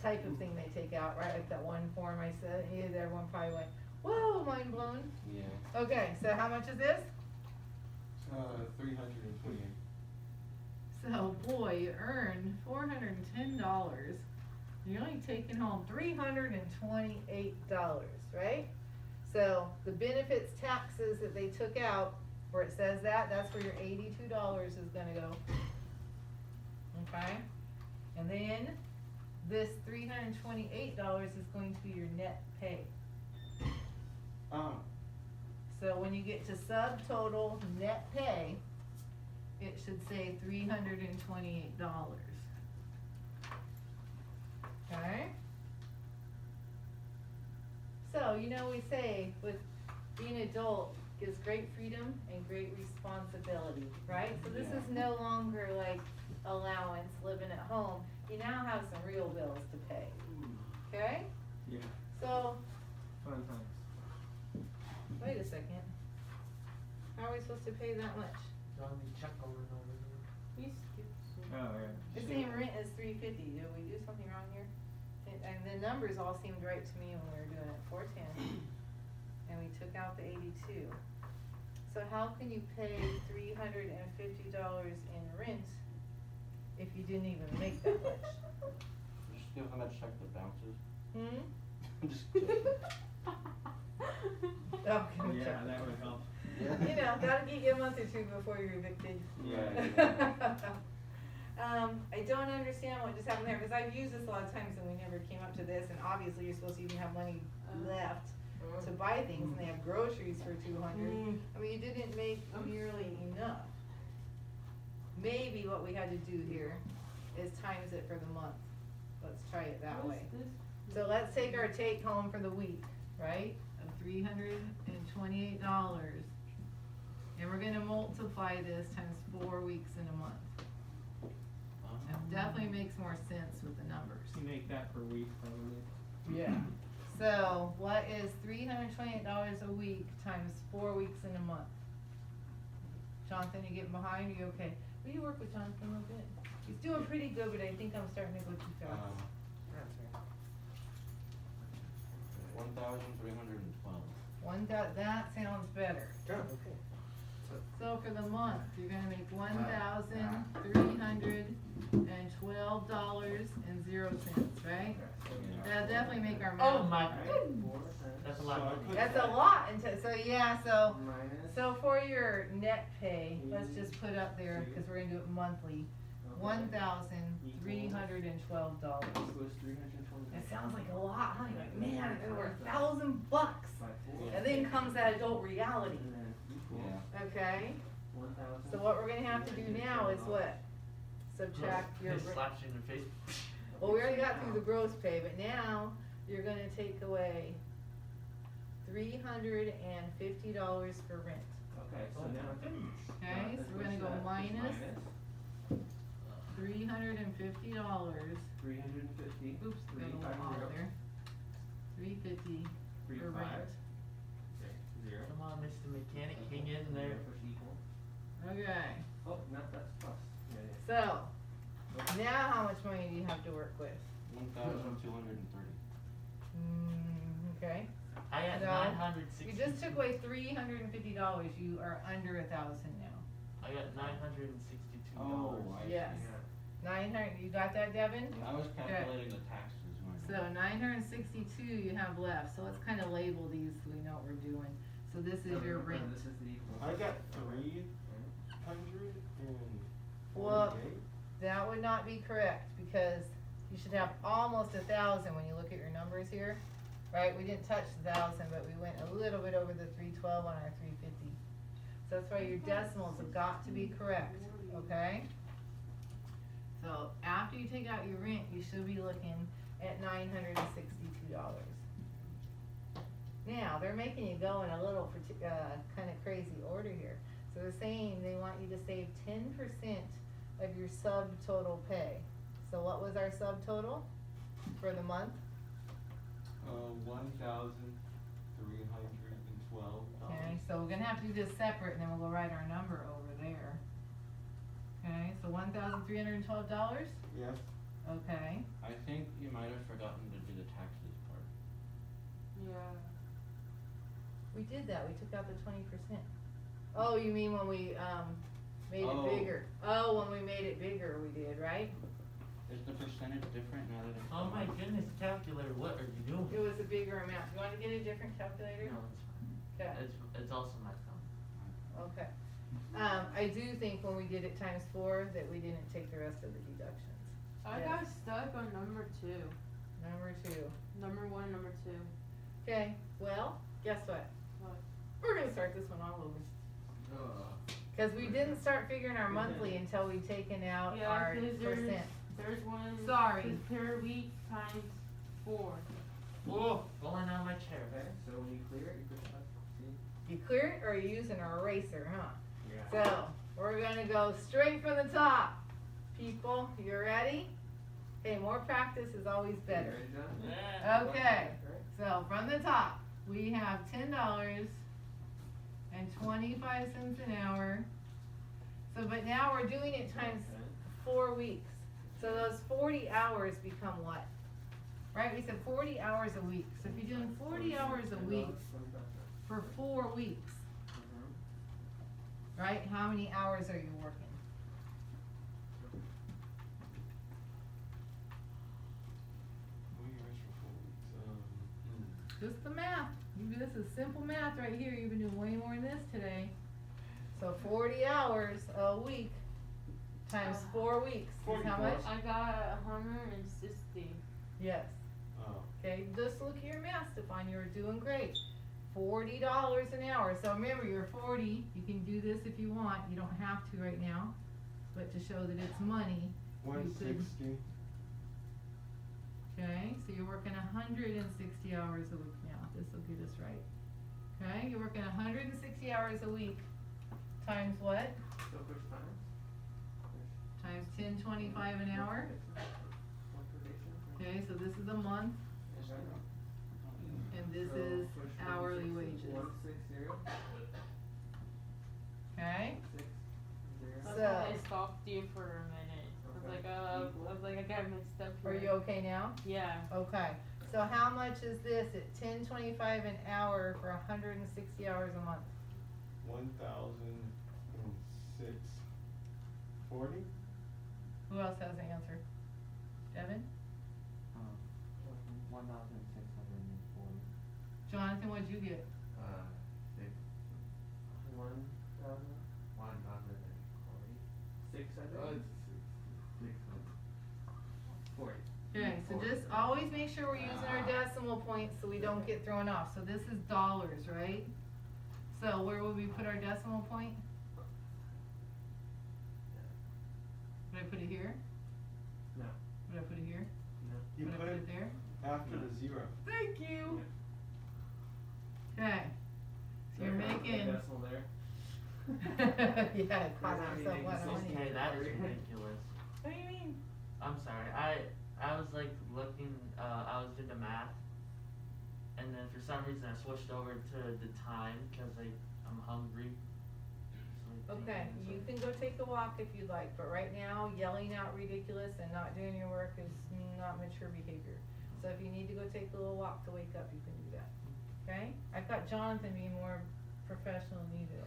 [SPEAKER 6] type of thing they take out, right? Like that one form I said, everyone probably went, whoa, mind blown.
[SPEAKER 5] Yeah.
[SPEAKER 6] Okay, so how much is this?
[SPEAKER 2] 328.
[SPEAKER 6] So, boy, you earned $410. You're only taking home $328, right? So, the benefits taxes that they took out, where it says that, that's where your $82 is gonna go. Okay? And then, this $328 is going to be your net pay. So when you get to subtotal net pay, it should say $328. Okay? So, you know, we say with being adult gives great freedom and great responsibility, right? So this is no longer like allowance, living at home. You now have some real bills to pay. Okay?
[SPEAKER 10] Yeah.
[SPEAKER 6] So,
[SPEAKER 10] Fun times.
[SPEAKER 6] wait a second. How are we supposed to pay that much?
[SPEAKER 3] John, we check over and over again.
[SPEAKER 6] You skipped some.
[SPEAKER 10] Oh, yeah.
[SPEAKER 6] It's saying rent is $350. Did we do something wrong here? And the numbers all seemed right to me when we were doing it, 410. And we took out the 82. So how can you pay $350 in rent if you didn't even make that much?
[SPEAKER 5] Just give them a check that bounces.
[SPEAKER 6] Hmm?
[SPEAKER 5] Just kidding.
[SPEAKER 6] Oh, can we
[SPEAKER 10] Yeah,
[SPEAKER 6] check
[SPEAKER 10] that would help.
[SPEAKER 6] You know, gotta get you a month or two before you're evicted.
[SPEAKER 5] Yeah.
[SPEAKER 6] I don't understand what just happened there, because I've used this a lot of times and we never came up to this, and obviously you're supposed to even have money left to buy things, and they have groceries for 200. I mean, you didn't make nearly enough. Maybe what we had to do here is times it for the month. Let's try it that way. So let's take our take home for the week, right, of $328. And we're gonna multiply this times 4 weeks in a month. It definitely makes more sense with the numbers.
[SPEAKER 10] You make that per week, probably.
[SPEAKER 6] Yeah. So what is $328 a week times 4 weeks in a month? Jonathan, you getting behind? Are you okay? Will you work with Jonathan a little bit? He's doing pretty good, but I think I'm starting to go too fast.
[SPEAKER 5] 1,312.
[SPEAKER 6] That sounds better. So for the month, you're gonna make $1,312.00, right? That'll definitely make our
[SPEAKER 3] Oh
[SPEAKER 6] math.
[SPEAKER 3] my, that's a lot of money.
[SPEAKER 6] That's a lot, so yeah,
[SPEAKER 10] Minus.
[SPEAKER 6] so for your net pay, let's just put up there, because we're gonna do it monthly, $1,312.
[SPEAKER 10] Equals 320.
[SPEAKER 6] It sounds like a lot, huh? You're like, man, over $1,000.
[SPEAKER 10] By 4.
[SPEAKER 6] And then comes that adult reality,
[SPEAKER 10] And then equals
[SPEAKER 5] Yeah.
[SPEAKER 6] okay?
[SPEAKER 10] 1,000.
[SPEAKER 6] So what we're gonna have to do now is what? Subtract your,
[SPEAKER 3] It slaps you in the face.
[SPEAKER 6] well, we already got through the gross pay, but now you're gonna take away $350 for rent.
[SPEAKER 10] Okay, so now.
[SPEAKER 6] Okay, so we're gonna go minus $350.
[SPEAKER 10] 350.
[SPEAKER 6] Oops, got a little off there. $350 for
[SPEAKER 10] 35.
[SPEAKER 6] rent.
[SPEAKER 10] Okay, 0.
[SPEAKER 3] Come on, Mr. Mechanic, hang in there.
[SPEAKER 10] Push equal.
[SPEAKER 6] Okay,
[SPEAKER 10] Oh, no, that's plus. Yeah, yeah.
[SPEAKER 6] so now how much money do you have to work with?
[SPEAKER 5] 1,230.
[SPEAKER 6] Okay,
[SPEAKER 3] I got
[SPEAKER 6] No.
[SPEAKER 3] 960.
[SPEAKER 6] you just took away $350. You are under 1,000 now.
[SPEAKER 3] I got $962.
[SPEAKER 5] Oh, I see.
[SPEAKER 6] Yes. 900. You got that, Devin?
[SPEAKER 5] I was calculating the taxes. when I-
[SPEAKER 6] So 962 you have left. So let's kind of label these so we know what we're doing. So this is your rent.
[SPEAKER 10] This is the equal.
[SPEAKER 2] I got 348.
[SPEAKER 6] Well, that would not be correct, because you should have almost 1,000 when you look at your numbers here, right? We didn't touch 1,000, but we went a little bit over the 312 on our 350. So that's why your decimals have got to be correct, okay? So after you take out your rent, you should be looking at $962. Now, they're making you go in a little kind of crazy order here. So they're saying they want you to save 10% of your subtotal pay. So what was our subtotal for the month?
[SPEAKER 2] 1,312. $12.
[SPEAKER 6] Okay, so we're gonna have to do this separate and then we'll go write our number over there. Okay, so $1,312?
[SPEAKER 2] Yes.
[SPEAKER 6] Okay.
[SPEAKER 5] I think you might have forgotten to do the taxes part.
[SPEAKER 4] Yeah.
[SPEAKER 6] We did that, we took out the 20%. Oh, you mean when we, made
[SPEAKER 5] Oh.
[SPEAKER 6] it bigger? Oh, when we made it bigger, we did, right?
[SPEAKER 5] Is the percentage different now that it's?
[SPEAKER 3] Oh my goodness, calculator, what are you doing?
[SPEAKER 6] It was a bigger amount. You wanna get a different calculator?
[SPEAKER 3] No, it's fine.
[SPEAKER 6] Okay.
[SPEAKER 3] It's also my phone.
[SPEAKER 6] Okay. I do think when we did it times 4 that we didn't take the rest of the deductions.
[SPEAKER 4] I
[SPEAKER 6] Yes.
[SPEAKER 4] got stuck on number 2.
[SPEAKER 6] Number 2.
[SPEAKER 4] Number 1 and number 2.
[SPEAKER 6] Okay, well, guess what?
[SPEAKER 4] What?
[SPEAKER 6] We're gonna start this one all over. Cause we didn't start figuring our monthly until we'd taken out
[SPEAKER 4] Yeah,
[SPEAKER 6] our
[SPEAKER 4] 'cause
[SPEAKER 6] percent.
[SPEAKER 4] there's one.
[SPEAKER 6] Sorry.
[SPEAKER 4] 'cause per week times 4.
[SPEAKER 3] Whoa, falling out of my chair.
[SPEAKER 10] Okay, so when you clear it, you push up, see?
[SPEAKER 6] You clear it or are you using an eraser, huh?
[SPEAKER 10] Yeah.
[SPEAKER 6] So, we're gonna go straight from the top. People, you ready? Okay, more practice is always better.
[SPEAKER 10] Ready, John?
[SPEAKER 3] Yeah.
[SPEAKER 6] Okay,
[SPEAKER 10] Right?
[SPEAKER 6] so from the top, we have $10.25 an hour. So, but now we're doing it times
[SPEAKER 10] Okay.
[SPEAKER 6] 4 weeks. So those 40 hours become what? Right, we said 40 hours a week. So if you're doing 40 hours a week for 4 weeks, right, how many hours are you working? Just the math. This is simple math right here. You've been doing way more than this today. So 40 hours a week times 4 weeks is how much?
[SPEAKER 4] I got 160.
[SPEAKER 6] Yes.
[SPEAKER 2] Oh.
[SPEAKER 6] Okay, just look at your math, Stefan. You're doing great. $40 an hour. So remember, you're 40. You can do this if you want. You don't have to right now, but to show that it's money.
[SPEAKER 2] 160.
[SPEAKER 6] Okay, so you're working 160 hours a week now. This will get us right. Okay, you're working 160 hours a week times what?
[SPEAKER 10] So push times?
[SPEAKER 6] Times 10.25 an hour. Okay, so this is a month, and this is hourly wages.
[SPEAKER 10] 160.
[SPEAKER 6] Okay,
[SPEAKER 4] That's
[SPEAKER 6] So-
[SPEAKER 4] why I stopped you for a minute. I was like, I got mixed up
[SPEAKER 6] are
[SPEAKER 4] here.
[SPEAKER 6] you okay now?
[SPEAKER 4] Yeah.
[SPEAKER 6] Okay, so how much is this at 10.25 an hour for 160 hours a month?
[SPEAKER 2] 1,006.40.
[SPEAKER 6] Who else has the answer? Devin?
[SPEAKER 9] 1,640.
[SPEAKER 6] Jonathan, what'd you get?
[SPEAKER 10] 6, I think. 40.
[SPEAKER 6] Okay, so just always make sure we're using our decimal points so we don't get thrown off. So this is dollars, right? So where would we put our decimal point? Would I put it here?
[SPEAKER 10] No.
[SPEAKER 6] Would I put it here?
[SPEAKER 2] You
[SPEAKER 6] Would I
[SPEAKER 2] put
[SPEAKER 6] put
[SPEAKER 2] it
[SPEAKER 6] it there?
[SPEAKER 2] after the 0.
[SPEAKER 6] Thank you. Okay. So you're making.
[SPEAKER 10] Decimal there.
[SPEAKER 6] Yeah, it cost
[SPEAKER 10] You're
[SPEAKER 6] myself
[SPEAKER 10] making
[SPEAKER 6] what
[SPEAKER 10] this
[SPEAKER 6] money.
[SPEAKER 3] Okay, that is ridiculous.
[SPEAKER 6] What do you mean?
[SPEAKER 3] I'm sorry. I was like looking. I was doing the math, and then for some reason I switched over to the time because I'm hungry. So I'm
[SPEAKER 6] Okay,
[SPEAKER 3] thinking,
[SPEAKER 6] you
[SPEAKER 3] so-
[SPEAKER 6] can go take a walk if you'd like, but right now, yelling out ridiculous and not doing your work is not mature behavior. So if you need to go take a little walk to wake up, you can do that. Okay? I thought Jonathan being more professional than you do.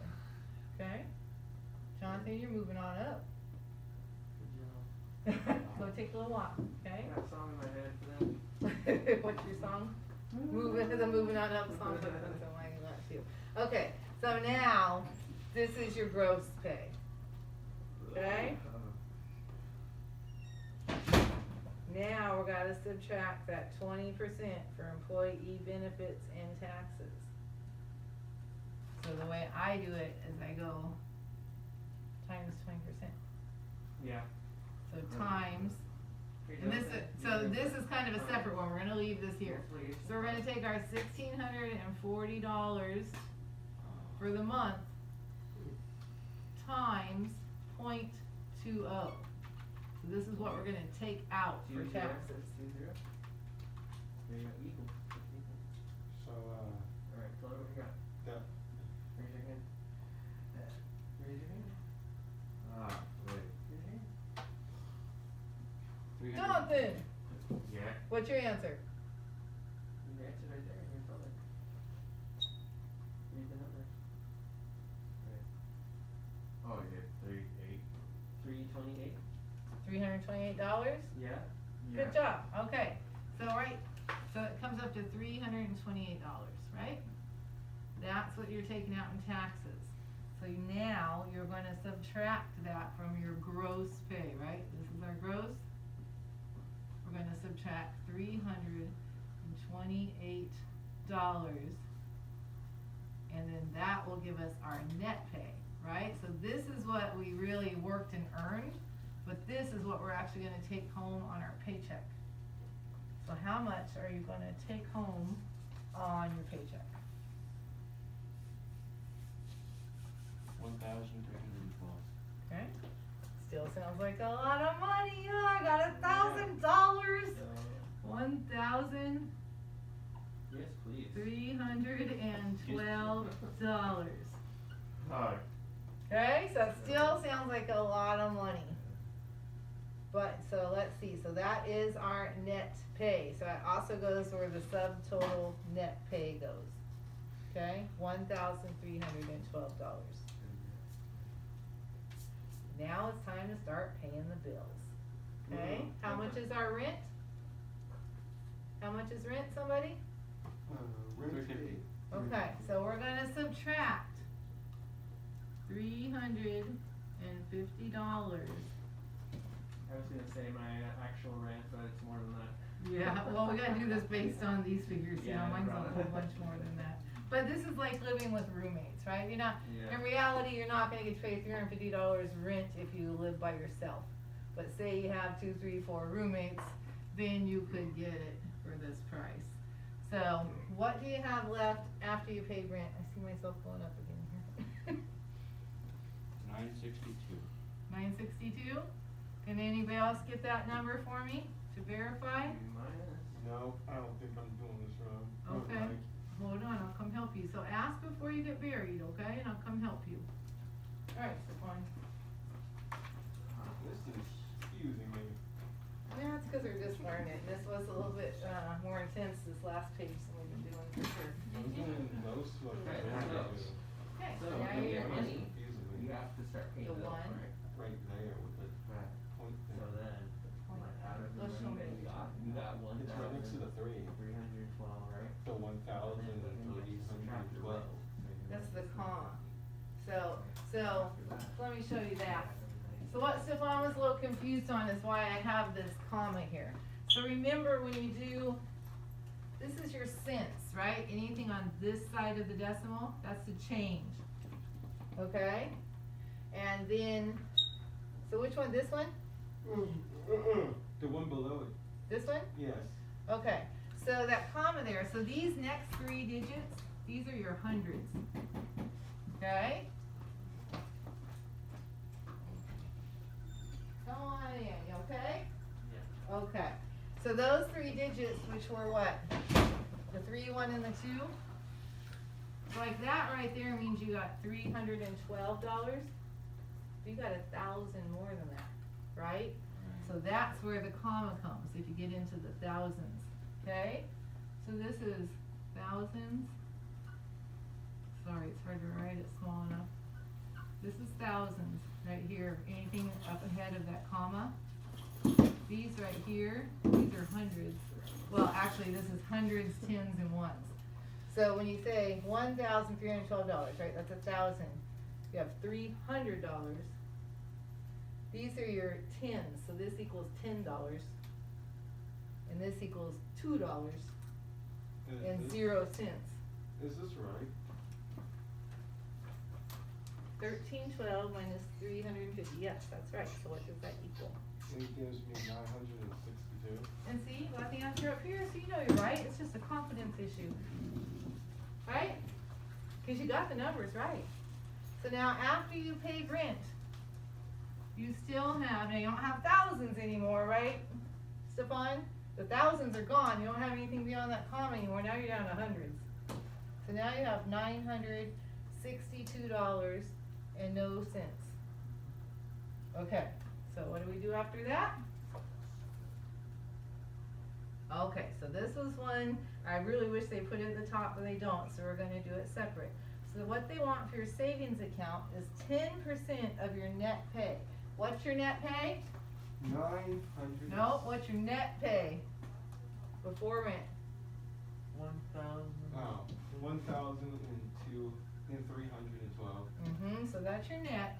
[SPEAKER 6] Okay? Jonathan, you're moving on up.
[SPEAKER 3] Good job.
[SPEAKER 6] Go take a little walk, okay?
[SPEAKER 10] I got a song in my head for them.
[SPEAKER 6] What's your song? Moving on up song. So I let you. Okay, so now this is your gross pay. Okay? Now we're gotta subtract that 20% for employee benefits and taxes. So the way I do it is I go times 20%.
[SPEAKER 10] Yeah.
[SPEAKER 6] So times, and this is kind of a separate one. We're gonna leave this here. So we're gonna take our $1,640 for the month times 0.20. So this is what we're gonna take out for
[SPEAKER 10] 2-0.
[SPEAKER 6] taxes.
[SPEAKER 10] 2-0. There you go, equal.
[SPEAKER 2] So,
[SPEAKER 10] Alright, tell me what you got. Raise your hand. Raise your hand.
[SPEAKER 3] Ah, wait.
[SPEAKER 10] Your hand.
[SPEAKER 5] 300.
[SPEAKER 6] Jonathan,
[SPEAKER 3] Yeah.
[SPEAKER 6] what's your answer?
[SPEAKER 10] Your answer's right there in your phone. Read the number.
[SPEAKER 3] Oh, yeah, 3, 8.
[SPEAKER 10] 328.
[SPEAKER 6] $328?
[SPEAKER 10] Yeah.
[SPEAKER 6] Good job. Okay. So it comes up to $328, right? That's what you're taking out in taxes. So now you're going to subtract that from your gross pay, right? This is our gross. We're going to subtract $328, and then that will give us our net pay, right? So this is what we really worked and earned, but this is what we're actually going to take home on our paycheck. So how much are you going to take home on your paycheck?
[SPEAKER 5] 1,312.
[SPEAKER 6] Okay. Still sounds like a lot of money. Oh, I got $1,000. $1,312.
[SPEAKER 10] Yes, please.
[SPEAKER 3] Oh,
[SPEAKER 6] Okay, so it still sounds like a lot of money. But, so let's see, so that is our net pay. So it also goes where the subtotal net pay goes. Okay, $1,312. Now it's time to start paying the bills. Okay, how much is our rent? How much is rent, somebody?
[SPEAKER 5] 350.
[SPEAKER 6] Okay, so we're gonna subtract $350.
[SPEAKER 10] I was gonna say my actual rent, but it's more than that.
[SPEAKER 6] Yeah, well, we gotta do this based on these figures, you know,
[SPEAKER 10] Yeah,
[SPEAKER 6] mine's a
[SPEAKER 10] probably.
[SPEAKER 6] whole bunch more than that. But this is like living with roommates, right? You're not,
[SPEAKER 10] Yeah.
[SPEAKER 6] in reality, you're not gonna get to pay $350 rent if you live by yourself. But say you have 2, 3, 4 roommates, then you could get it for this price. So, what do you have left after you pay rent? I see myself going up again here.
[SPEAKER 5] 962.
[SPEAKER 6] 962? Can anybody else get that number for me to verify?
[SPEAKER 10] Minus.
[SPEAKER 2] No, I don't think I'm doing this wrong.
[SPEAKER 6] Okay, hold on, I'll come help you. So ask before you get buried, okay? And I'll come help you. Alright, Stephon.
[SPEAKER 2] This is confusing me.
[SPEAKER 6] Yeah, it's because we're just learning. This was a little bit more intense this last page than we've been doing for sure.
[SPEAKER 2] I was doing most of
[SPEAKER 10] Okay,
[SPEAKER 2] it.
[SPEAKER 10] so-
[SPEAKER 6] Okay,
[SPEAKER 10] So,
[SPEAKER 6] so now
[SPEAKER 10] when you
[SPEAKER 6] you're
[SPEAKER 10] get
[SPEAKER 6] in.
[SPEAKER 10] money,
[SPEAKER 2] Confusing me.
[SPEAKER 10] you have to start paying
[SPEAKER 6] The
[SPEAKER 10] bills,
[SPEAKER 6] one.
[SPEAKER 10] right?
[SPEAKER 2] Right there with the
[SPEAKER 3] right.
[SPEAKER 2] point
[SPEAKER 10] So
[SPEAKER 2] thing.
[SPEAKER 10] then, like, out of the
[SPEAKER 6] Let's show
[SPEAKER 10] money that
[SPEAKER 6] me.
[SPEAKER 10] you got
[SPEAKER 2] It's right next to the 3.
[SPEAKER 10] 312, right?
[SPEAKER 2] So 1,312.
[SPEAKER 6] That's the comma. So let me show you that. So what Stephon was a little confused on is why I have this comma here. So remember when you do, this is your cents, right? Anything on this side of the decimal, that's the change. Okay? And then, so which one, this one?
[SPEAKER 2] The one below it.
[SPEAKER 6] This one?
[SPEAKER 2] Yes.
[SPEAKER 6] Okay, so that comma there, so these next 3 digits, these are your hundreds. Okay? Come on in, you okay?
[SPEAKER 10] Yeah.
[SPEAKER 6] Okay, so those 3 digits, which were what? The 3, 1, and the 2? Like that right there means you got $312. You got 1,000 more than that, right? So that's where the comma comes, if you get into the thousands, okay? So this is thousands. Sorry, it's hard to write it small enough. This is thousands, right here, anything up ahead of that comma. These right here, these are hundreds. Well, actually, this is hundreds, tens, and ones. So when you say $1,312, right, that's 1,000. You have $300. These are your tens, so this equals $10, and this equals $2 and 0 cents.
[SPEAKER 2] Is this right?
[SPEAKER 6] 1312 minus 350. Yes, that's right. So what does that equal?
[SPEAKER 2] It gives me 962.
[SPEAKER 6] And see, you got the answer up here, so you know you're right. It's just a confidence issue, right? Because you got the numbers right. So now after you paid rent, you still have, now you don't have thousands anymore, right, Stephon? The thousands are gone. You don't have anything beyond that comma anymore. Now you're down to hundreds. So So now you have $962 and no cents. Okay, so what do we do after that? Okay, so this was one, I really wish they put it at the top, but they don't, so we're gonna do it separate. So what they want for your savings account is 10% of your net pay. What's your net pay?
[SPEAKER 2] 900.
[SPEAKER 6] No, what's your net pay before rent?
[SPEAKER 3] 1,000.
[SPEAKER 2] Oh, 1,002 and 312.
[SPEAKER 6] So that's your net.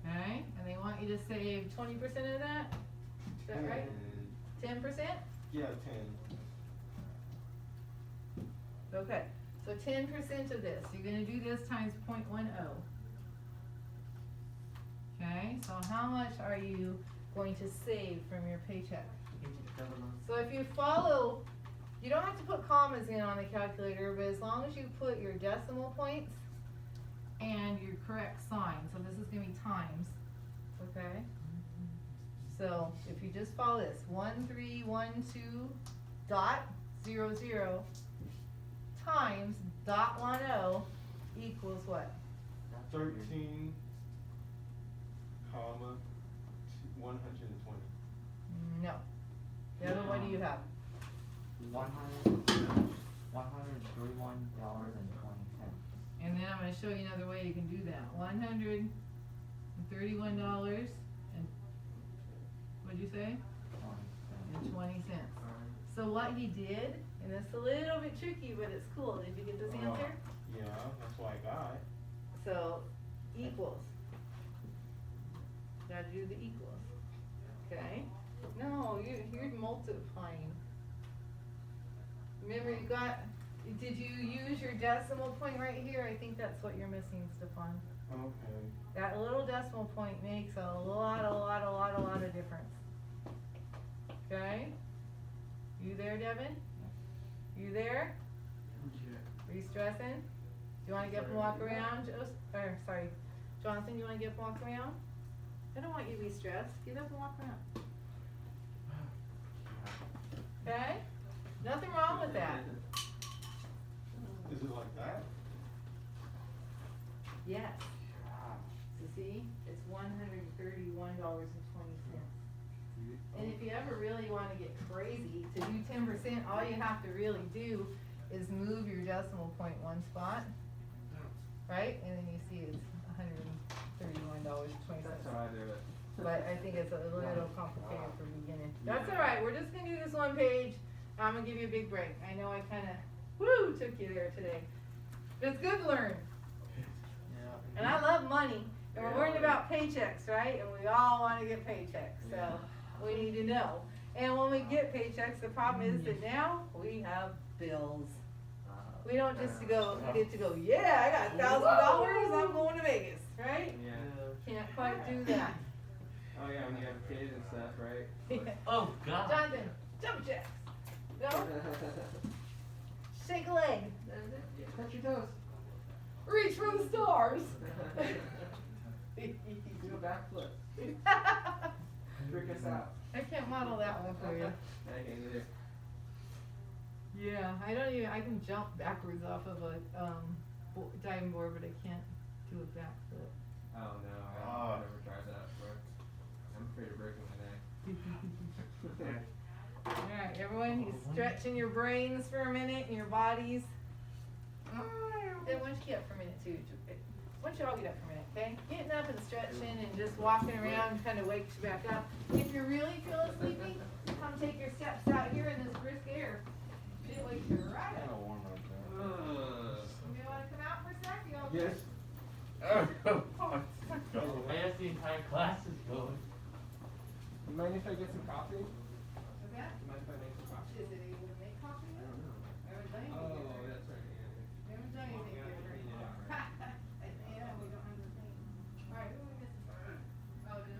[SPEAKER 6] Okay, and they want you to save 20% of that? Is that right? 10%?
[SPEAKER 2] Yeah, 10.
[SPEAKER 6] Okay, so 10% of this, you're gonna do this times 0.10. Okay, so how much are you going to save from your paycheck? So if you follow, you don't have to put commas in on the calculator, but as long as you put your decimal points and your correct sign, so this is gonna be times, okay? So if you just follow this, 1312.00 times .10 equals what?
[SPEAKER 2] 13, comma, 120.
[SPEAKER 6] No. Devin, what do you have?
[SPEAKER 9] $131.20.
[SPEAKER 6] And then I'm gonna show you another way you can do that. $131 and, what'd you say? 20 cents. So what he did, and it's a little bit tricky, but it's cool. Did you get this answer?
[SPEAKER 2] Yeah, that's what I got.
[SPEAKER 6] So, equals. Gotta do the equals. Okay? No, you're multiplying. Remember you got, did you use your decimal point right here? I think that's what you're missing, Stefan.
[SPEAKER 2] Okay.
[SPEAKER 6] That little decimal point makes a lot of difference. Okay? You there, Devin? You there? Are you stressing? Do you wanna get up and walk around, Jonathan, you wanna get up and walk around? I don't want you to be stressed. Get up and walk around. Okay? Nothing wrong with that.
[SPEAKER 2] Is it like that?
[SPEAKER 6] Yes. So see, it's $131.20. And if you ever really wanna get crazy, to do 10%, all you have to really do is move your decimal point one spot, right? And then you see it's $131.20.
[SPEAKER 10] That's how I do it.
[SPEAKER 6] But I think it's a little complicated for beginning. That's alright, we're just gonna do this one page. I'm gonna give you a big break. I know I kinda, took you there today. But it's good to learn. And I love money. And we're worrying about paychecks, right? And we all wanna get paychecks, so we need to know. And when we get paychecks, the problem is that now we have bills. We don't just get to go, yeah, I got $1,000, I'm going to Vegas, right?
[SPEAKER 10] Yeah.
[SPEAKER 6] Can't quite do that.
[SPEAKER 10] Oh yeah, when you have kids and stuff, right?
[SPEAKER 3] Oh, God.
[SPEAKER 6] Jonathan, jump jacks. No? Shake a leg.
[SPEAKER 10] Touch your toes.
[SPEAKER 6] Reach for the stars.
[SPEAKER 10] Do a backflip. Trick us out.
[SPEAKER 6] I can't model that one for you.
[SPEAKER 10] I can't either.
[SPEAKER 6] Yeah, I can jump backwards off of a diving board, but I can't do a backflip.
[SPEAKER 10] Oh no, I've never tried that before. I'm afraid of breaking my neck.
[SPEAKER 6] Alright, everyone, you stretching your brains for a minute and your bodies. Then why don't you get up for a minute too? Why don't you all get up for a minute, okay? Getting up and stretching and just walking around kind of wakes you back up. If you're really feeling sleepy, come take your steps out here in this brisk air. It wakes you right up. You may want to come out for a sec, you all.
[SPEAKER 2] Yes.
[SPEAKER 3] I guess the entire class is going.
[SPEAKER 10] You mind if I get some coffee?
[SPEAKER 6] What's that?
[SPEAKER 10] You mind if I make some coffee?
[SPEAKER 6] Is it able to make coffee?
[SPEAKER 10] I don't know.
[SPEAKER 6] I haven't done anything
[SPEAKER 10] Oh,
[SPEAKER 6] different.
[SPEAKER 10] that's right. Yeah.
[SPEAKER 6] We haven't done anything
[SPEAKER 10] Yeah,
[SPEAKER 6] different.
[SPEAKER 10] clean it out, right?
[SPEAKER 6] Yeah, we don't understand. Alright, who are we missing? Oh, it is.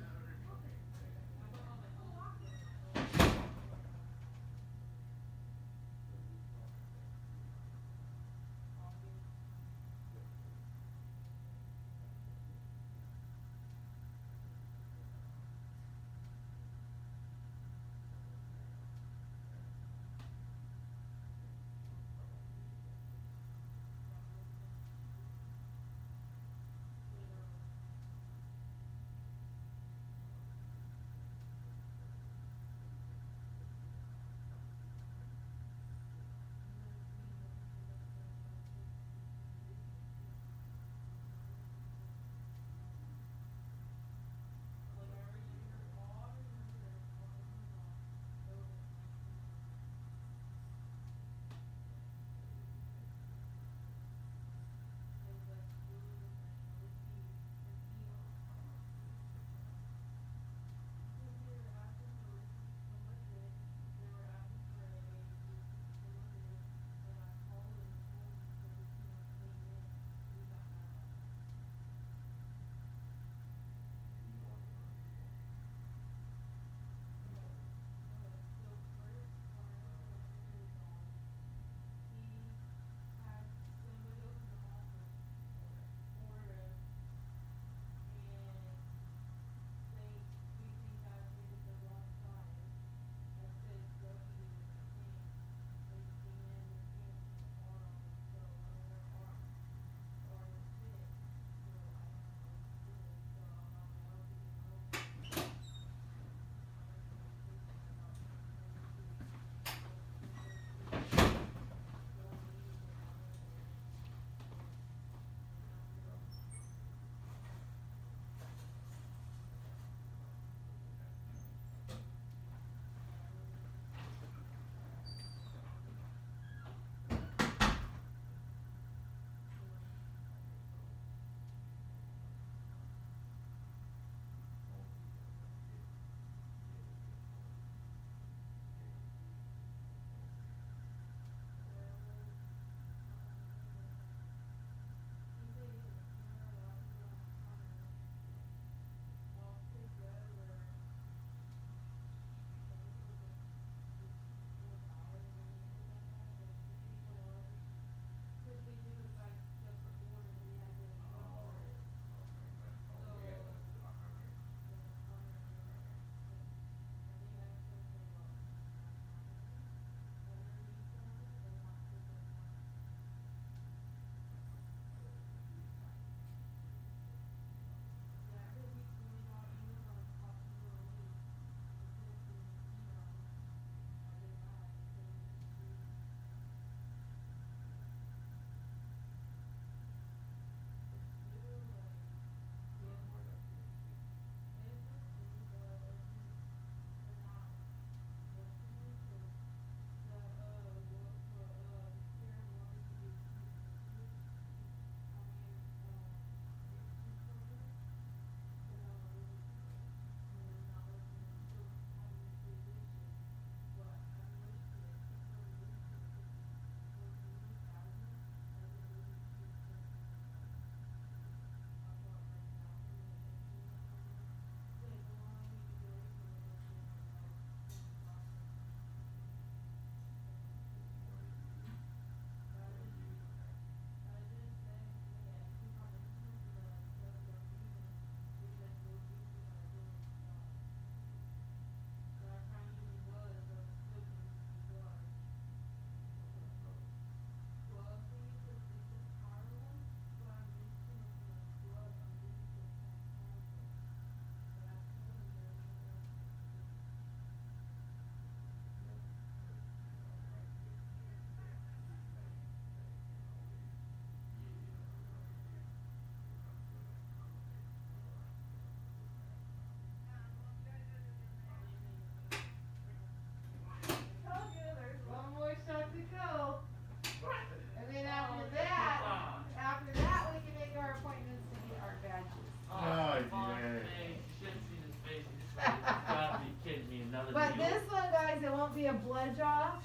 [SPEAKER 6] ledge off,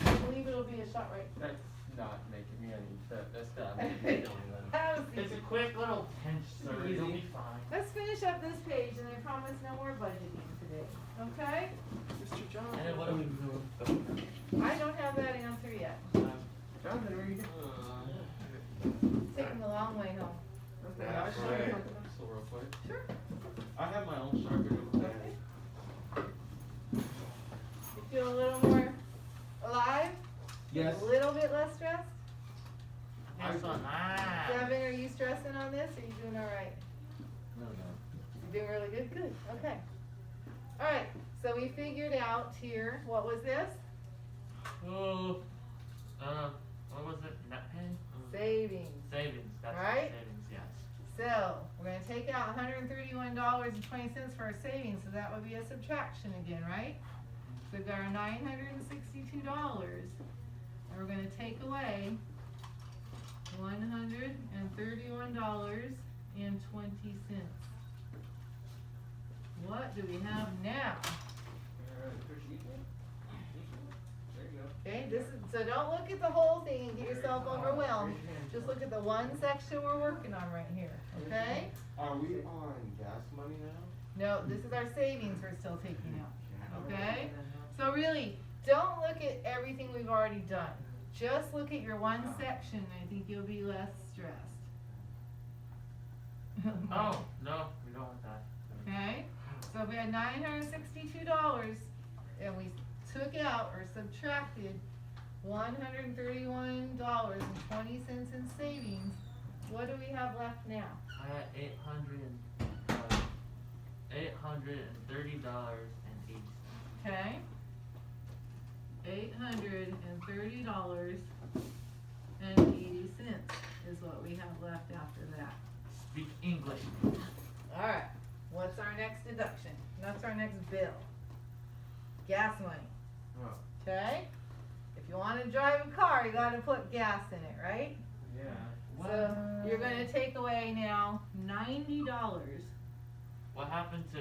[SPEAKER 6] I believe it'll be a shot right.
[SPEAKER 2] That's not making me any, that's not making me feel any better.
[SPEAKER 6] Have a seat.
[SPEAKER 3] It's a quick little pinch, sir. You'll be fine.
[SPEAKER 6] Let's finish up this page and I promise no more budgeting today, okay?
[SPEAKER 2] Mr. John.
[SPEAKER 3] And then what are we doing?
[SPEAKER 6] I don't have that answer yet.
[SPEAKER 2] Jonathan, are you good?
[SPEAKER 6] It's taking a long way home.
[SPEAKER 2] Okay, I'll show you my pencil real quick.
[SPEAKER 6] Sure.
[SPEAKER 2] I have my own sharpener over there.
[SPEAKER 6] You feel a little more alive?
[SPEAKER 2] Yes.
[SPEAKER 6] A little bit less stressed?
[SPEAKER 3] This one, ah.
[SPEAKER 6] Devin, are you stressing on this or are you doing alright?
[SPEAKER 3] No, no.
[SPEAKER 6] You're doing really good? Good, okay. Alright, so we figured out here, what was this?
[SPEAKER 3] Oh, what was it? Net pay?
[SPEAKER 6] Savings.
[SPEAKER 3] Savings. That's
[SPEAKER 6] Right?
[SPEAKER 3] savings. Yes.
[SPEAKER 6] So, we're gonna take out $131.20 for our savings, so that would be a subtraction again, right? So we've got our $962, and we're gonna take away $131.20. What do we have now?
[SPEAKER 10] Push equal. There you go.
[SPEAKER 6] Okay, this is, so don't look at the whole thing and get yourself overwhelmed. Just look at the one section we're working on right here, okay?
[SPEAKER 2] Are we on gas money now?
[SPEAKER 6] No, this is our savings we're still taking out, okay? So really, don't look at everything we've already done. Just look at your one section, and I think you'll be less stressed.
[SPEAKER 3] Oh no, we don't want that.
[SPEAKER 6] Okay, so we had $962, and we took out or subtracted $131.20 in savings. What do we have left now?
[SPEAKER 3] I had $830.80.
[SPEAKER 6] Okay. $830.80 is what we have left after that.
[SPEAKER 3] Speak English.
[SPEAKER 6] Alright, what's our next deduction? That's our next bill. Gas money.
[SPEAKER 10] Oh.
[SPEAKER 6] Okay? If you want to drive a car, you gotta put gas in it, right?
[SPEAKER 10] Yeah.
[SPEAKER 6] So you're gonna take away now $90
[SPEAKER 3] What happened to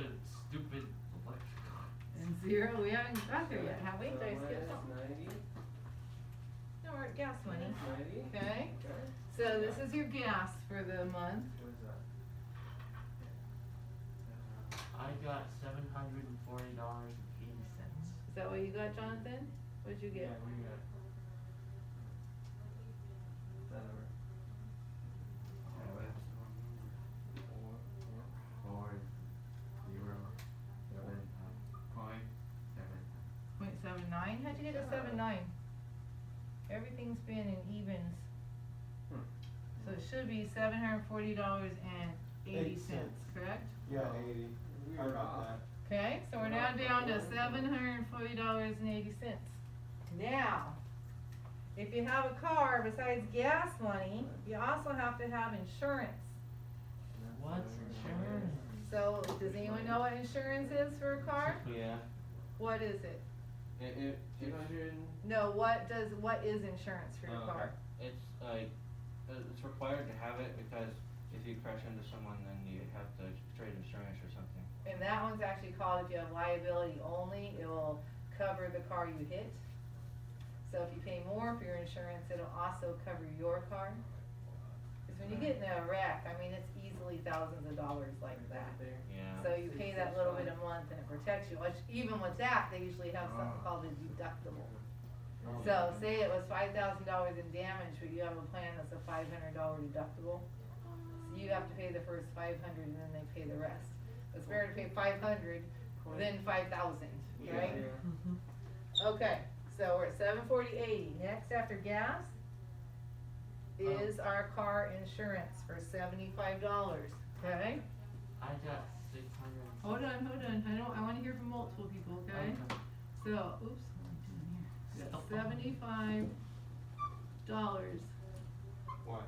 [SPEAKER 3] stupid electric cars?
[SPEAKER 6] and zero. We haven't got there yet, have we? Did I skip
[SPEAKER 2] minus
[SPEAKER 6] something?
[SPEAKER 2] 90.
[SPEAKER 6] No, we're at gas money.
[SPEAKER 2] 90.
[SPEAKER 6] Okay?
[SPEAKER 2] Okay.
[SPEAKER 6] So this is your gas for the month.
[SPEAKER 10] What is that?
[SPEAKER 3] I got $740.80.
[SPEAKER 6] Is that what you got, Jonathan? What'd you get?
[SPEAKER 10] Yeah, what do you got? That number.
[SPEAKER 6] .79? How'd you get a 7.9? Everything's been in evens.
[SPEAKER 2] Hmm.
[SPEAKER 6] So it should be $740.80, correct?
[SPEAKER 2] Yeah, 80. I got that.
[SPEAKER 6] Okay, so we're now down to $740.80. Now, if you have a car besides gas money, you also have to have insurance.
[SPEAKER 3] What's insurance?
[SPEAKER 6] So, does anyone know what insurance is for a car?
[SPEAKER 5] Yeah.
[SPEAKER 6] What is it?
[SPEAKER 5] It
[SPEAKER 2] 200.
[SPEAKER 6] No, what is insurance for your
[SPEAKER 5] Oh,
[SPEAKER 6] car?
[SPEAKER 5] it's like, it's required to have it because if you crash into someone, then you have to trade insurance or something.
[SPEAKER 6] And that one's actually called, if you have liability only, it will cover the car you hit. So if you pay more for your insurance, it'll also cover your car. Because when you get in a wreck, I mean, it's easily thousands of dollars like that.
[SPEAKER 5] Yeah.
[SPEAKER 6] So you pay that little bit a month and it protects you, which even with that, they usually have something called a deductible. So say it was $5,000 in damage, but you have a plan that's a $500 deductible. So you have to pay the first $500 and then they pay the rest. It's better to pay $500 than $5,000, right? Okay, so we're at $740.80. Next after gas is our car insurance for $75, okay?
[SPEAKER 3] I got 600.
[SPEAKER 6] Hold on. I wanna hear from multiple people, okay? So, oops, what am I doing here? We got $75
[SPEAKER 2] What?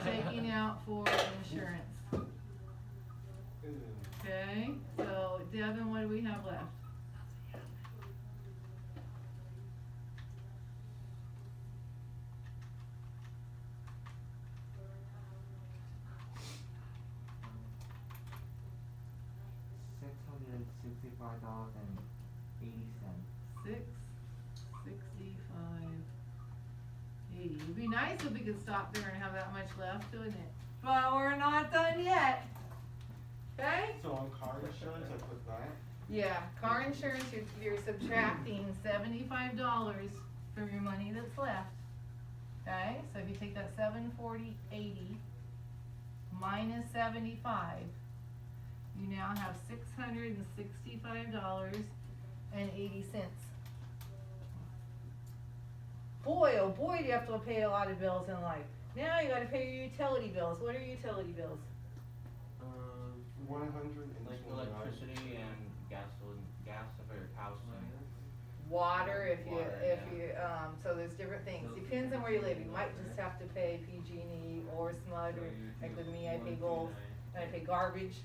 [SPEAKER 6] taking out for insurance,
[SPEAKER 2] Ooh.
[SPEAKER 6] okay? So, Devin, what do we have left?
[SPEAKER 9] $665.80.
[SPEAKER 6] $65.80. It'd be nice if we could stop there and have that much left, wouldn't it? But we're not done yet. Okay?
[SPEAKER 2] So on car insurance, I put that.
[SPEAKER 6] Yeah, car insurance, you're subtracting $75 from your money that's left. Okay, so if you take that $740.80 minus 75, you now have $665.80. Boy, oh boy, do you have to pay a lot of bills in life. Now you gotta pay your utility bills. What are your utility bills?
[SPEAKER 2] 100
[SPEAKER 5] Like electricity and gasoline, gas for your house and
[SPEAKER 6] Water, if you,
[SPEAKER 5] Water,
[SPEAKER 6] so there's different things, depends on where you live, you might just have to pay PG&E or SMUD, or, like with me, I pay both, and I pay garbage,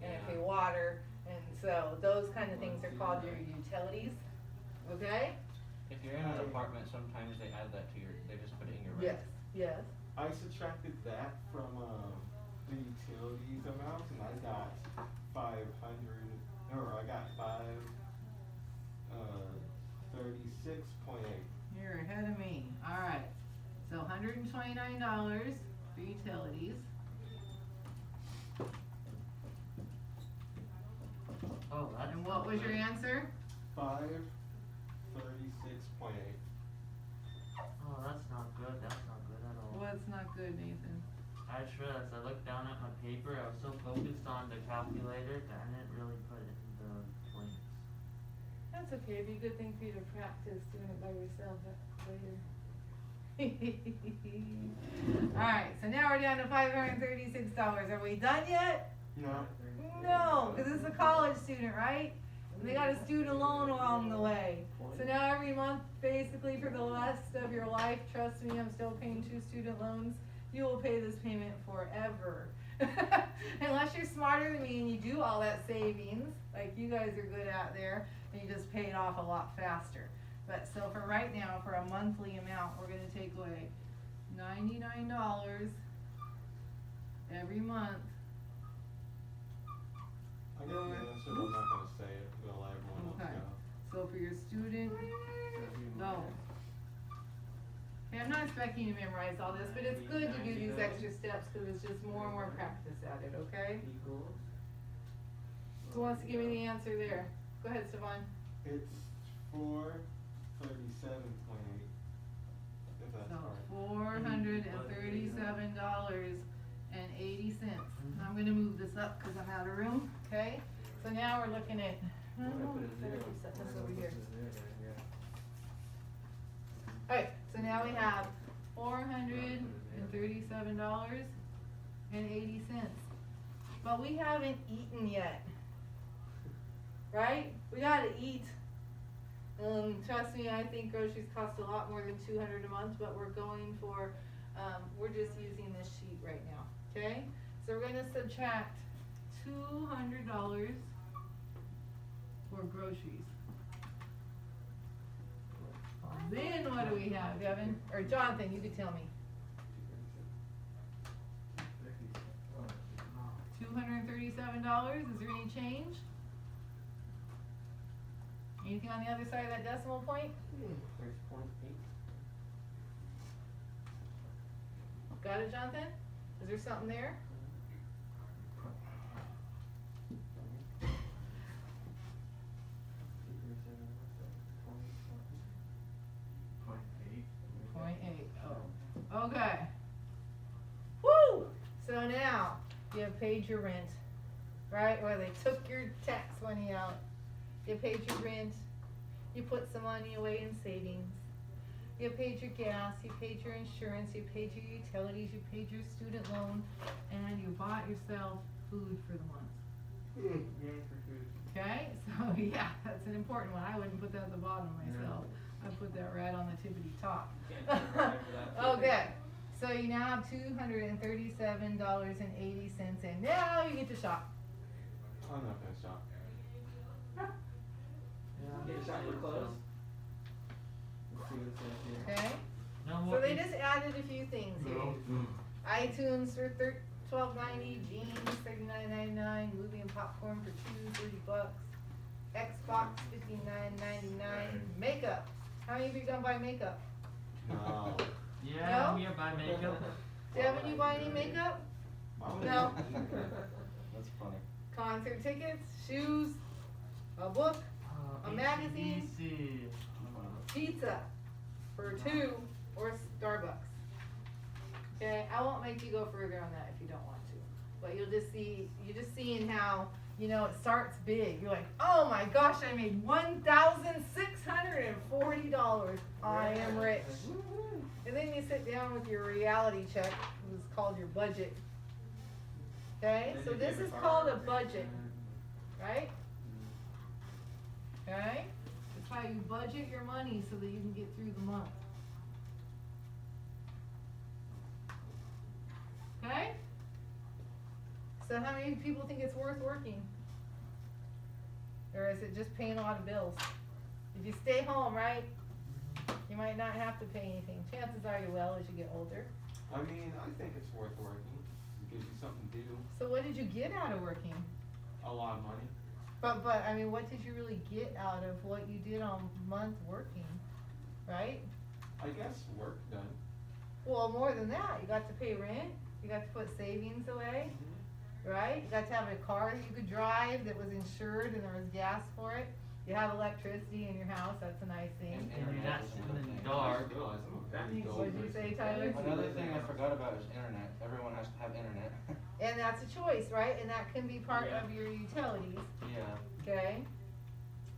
[SPEAKER 6] and I pay water, and so those kind of things are called your utilities, okay?
[SPEAKER 5] if you're in an apartment, sometimes they add that to your, they just put it in your rent.
[SPEAKER 6] Yes,
[SPEAKER 2] I subtracted that from the utilities amount, and I got 500, or I got 36.8.
[SPEAKER 6] you're ahead of me, alright, so $129 for utilities.
[SPEAKER 3] Oh, that's
[SPEAKER 6] And what was your answer?
[SPEAKER 2] 536.8.
[SPEAKER 3] Oh, that's not good. That's not good at all.
[SPEAKER 6] What's not good, Nathan?
[SPEAKER 3] I just realized I looked down at my paper. I was so focused on the calculator that I didn't really put in the points.
[SPEAKER 6] That's okay, it'd be a good thing for you to practice doing it by yourself later. Alright, so now we're down to $536. Are we done yet?
[SPEAKER 2] No.
[SPEAKER 6] No, because this is a college student, right? And they got a student loan along the way. So now every month, basically for the rest of your life, trust me, I'm still paying 2 student loans, you will pay this payment forever. Unless you're smarter than me and you do all that savings, like you guys are good at there, and you just pay it off a lot faster. But so for right now, for a monthly amount, we're gonna take away $99 every month.
[SPEAKER 2] I got the answer, but I'm not gonna say it, we'll let everyone else
[SPEAKER 6] Okay.
[SPEAKER 2] go.
[SPEAKER 6] So for your student loan. Okay, I'm not expecting you to memorize all this, but it's good to do these extra steps, cause it's just more and more practice at it, okay? Who wants to give me the answer there? Go ahead, Stevan.
[SPEAKER 2] It's 437.8. If that's
[SPEAKER 6] So
[SPEAKER 2] right.
[SPEAKER 6] $437.80. I'm gonna move this up because I'm out of room, okay? So now we're looking at, better keep setting this over here. Alright, so now we have $437.80. But we haven't eaten yet. Right? We gotta eat. Trust me, I think groceries cost a lot more than $200 a month, but we're going for, we're just using this sheet right now, okay? So we're gonna subtract $200 for groceries. Then what do we have, Devin? Or Jonathan, you could tell me. $237, is there any change? Anything on the other side of that decimal point?
[SPEAKER 5] 6.8.
[SPEAKER 6] Got it, Jonathan? Is there something there? .8. Okay. Woo! So now, you have paid your rent, right? Or they took your tax money out. You paid your rent. You put some money away in savings. You paid your gas, you paid your insurance, you paid your utilities, you paid your student loan, and you bought yourself food for the month. Okay, so yeah, that's an important one. I wouldn't put that at the bottom myself. I put that right on the tippity top. Okay, so you now have $237.80, and now you get to shop.
[SPEAKER 2] I'm not gonna shop.
[SPEAKER 10] Get a shot of clothes. Let's see what it says here.
[SPEAKER 6] Okay,
[SPEAKER 3] No
[SPEAKER 6] so
[SPEAKER 3] more.
[SPEAKER 6] they just added a few things here. iTunes for $12.90, jeans $39.99, movie and popcorn for $30. Xbox $59.99, makeup How many of you gonna buy makeup?
[SPEAKER 1] No.
[SPEAKER 3] Yeah,
[SPEAKER 6] No?
[SPEAKER 3] I'm here by makeup.
[SPEAKER 6] Devin, you buy any makeup?
[SPEAKER 2] Why would
[SPEAKER 6] No.
[SPEAKER 5] That's funny.
[SPEAKER 6] Concert tickets, shoes, a book, A magazine?
[SPEAKER 3] AC/DC.
[SPEAKER 6] pizza for two, or Starbucks. Okay, I won't make you go further on that if you don't want to, but you're just seeing how, you know, it starts big. You're like, oh my gosh, I made $1,640. I am rich. And then you sit down with your reality check, it was called your budget. Okay, so this is called a budget, right? Okay, it's how you budget your money so that you can get through the month. Okay? So how many people think it's worth working? Or is it just paying a lot of bills? If you stay home, right, you might not have to pay anything. Chances are you will as you get older.
[SPEAKER 2] I mean, I think it's worth working. It gives you something to do.
[SPEAKER 6] So what did you get out of working?
[SPEAKER 2] A lot of money.
[SPEAKER 6] But I mean, what did you really get out of what you did on month working, right?
[SPEAKER 2] I guess work done.
[SPEAKER 6] Well, more than that, you got to pay rent, you got to put savings away, right? You got to have a car that you could drive that was insured and there was gas for it. You have electricity in your house, that's a nice thing.
[SPEAKER 5] And
[SPEAKER 3] And you're not
[SPEAKER 5] internet is
[SPEAKER 3] sitting
[SPEAKER 5] another
[SPEAKER 3] in
[SPEAKER 5] thing.
[SPEAKER 3] the dark.
[SPEAKER 2] I realize I'm a very dull
[SPEAKER 6] What did you
[SPEAKER 2] person.
[SPEAKER 6] say, Tyler?
[SPEAKER 5] Another thing I forgot about is internet. Everyone has to have internet.
[SPEAKER 6] And that's a choice, right? And that can be part
[SPEAKER 3] Yeah.
[SPEAKER 6] of your utilities,
[SPEAKER 5] Yeah.
[SPEAKER 6] okay?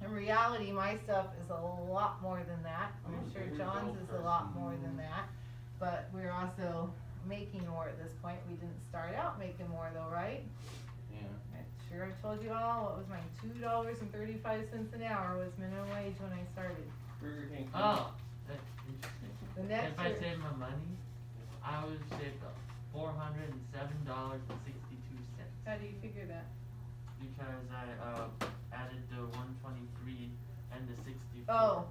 [SPEAKER 6] In reality, my stuff is a lot more than that.
[SPEAKER 2] I'm
[SPEAKER 6] I'm
[SPEAKER 2] a
[SPEAKER 6] sure
[SPEAKER 2] very
[SPEAKER 6] John's
[SPEAKER 2] dull
[SPEAKER 6] is a lot
[SPEAKER 2] person.
[SPEAKER 6] more than that. But we're also making more at this point. We didn't start out making more though, right?
[SPEAKER 5] Yeah.
[SPEAKER 6] I'm sure I told you all, what was mine, $2.35 an hour was minimum wage when I started.
[SPEAKER 2] Burger King.
[SPEAKER 3] Oh, that's interesting.
[SPEAKER 6] The next
[SPEAKER 3] If I
[SPEAKER 6] year-
[SPEAKER 3] save my money, I would save $407.62
[SPEAKER 6] How do you figure that?
[SPEAKER 3] because I added the 123 and the 64.80.
[SPEAKER 6] Oh,
[SPEAKER 3] on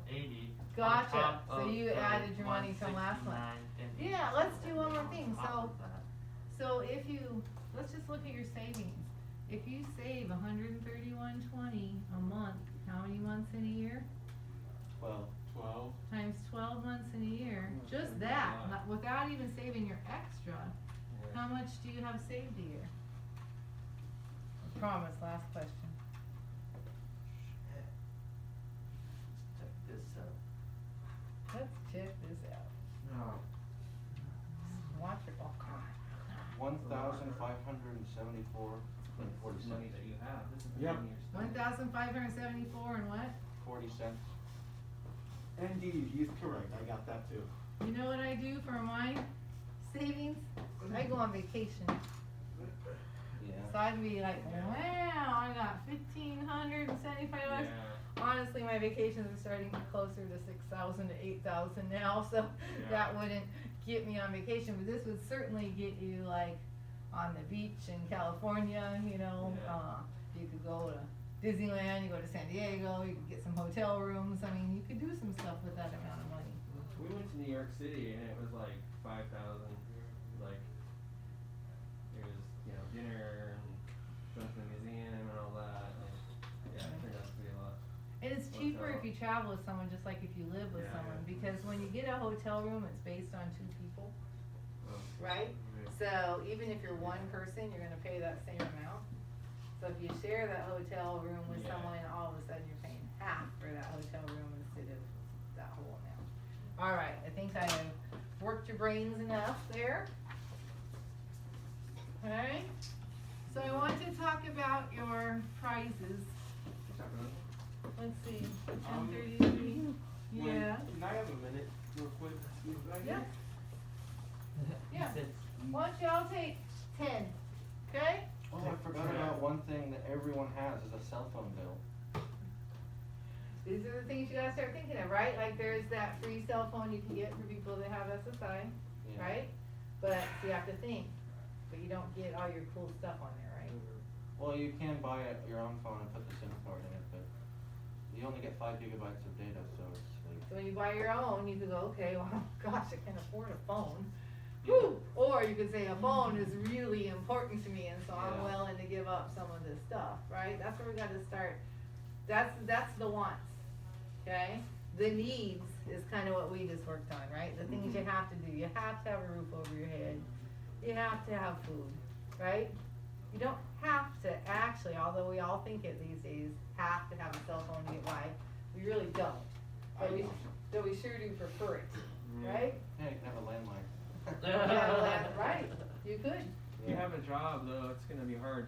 [SPEAKER 6] gotcha.
[SPEAKER 3] top
[SPEAKER 6] So
[SPEAKER 3] of
[SPEAKER 6] you
[SPEAKER 3] the
[SPEAKER 6] added your money from last month.
[SPEAKER 3] 169 and
[SPEAKER 6] Yeah, let's do one more thing.
[SPEAKER 3] on top
[SPEAKER 6] So,
[SPEAKER 3] of that.
[SPEAKER 6] so if you, let's just look at your savings. If you save $131.20 a month, how many months in a year?
[SPEAKER 5] Well,
[SPEAKER 2] 12.
[SPEAKER 6] Times 12 months in a year, just that, not, without even saving your extra, how much do you have saved a year? I promise, last question.
[SPEAKER 3] Check this out.
[SPEAKER 6] Let's check this out.
[SPEAKER 3] No.
[SPEAKER 6] Watch it, oh, God.
[SPEAKER 5] 1,574.40
[SPEAKER 10] Money
[SPEAKER 5] cents.
[SPEAKER 10] that you have. This is the
[SPEAKER 2] Yep.
[SPEAKER 10] money you're spending.
[SPEAKER 6] 1,574 and what?
[SPEAKER 5] 40 cents.
[SPEAKER 2] Indeed, he's correct. I got that too.
[SPEAKER 6] You know what I do for my savings? I go on vacation.
[SPEAKER 5] Yeah.
[SPEAKER 6] So I'd be like, wow, I got $1,575. Honestly, my vacations are starting closer to 6,000 to 8,000 now, so that wouldn't get me on vacation, but this would certainly get you like on the beach in California, you know,
[SPEAKER 10] Yeah.
[SPEAKER 6] you could go to Disneyland, you go to San Diego, you could get some hotel rooms, I mean, you could do some stuff with that amount of money.
[SPEAKER 10] We went to New York City and it was like 5,000. Like it was, you know, dinner and went to the museum and all that. And yeah, it turned out to be a lot.
[SPEAKER 6] And it's cheaper if you travel with someone, just like if you live with
[SPEAKER 10] Yeah,
[SPEAKER 6] someone,
[SPEAKER 10] yeah.
[SPEAKER 6] because when you get a hotel room, it's based on 2 people,
[SPEAKER 10] Well,
[SPEAKER 6] right? So even if you're one person, you're gonna pay that same amount. So if you share that hotel room with
[SPEAKER 10] Yeah.
[SPEAKER 6] someone, all of a sudden you're paying half for that hotel room instead of that whole amount. All right, I think I have worked your brains enough there. Okay, so I want to talk about your prizes. Let's see, 10:33. Yeah.
[SPEAKER 2] Can I have a minute real quick?
[SPEAKER 6] Yeah. Yeah.
[SPEAKER 3] He said,
[SPEAKER 6] Why don't y'all take 10, okay?
[SPEAKER 5] Oh, I forgot about one thing that everyone has is a cell phone bill.
[SPEAKER 6] These are the things you gotta start thinking of, right? Like there's that free cell phone you can get for people that have SSI,
[SPEAKER 5] Yeah.
[SPEAKER 6] right? But you have to think, but you don't get all your cool stuff on there, right?
[SPEAKER 5] Well, you can buy your own phone and put the SIM card in it, but you only get 5 gigabytes of data, so it's like.
[SPEAKER 6] So when you buy your own, you could go, okay, well, gosh, I can't afford a phone. Whew. Or you could say a phone is really important to me and so I'm
[SPEAKER 5] Yeah.
[SPEAKER 6] willing to give up some of this stuff, right? That's where we gotta start. That's the wants, okay? The needs, is kind of what we just worked on, right? The things you have to do. You have to have a roof over your head. You have to have food, right? You don't have to actually, although we all think it these days, have to have a cell phone to get by. We really don't. But we sure do prefer it, right?
[SPEAKER 5] Yeah, you can have a landline.
[SPEAKER 6] Yeah, right. You could.
[SPEAKER 10] If you have a job though, it's gonna be hard.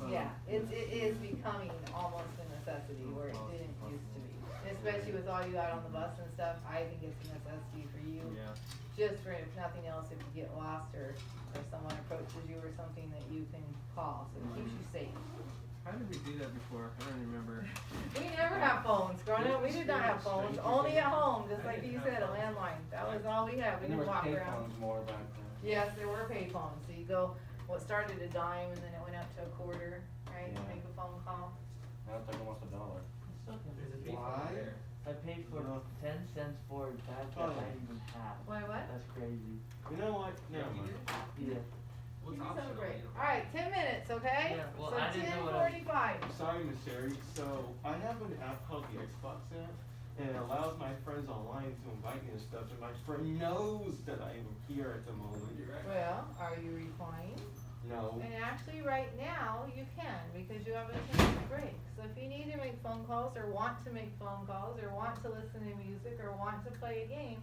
[SPEAKER 6] Yeah, it is becoming almost a necessity where it didn't used to be. And especially with all you got on the bus and stuff, I think it's a necessity for you.
[SPEAKER 10] Yeah.
[SPEAKER 6] Just for if nothing else, if you get lost or someone approaches you or something that you can call, so it keeps you safe.
[SPEAKER 10] How did we do that before? I don't remember.
[SPEAKER 6] We never have phones growing up. We did not have phones, only at home, just like you said, a landline. That was all we had. We
[SPEAKER 5] And there
[SPEAKER 6] didn't
[SPEAKER 5] was
[SPEAKER 6] walk
[SPEAKER 5] pay
[SPEAKER 6] around.
[SPEAKER 5] phones more back then.
[SPEAKER 6] Yes, there were payphones. So you go, what started a dime and then it went up to a quarter, right?
[SPEAKER 5] Yeah.
[SPEAKER 6] Make a phone call.
[SPEAKER 5] Now it's like almost $1.
[SPEAKER 3] I still can't believe
[SPEAKER 2] Why?
[SPEAKER 3] I paid for 10 cents for a bag that I didn't even have.
[SPEAKER 6] Why what?
[SPEAKER 3] That's crazy.
[SPEAKER 2] You know what? Never mind.
[SPEAKER 3] Yeah.
[SPEAKER 6] Keep it so great. Alright, 10 minutes, okay?
[SPEAKER 3] Yeah, well,
[SPEAKER 6] So
[SPEAKER 3] I didn't know what I was-
[SPEAKER 6] 10:45.
[SPEAKER 2] Sorry, Miss Sherry. So I have an app called the Xbox app, and it allows my friends online to invite me to stuff, and my friend knows that I am here at the moment.
[SPEAKER 6] Well, are you replying?
[SPEAKER 2] No.
[SPEAKER 6] And actually, right now, you can, because you have a 10-minute break. So if you need to make phone calls, or want to make phone calls, or want to listen to music, or want to play a game,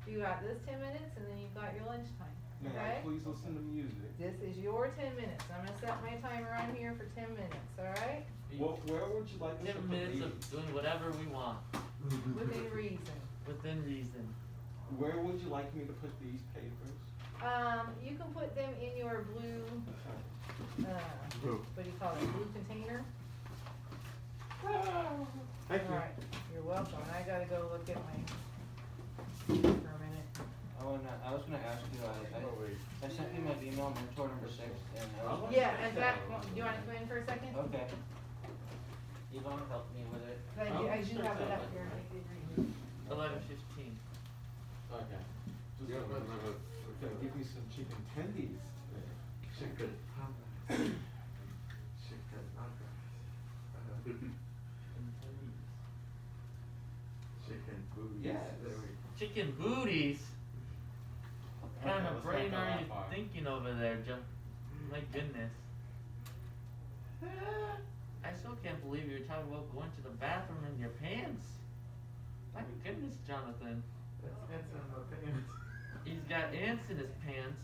[SPEAKER 6] you got this 10 minutes, and then you've got your lunchtime,
[SPEAKER 2] May
[SPEAKER 6] okay?
[SPEAKER 2] I please listen to music?
[SPEAKER 6] This is your 10 minutes. I'm gonna set my timer on here for 10 minutes, alright?
[SPEAKER 2] Where would you like us to
[SPEAKER 3] 10
[SPEAKER 2] put
[SPEAKER 3] minutes
[SPEAKER 2] these?
[SPEAKER 3] of doing whatever we want.
[SPEAKER 6] Within reason.
[SPEAKER 3] Within reason.
[SPEAKER 2] Where would you like me to put these papers?
[SPEAKER 6] You can put them in your blue, what do you call it, blue container?
[SPEAKER 2] Thank you.
[SPEAKER 6] Alright, you're welcome. I gotta go look at my, for a minute.
[SPEAKER 5] Oh, and I was gonna ask you, I sent you my email, mentor number 6, and I was.
[SPEAKER 6] Yeah, in fact, do you wanna come in for a second?
[SPEAKER 5] Okay. Yvonne helped me with it.
[SPEAKER 6] I do have it up here. I did read it.
[SPEAKER 3] 11:15.
[SPEAKER 2] Okay. Just remember, give me some chicken tendies. Chicken.
[SPEAKER 1] Chicken booty.
[SPEAKER 2] Yes.
[SPEAKER 3] Chicken booties. What kind
[SPEAKER 2] Okay,
[SPEAKER 3] of
[SPEAKER 2] let's
[SPEAKER 3] brain
[SPEAKER 2] not go
[SPEAKER 3] are
[SPEAKER 2] that
[SPEAKER 3] you
[SPEAKER 2] far.
[SPEAKER 3] thinking over there, Joe? My goodness. I still can't believe you were talking about going to the bathroom in your pants. My goodness, Jonathan.
[SPEAKER 1] That's in my pants.
[SPEAKER 3] He's got ants in his pants.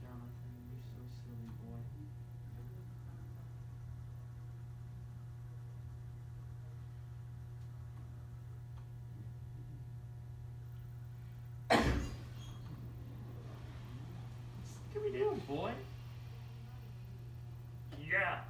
[SPEAKER 3] Jonathan, you're so silly, boy. Scooby-Doo, boy. Yeah.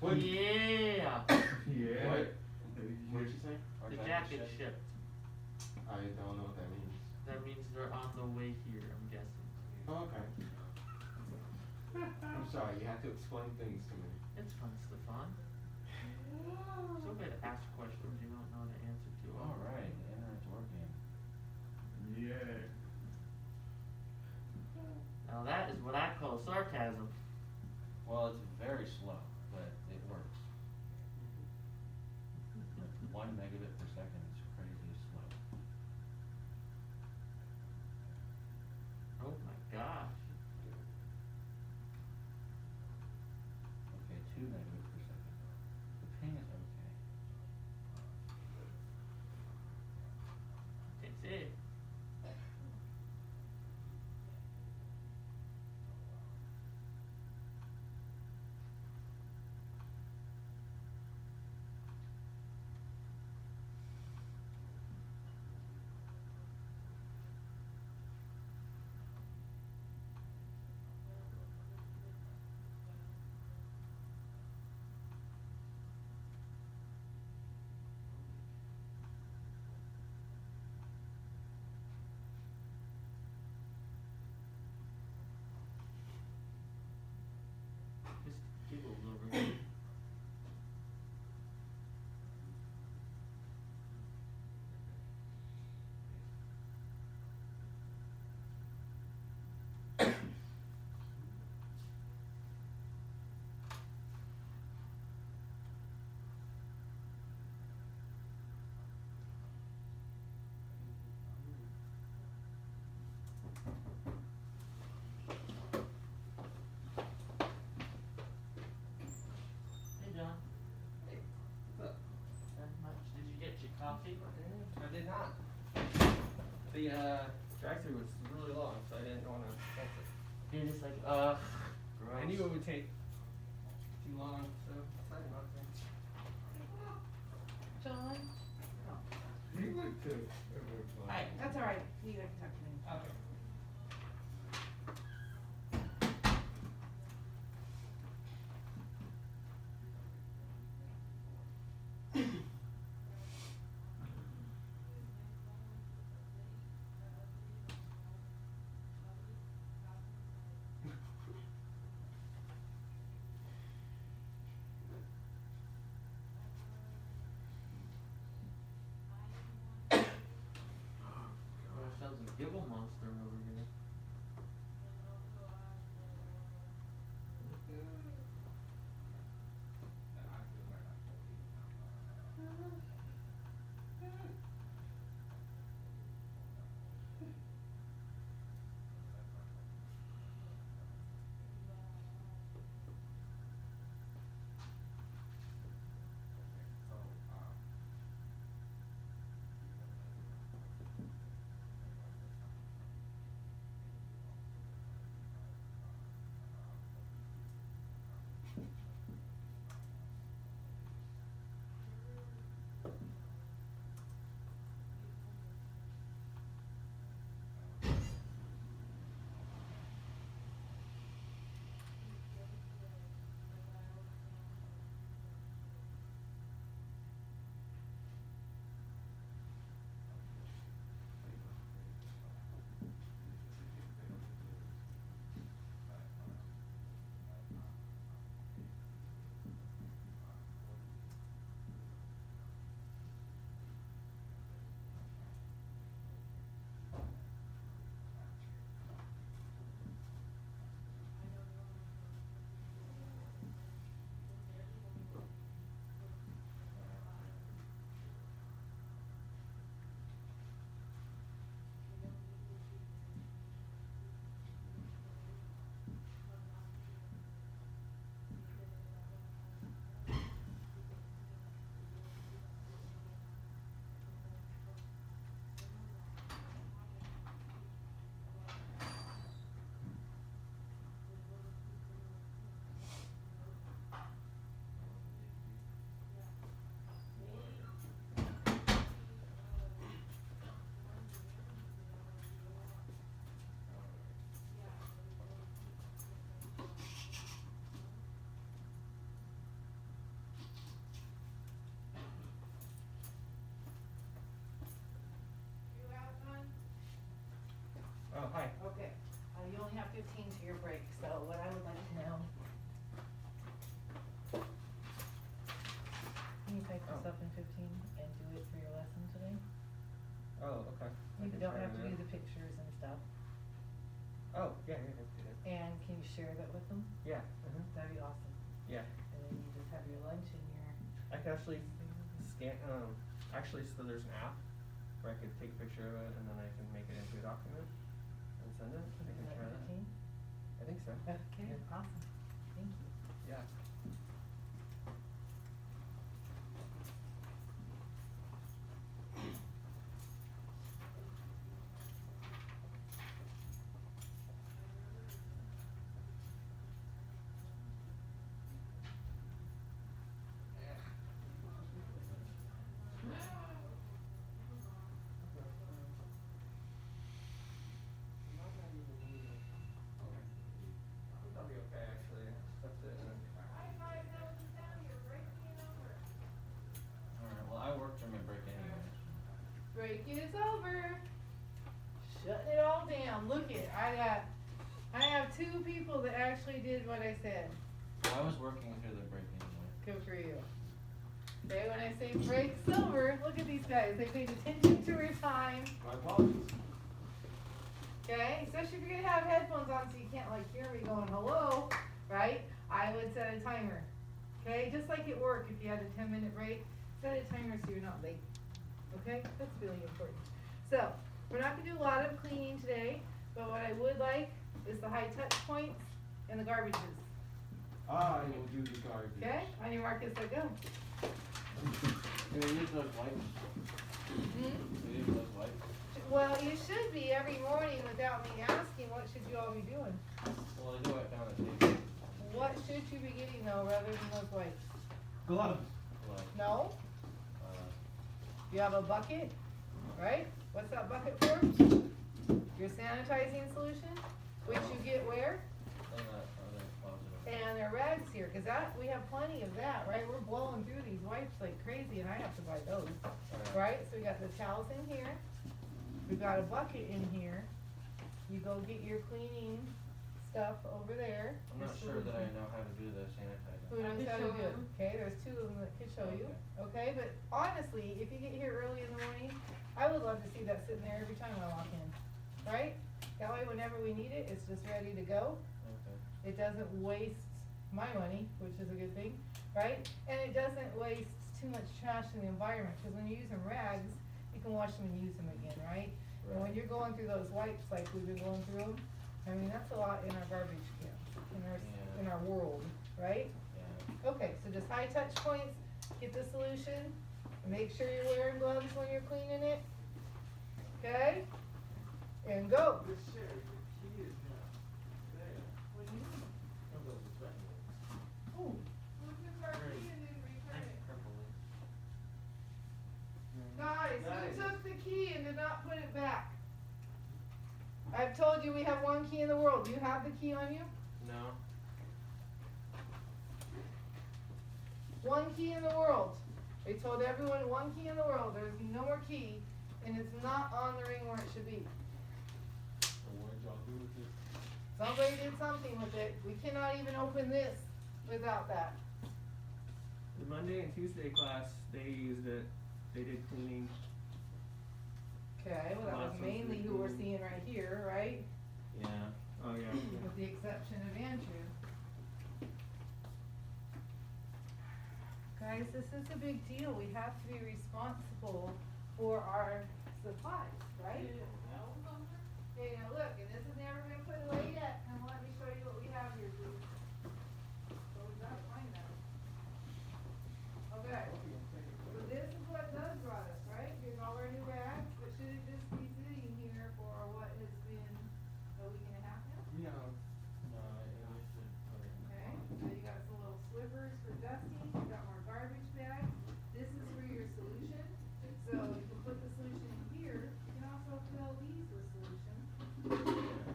[SPEAKER 2] What?
[SPEAKER 3] Yeah.
[SPEAKER 1] Yeah.
[SPEAKER 2] What? What'd you say?
[SPEAKER 3] The jacket ship.
[SPEAKER 2] I don't know what that means.
[SPEAKER 3] That means they're on the way here, I'm guessing.
[SPEAKER 2] Oh, okay. I'm sorry, you have to explain things to me.
[SPEAKER 3] It's fun, Stefan. It's okay to ask questions you don't know the answer to.
[SPEAKER 5] Alright, the internet's working.
[SPEAKER 1] Yeah.
[SPEAKER 3] Now that is what I call sarcasm.
[SPEAKER 5] Well, it's very slow, but it works. 1 megabit per second is crazy slow.
[SPEAKER 3] Oh my gosh.
[SPEAKER 5] Okay, 2 megabit per second. The ping is okay.
[SPEAKER 3] It's it. Just giggles over here. Hey John.
[SPEAKER 10] What's up?
[SPEAKER 3] Not much. Did you get your coffee?
[SPEAKER 10] I did not. The drive-through was really long, so I didn't want to fix it.
[SPEAKER 3] You're just like, gross.
[SPEAKER 10] I knew it would take too long, so I decided not to.
[SPEAKER 4] John?
[SPEAKER 1] He went to.
[SPEAKER 6] Alright, that's alright, you guys can talk to me.
[SPEAKER 10] Okay.
[SPEAKER 3] Gosh, that was a giggle monster over here.
[SPEAKER 10] Oh, yeah, yeah, let's do that.
[SPEAKER 6] And can you share that with them?
[SPEAKER 10] Yeah.
[SPEAKER 6] That'd be awesome.
[SPEAKER 10] Yeah.
[SPEAKER 6] And then you just have your lunch and your.
[SPEAKER 10] I can actually scan. Actually, so there's an app where I could take a picture of it and then I can make it into a document and send it. I can try that. I think so.
[SPEAKER 6] Okay,
[SPEAKER 10] Yeah.
[SPEAKER 6] awesome. Thank you.
[SPEAKER 10] Yeah. That'll be okay, actually. That's it.
[SPEAKER 5] Alright, well, I worked during my break anyway.
[SPEAKER 6] Break is over. Shutting it all down. Look it. I have 2 people that actually did what I said.
[SPEAKER 5] Well, I was working through the break anyway.
[SPEAKER 6] Good for you. Okay, when I say break's over, look at these guys. They paid attention to her time.
[SPEAKER 2] My apologies.
[SPEAKER 6] Okay, especially if you're gonna have headphones on so you can't like hear me going hello, right? I would set a timer. Okay, just like at work, if you had a 10-minute break, set a timer so you're not late. Okay, that's really important. So, we're not gonna do a lot of cleaning today, but what I would like is the high touch points and the garbages.
[SPEAKER 2] I will do the garbage.
[SPEAKER 6] Okay, on your markers, so go.
[SPEAKER 5] Do we use those wipes?
[SPEAKER 6] Hmm?
[SPEAKER 5] Do we use those wipes?
[SPEAKER 6] Well, you should be every morning without me asking, what should you all be doing?
[SPEAKER 5] Well, I do it down the table.
[SPEAKER 6] What should you be getting though, rather than those wipes?
[SPEAKER 1] Gloves.
[SPEAKER 5] Like,
[SPEAKER 6] No? You have a bucket, right? What's that bucket for? Your sanitizing solution, which you get where?
[SPEAKER 5] in that other closet over there.
[SPEAKER 6] And there are rags here, cause that, we have plenty of that, right? We're blowing through these wipes like crazy and I have to buy those, right? So we got the towels in here, we've got a bucket in here. You go get your cleaning stuff over there.
[SPEAKER 5] I'm
[SPEAKER 6] your
[SPEAKER 5] not sure that I
[SPEAKER 6] solution.
[SPEAKER 5] know how to do the sanitizing.
[SPEAKER 6] Who knows how to do it? Okay, there's 2 of them that could show you, okay? But honestly, if you get here early in the morning, I would love to see that sitting there every time I walk in, right? That way whenever we need it, it's just ready to go.
[SPEAKER 5] Okay.
[SPEAKER 6] It doesn't waste my money, which is a good thing, right? And it doesn't waste too much trash in the environment, cause when you're using rags, you can wash them and use them again, right? And when you're going through those wipes like we've been going through them, I mean, that's a lot in our garbage can, in our world, right?
[SPEAKER 5] Yeah.
[SPEAKER 6] Okay, so just high touch points, get the solution, make sure you're wearing gloves when you're cleaning it, okay? And go.
[SPEAKER 2] But Sherry, the key is not there.
[SPEAKER 6] What do you mean?
[SPEAKER 5] One of those is right here.
[SPEAKER 6] Ooh. Look at our
[SPEAKER 5] Great.
[SPEAKER 6] key and then return it.
[SPEAKER 5] Purple.
[SPEAKER 6] Guys, who
[SPEAKER 2] Guys.
[SPEAKER 6] took the key and did not put it back? I've told you we have 1 key in the world. Do you have the key on you?
[SPEAKER 5] No.
[SPEAKER 6] 1 key in the world. They told everyone 1 key in the world. There's no more key, and it's not on the ring where it should be.
[SPEAKER 2] So what did y'all do with it?
[SPEAKER 6] Somebody did something with it. We cannot even open this without that.
[SPEAKER 10] The Monday and Tuesday class, they used it. They did cleaning.
[SPEAKER 6] Okay, well that was
[SPEAKER 10] Lots of
[SPEAKER 6] mainly who we're seeing right here, right?
[SPEAKER 5] Yeah.
[SPEAKER 10] Oh yeah.
[SPEAKER 6] With the exception of Andrew. Guys, this is a big deal. We have to be responsible for our supplies, right? Okay, now look, and this has never been put away yet. Come let me show you what we have here, please. So we gotta find that. Okay, so this is what Doug brought us, right? Here's all our new rags, but should it just be sitting here for what has been a week and a half now?
[SPEAKER 2] Yeah.
[SPEAKER 5] No, we should put it in the
[SPEAKER 6] Okay,
[SPEAKER 5] closet.
[SPEAKER 6] now you got some little slippers for dusting, you got more garbage bags. This is for your solution, so you can put the solution in here. You can also fill these with solution,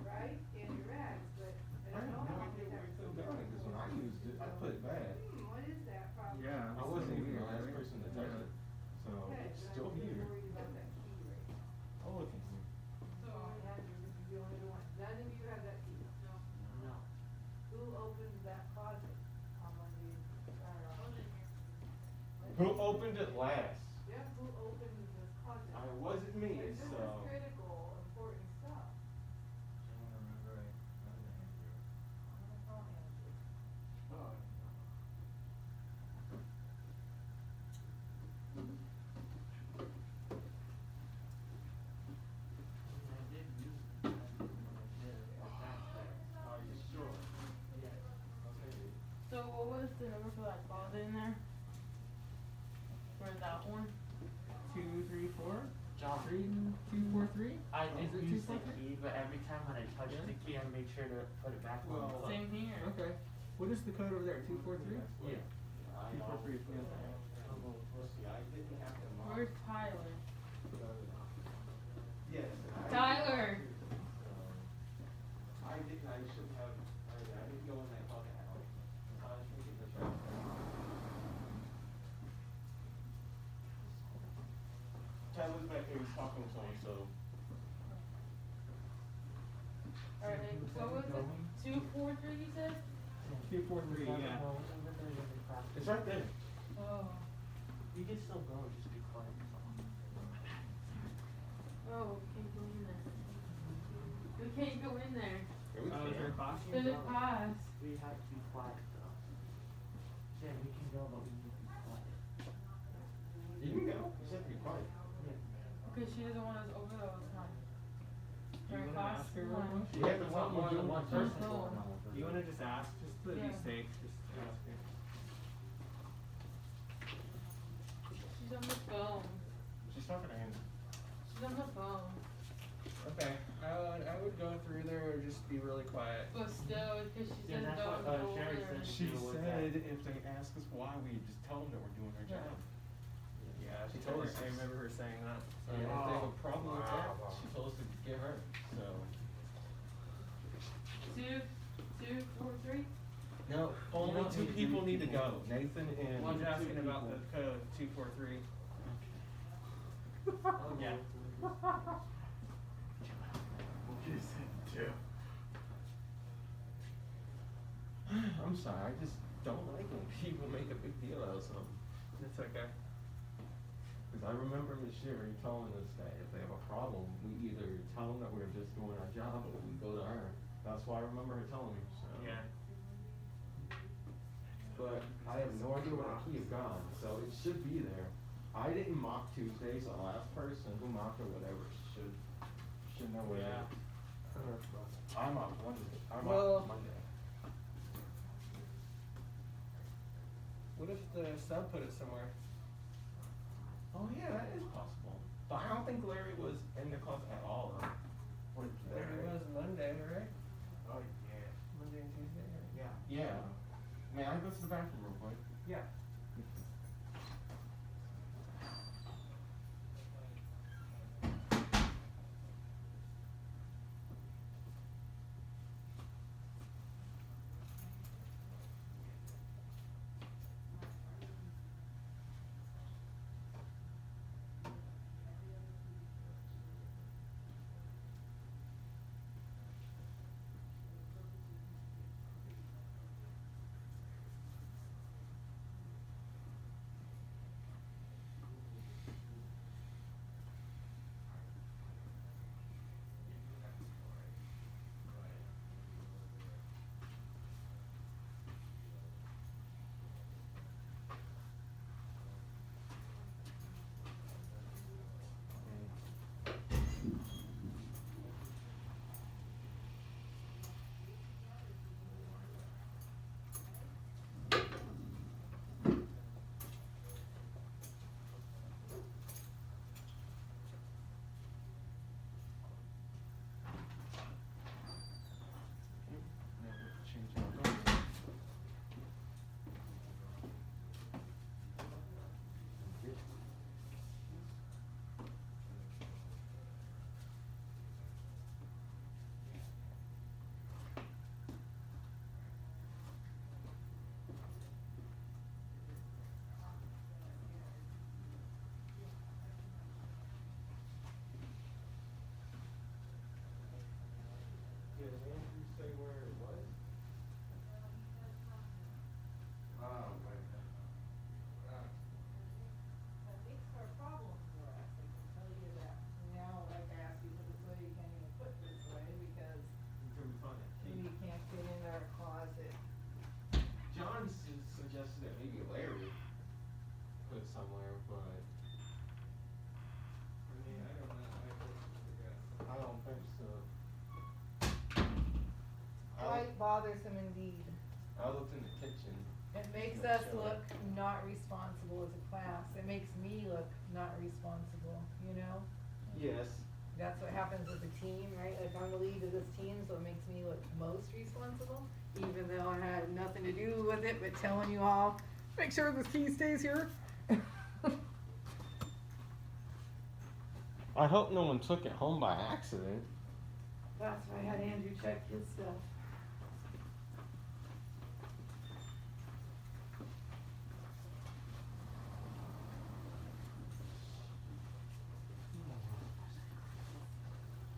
[SPEAKER 6] right? And your rags, but I
[SPEAKER 2] I
[SPEAKER 6] don't
[SPEAKER 2] have
[SPEAKER 6] know
[SPEAKER 2] no
[SPEAKER 6] how
[SPEAKER 2] idea
[SPEAKER 6] many
[SPEAKER 2] where
[SPEAKER 6] have.
[SPEAKER 2] it fell down, because when I used it, I put it back.
[SPEAKER 6] What is that problem?
[SPEAKER 10] Yeah.
[SPEAKER 2] I wasn't even the
[SPEAKER 10] Weird,
[SPEAKER 2] last
[SPEAKER 10] right?
[SPEAKER 2] person to touch
[SPEAKER 10] Yeah.
[SPEAKER 2] it, so
[SPEAKER 6] Okay,
[SPEAKER 2] it's
[SPEAKER 6] but
[SPEAKER 2] still
[SPEAKER 6] I'm really
[SPEAKER 2] here.
[SPEAKER 6] worried about that key right now.
[SPEAKER 2] I'll look in here.
[SPEAKER 6] So, Andrew, this is the only one. None of you have that key.
[SPEAKER 5] No.
[SPEAKER 6] Who opened that closet on Monday?
[SPEAKER 2] Who opened it last?
[SPEAKER 6] Yeah, who opened this closet?
[SPEAKER 2] It wasn't me,
[SPEAKER 6] This is
[SPEAKER 2] so.
[SPEAKER 6] critical, important stuff.
[SPEAKER 5] I don't remember right
[SPEAKER 4] what's the number for that closet in there? For that one?
[SPEAKER 10] 234?
[SPEAKER 3] John,
[SPEAKER 10] 3243?
[SPEAKER 3] I
[SPEAKER 10] Is it
[SPEAKER 3] use the
[SPEAKER 10] 243?
[SPEAKER 3] key, but every time when I touch
[SPEAKER 10] Yeah.
[SPEAKER 3] the key, I make sure to put it back on.
[SPEAKER 10] Well,
[SPEAKER 3] the
[SPEAKER 4] Same here.
[SPEAKER 10] Okay. What is the code over there? 243?
[SPEAKER 3] Yeah.
[SPEAKER 10] 243 is good.
[SPEAKER 2] See, I didn't have to mark.
[SPEAKER 4] Where's Tyler?
[SPEAKER 2] Yes.
[SPEAKER 4] Tyler!
[SPEAKER 2] I should have, I didn't go in that bucket at all. I was thinking the trash. Tyler's back there, he's talking to him, so.
[SPEAKER 4] Alright, what was it? 243 you said?
[SPEAKER 10] 243, yeah.
[SPEAKER 2] It's right there.
[SPEAKER 4] Oh.
[SPEAKER 3] You can still go, just be quiet.
[SPEAKER 4] Oh, we can't go in there. We can't go in there.
[SPEAKER 2] Here we
[SPEAKER 10] Oh, is there a class?
[SPEAKER 4] There's a class.
[SPEAKER 3] We have to be quiet though. Yeah, we can go, but we need to be quiet.
[SPEAKER 2] You can go, you just have to be quiet.
[SPEAKER 4] Because she doesn't want us over there all the time.
[SPEAKER 10] You
[SPEAKER 4] During
[SPEAKER 10] wanna
[SPEAKER 4] class
[SPEAKER 10] ask her
[SPEAKER 4] one.
[SPEAKER 10] real quick?
[SPEAKER 2] You have to want more than one person.
[SPEAKER 4] No.
[SPEAKER 10] You wanna just ask, just to be
[SPEAKER 4] Yeah.
[SPEAKER 10] safe, just ask her.
[SPEAKER 4] She's on the phone.
[SPEAKER 2] She's talking to him.
[SPEAKER 4] She's on the phone.
[SPEAKER 10] Okay, I would go through there or just be really quiet.
[SPEAKER 4] But still, because she
[SPEAKER 3] Yeah,
[SPEAKER 4] said
[SPEAKER 3] that's
[SPEAKER 4] don't
[SPEAKER 3] what,
[SPEAKER 4] go over
[SPEAKER 3] Sherry
[SPEAKER 4] there.
[SPEAKER 3] said.
[SPEAKER 2] She
[SPEAKER 3] Deal with
[SPEAKER 2] said
[SPEAKER 3] that.
[SPEAKER 2] if they ask us why, we just tell them that we're doing our
[SPEAKER 4] Yeah.
[SPEAKER 2] job.
[SPEAKER 10] Yeah,
[SPEAKER 2] She told us.
[SPEAKER 10] I remember her saying that. So.
[SPEAKER 2] And if they have a problem with that, she told us to get her, so.
[SPEAKER 4] 243?
[SPEAKER 2] No, only
[SPEAKER 3] don't
[SPEAKER 2] two
[SPEAKER 3] need to
[SPEAKER 2] people
[SPEAKER 3] do
[SPEAKER 2] need to
[SPEAKER 3] people.
[SPEAKER 2] go, Nathan and.
[SPEAKER 10] Well, I'm just asking
[SPEAKER 2] two
[SPEAKER 10] about the
[SPEAKER 2] people.
[SPEAKER 10] code 243.
[SPEAKER 3] Yeah.
[SPEAKER 2] I'm sorry, I just don't like when people make a big deal out of something.
[SPEAKER 10] It's okay.
[SPEAKER 2] Cause I remember Miss Sherry telling us that if they have a problem, we either tell them that we're just doing our job or we go to her. That's why I remember her telling me, so.
[SPEAKER 10] Yeah.
[SPEAKER 2] But I have no idea where the key is gone, so it should be there. I didn't mock Tuesday, so the last person who mocked or whatever should know where it
[SPEAKER 10] Yeah.
[SPEAKER 2] is. I mocked Wednesday, I
[SPEAKER 10] Well-
[SPEAKER 2] mocked Monday.
[SPEAKER 10] What if the sub put it somewhere?
[SPEAKER 2] Oh yeah, that is possible. But I don't think Larry was in the class at all. What
[SPEAKER 10] There it was Monday, right?
[SPEAKER 2] Oh yeah.
[SPEAKER 10] Monday and Tuesday, right?
[SPEAKER 2] Yeah. May I go to the bathroom real quick?
[SPEAKER 10] Yeah.
[SPEAKER 2] Did Andrew say where it was?
[SPEAKER 6] I think it's our problem for us, I can tell you that. Now, like I asked you to put this way, you can't even put this way because maybe you can't get in our closet.
[SPEAKER 2] John suggested that maybe Larry put it somewhere, but
[SPEAKER 10] I mean, I don't know.
[SPEAKER 2] I don't think so.
[SPEAKER 6] Quite bothersome indeed.
[SPEAKER 2] I looked in the kitchen.
[SPEAKER 6] It makes us look not responsible as a class. It makes me look not responsible, you know?
[SPEAKER 2] Yes.
[SPEAKER 6] That's what happens with the team, right? Like I'm the lead of this team, so it makes me look most responsible, even though I had nothing to do with it, but telling you all, make sure this key stays here.
[SPEAKER 2] I hope no one took it home by accident.
[SPEAKER 6] That's why I had Andrew check his stuff.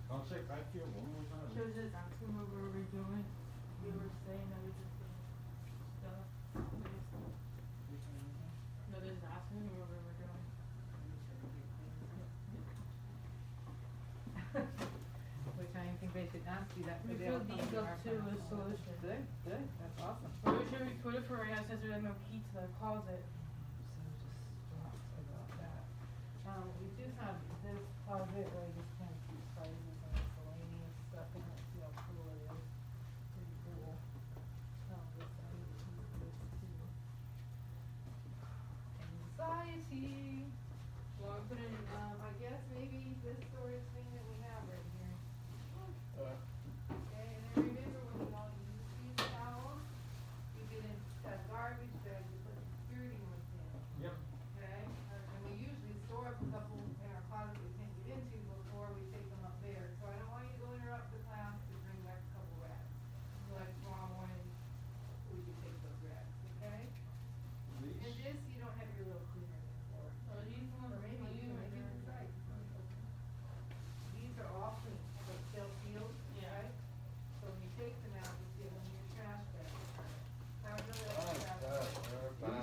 [SPEAKER 1] I'll check back here one more time.
[SPEAKER 4] She was just asking what we were doing. We were saying that we just did stuff. No, they're just asking me what we were doing.
[SPEAKER 6] Which I think they should ask you that.
[SPEAKER 4] We
[SPEAKER 6] because they
[SPEAKER 4] filled
[SPEAKER 6] don't
[SPEAKER 4] these
[SPEAKER 6] come
[SPEAKER 4] up
[SPEAKER 6] our
[SPEAKER 4] to a
[SPEAKER 6] class.
[SPEAKER 4] solution.
[SPEAKER 6] Good, good, that's awesome.
[SPEAKER 4] Or should we put it for right now since there's no key to the closet?
[SPEAKER 6] So just talk about that. We do have this closet where I just kind of keep prizes and miscellaneous stuff in it, see how cool it is. Pretty cool. This I need to use this too. Anxiety.
[SPEAKER 4] Well, we put it in,
[SPEAKER 6] I guess maybe this storage thing that we have right here. Okay, and then remember when you all use these towels, you get into that garbage bag, you put the security ones in.
[SPEAKER 2] Yep.
[SPEAKER 6] Okay, and we usually store up a couple in our closet we can't get into before we take them up there. So I don't want you to go interrupt the class to bring back a couple rags. Like tomorrow morning, we can take those rags, okay? And this, you don't have your little cleaner there for.
[SPEAKER 4] Or these ones,
[SPEAKER 6] Or maybe you, maybe
[SPEAKER 4] they're-
[SPEAKER 6] it's right. These are all clean, but still sealed,
[SPEAKER 4] Yeah.
[SPEAKER 6] right? So when you take them out, just give them your trash bag. Have the little trash bag.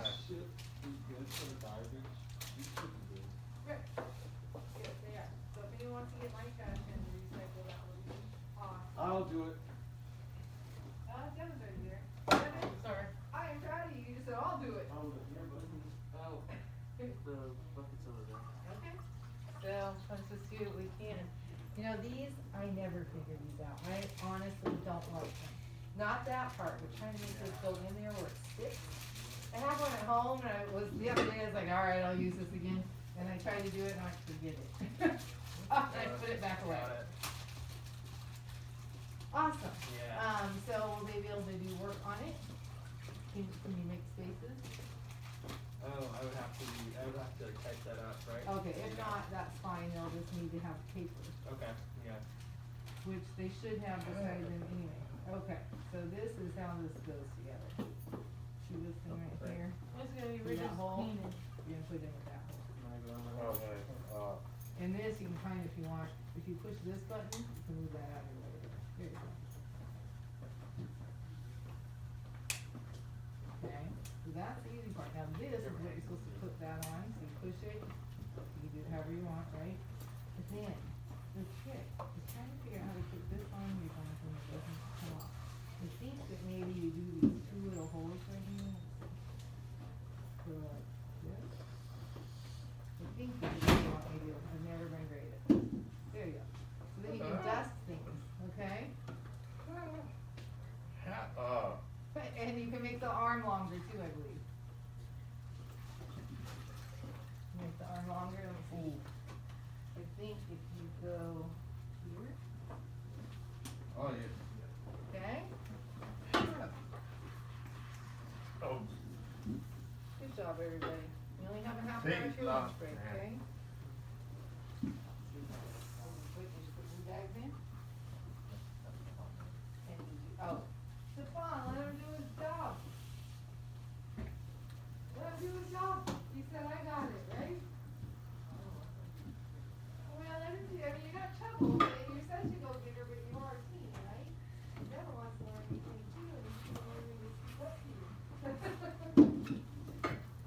[SPEAKER 2] These should be good for the garbage. These should be good.
[SPEAKER 6] Right. Yes, they are. So if anyone wants to get my trash and recycle, that would be awesome.
[SPEAKER 2] I'll do it.
[SPEAKER 6] Devin's right here. Devin,
[SPEAKER 4] Sorry.
[SPEAKER 6] I am proud of you. You just said, I'll do it.
[SPEAKER 2] I'll do it. Here, buddy.
[SPEAKER 3] Oh, the bucket's over there.
[SPEAKER 6] Okay. So let's just do what we can. You know, these, I never figure these out. I honestly don't like them. Not that part, but trying to make this go in there where it sticks. I have one at home and the other day I was like, all right, I'll use this again. And I tried to do it and I forget it. I put it back away.
[SPEAKER 2] Got it.
[SPEAKER 6] Awesome.
[SPEAKER 2] Yeah.
[SPEAKER 6] So will they be able to do work on it? Can you make spaces?
[SPEAKER 10] Oh, I would have to type that up, right?
[SPEAKER 6] Okay, if not, that's fine, they'll just need to have paper,
[SPEAKER 10] Okay, yeah.
[SPEAKER 6] which they should have beside them anyway. Okay, so this is how this goes together. See this thing right here?
[SPEAKER 4] It's gonna be
[SPEAKER 6] See
[SPEAKER 4] really
[SPEAKER 6] that hole?
[SPEAKER 4] clean.
[SPEAKER 6] You're gonna put it in with that hole.
[SPEAKER 1] Oh, wait,
[SPEAKER 6] And this, you can kind of, if you want, if you push this button, you can move that out of your way. There you go. Okay, so that's the easy part. Now this is what you're supposed to put that on, so you push it, you can do it however you want, right? But then, the trick is trying to figure out how to put this on your bone so it doesn't come off. I think that maybe you do these two little holes right here. So like this. I think this is what you want me to do. I've never been great at this. There you go. So then you can dust things, okay? And you can make the arm longer too, I believe. Make the arm longer, let me see. I think if you go here,
[SPEAKER 1] Oh, yeah.
[SPEAKER 6] okay?
[SPEAKER 1] Oh,
[SPEAKER 6] Good job, everybody. You only have a half hour
[SPEAKER 1] Thanks,
[SPEAKER 6] to your lunch
[SPEAKER 1] Doc.
[SPEAKER 6] break,
[SPEAKER 1] Yeah.
[SPEAKER 6] okay? Wait, did you put your bags in? And did you, oh. Stefan, let him do his job. Let him do his job. He said I got it, right? Well, let him do, I mean, you got trouble, and you're such a go-getter, but you are a team, right? Devin wants to learn anything too, and he's gonna learn to speak up to you.